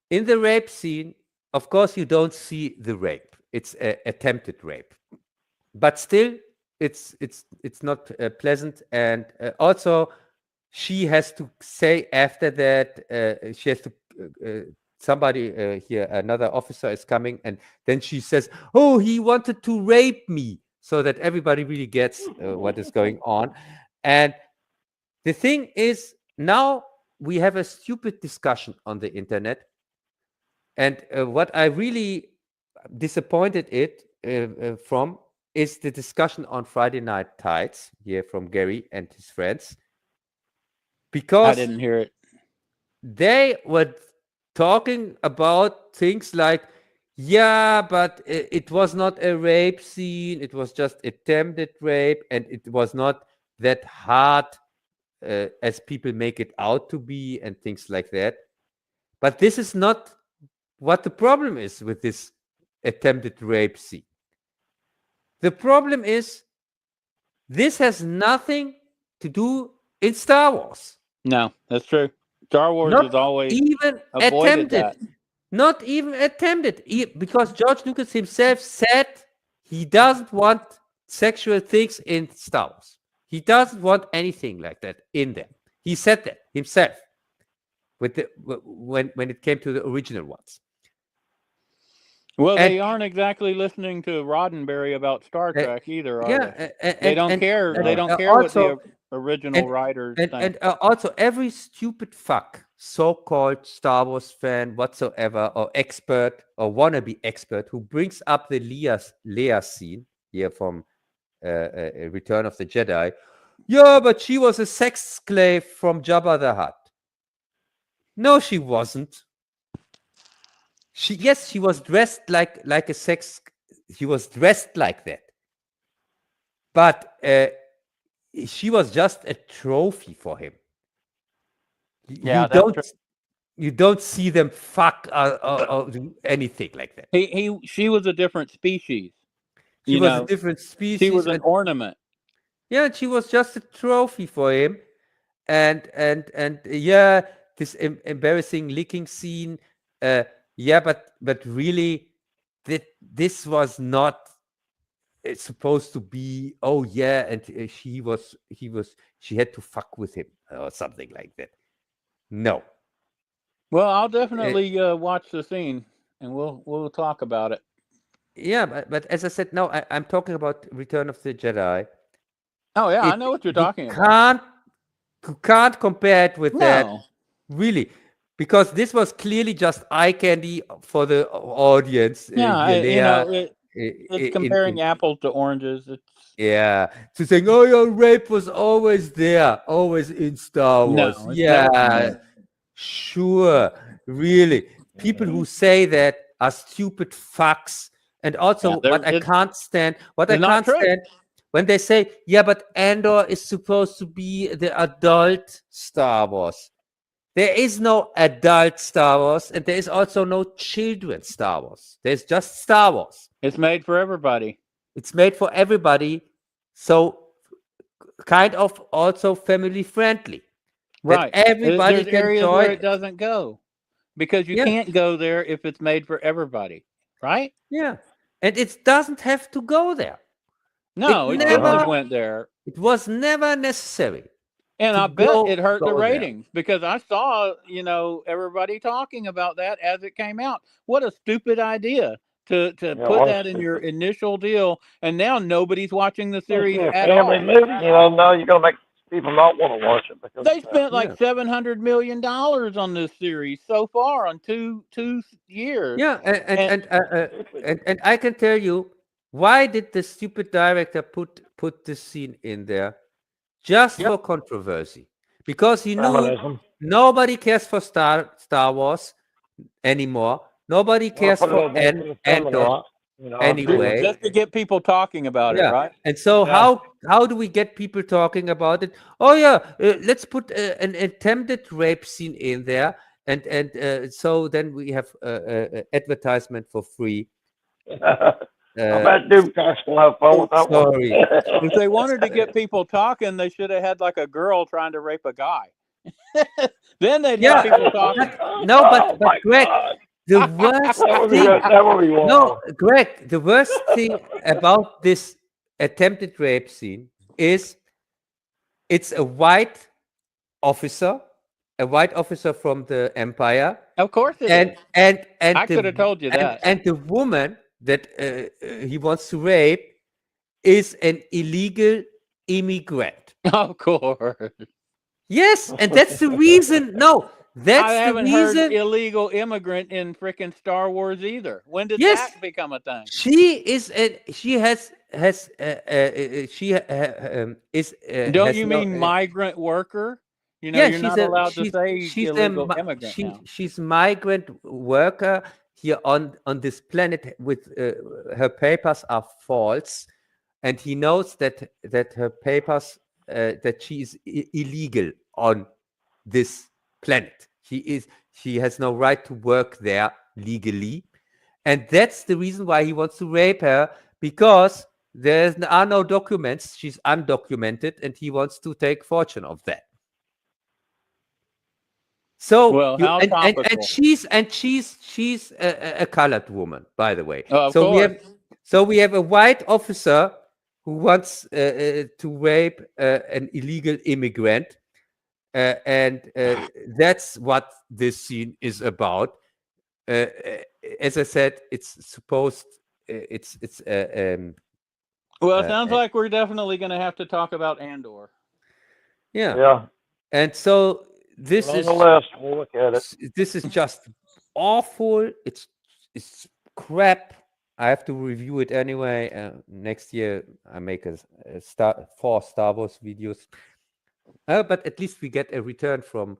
In the rape scene, of course, you don't see the rape. It's attempted rape, but still, it's not pleasant. And also, she has to say after that, she has to. Somebody here, another officer is coming, and then she says, "Oh, he wanted to rape me," so that everybody really gets what is going on. And the thing is, now we have a stupid discussion on the internet. And what I really disappointed from is the discussion on Friday Night Tides here from Gary and his friends. Because I didn't hear it. They were talking about things like, yeah, but it was not a rape scene. It was just attempted rape, and it was not that hard as people make it out to be, and things like that. But this is not what the problem is with this attempted rape scene. The problem is this has nothing to do in Star Wars. No, that's true. Star Wars has always even avoided that. Not even attempted, because George Lucas himself said he doesn't want sexual things in Star Wars. He doesn't want anything like that in there. He said that himself when it came to the original ones. Well, they aren't exactly listening to Roddenberry about Star Trek either, are they? They don't care. They don't care what the original writers think. And also, every stupid fuck, so-called Star Wars fan whatsoever, or expert, or wannabe expert, who brings up the Leia scene here from Return of the Jedi. Yeah, but she was a sex slave from Jabba the Hutt. No, she wasn't. She was dressed like a sex. She was dressed like that, but she was just a trophy for him. Yeah, you don't see them fuck or do anything like that. She was a different species. She was a different species. She was an ornament. Yeah, she was just a trophy for him, and yeah. this embarrassing licking scene. Yeah, but really, this was not supposed to be. Oh yeah, and she had to fuck with him or something like that. No. Well, I'll definitely watch the scene, and we'll talk about it. Yeah, but as I said, no, I'm talking about Return of the Jedi. Oh yeah, I know what you're talking about. You can't compare it with that, No. really, because this was clearly just eye candy for the audience. Yeah, it's comparing apples to oranges. Yeah, to saying, oh, your rape was always there, always in Star Wars. No, it's yeah, never sure, really. People who say that are stupid fucks. And also, Yeah, what I can't stand, true. when they say, yeah, but Andor is supposed to be the adult Star Wars. There is no adult Star Wars, and there is also no children Star Wars. There's just Star Wars. It's made for everybody. It's made for everybody, so kind of also family friendly. Right. Everybody There's can areas join. where it doesn't go, because you can't go there if it's made for everybody, right? Yeah, and it doesn't have to go there. No, it never went there. It was never necessary. And I bet it hurt the ratings because I saw, everybody talking about that as it came out. What a stupid idea to put that in your initial deal, and now nobody's watching the series at all. Family movie, now you're gonna make people not want to watch it because they spent like $700 million on this series so far on two years. Yeah, and I can tell you, why did the stupid director put this scene in there? Just for controversy, because he knew nobody cares for Star Wars anymore. Nobody cares for Andor anyway. Just to get people talking about it, right? And so how do we get people talking about it? Oh yeah, let's put an attempted rape scene in there, and so then we have advertisement for free. I bet Doomcock's will have fun with that one. If they wanted to get people talking, they should have had like a girl trying to rape a guy. Then they'd have people talking. But Greg, the worst thing. Greg, the worst thing about this attempted rape scene is it's a white officer from the Empire. Of course it is. And I could have told you that. And the woman that he wants to rape is an illegal immigrant. Of course. Yes, and that's the reason. No, that's I haven't the reason. heard illegal immigrant in freaking Star Wars either. When did that become a thing? Don't you mean migrant worker? You're not allowed to say illegal immigrant now. She's migrant worker here on this planet with her papers are false, and he knows that her papers that she is illegal on this planet. She has no right to work there legally, and that's the reason why he wants to rape her, because there are no documents. She's undocumented, and he wants to take fortune of that. So and she's a colored woman, by the way. So we have a white officer who wants to rape an illegal immigrant, and that's what this scene is about. As I said, it's supposed. Well, it sounds like we're definitely going to have to talk about Andor. Yeah. And so. This is we'll look at it. This is just awful. It's crap. I have to review it anyway. Next year I make 4 Star Wars videos. But at least we get a return from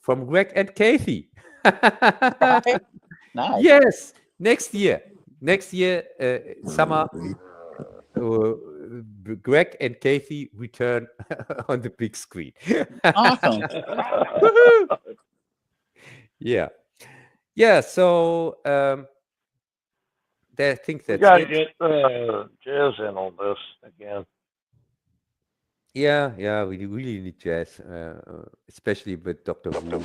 Greg and Kathy. Nice. Yes, next year, summer. Greg and Kathy return on the big screen. Awesome. Yeah. So I think that's gotta get Jez in on this again. Yeah, we really need jazz, especially with Doctor Who.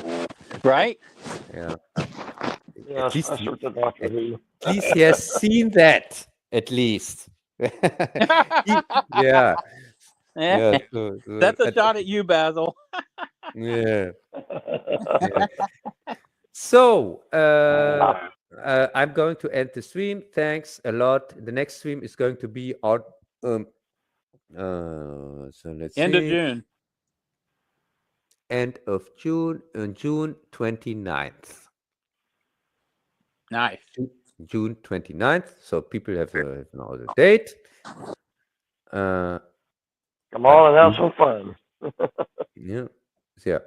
Right? Yeah, Yeah, at least especially with the Doctor Who. at least he has seen that. At least, yeah, yeah. That's a shot at you, Bazzil. Yeah. So I'm going to end the stream. Thanks a lot. The next stream is going to be out. So let's End see. of June. End of June, on June 29th. Nice. June 29th. So people have now the date. Come on and have some fun. Yeah.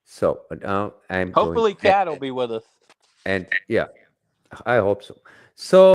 So now I'm Hopefully, going. Cat will be with us. And yeah, I hope so. So.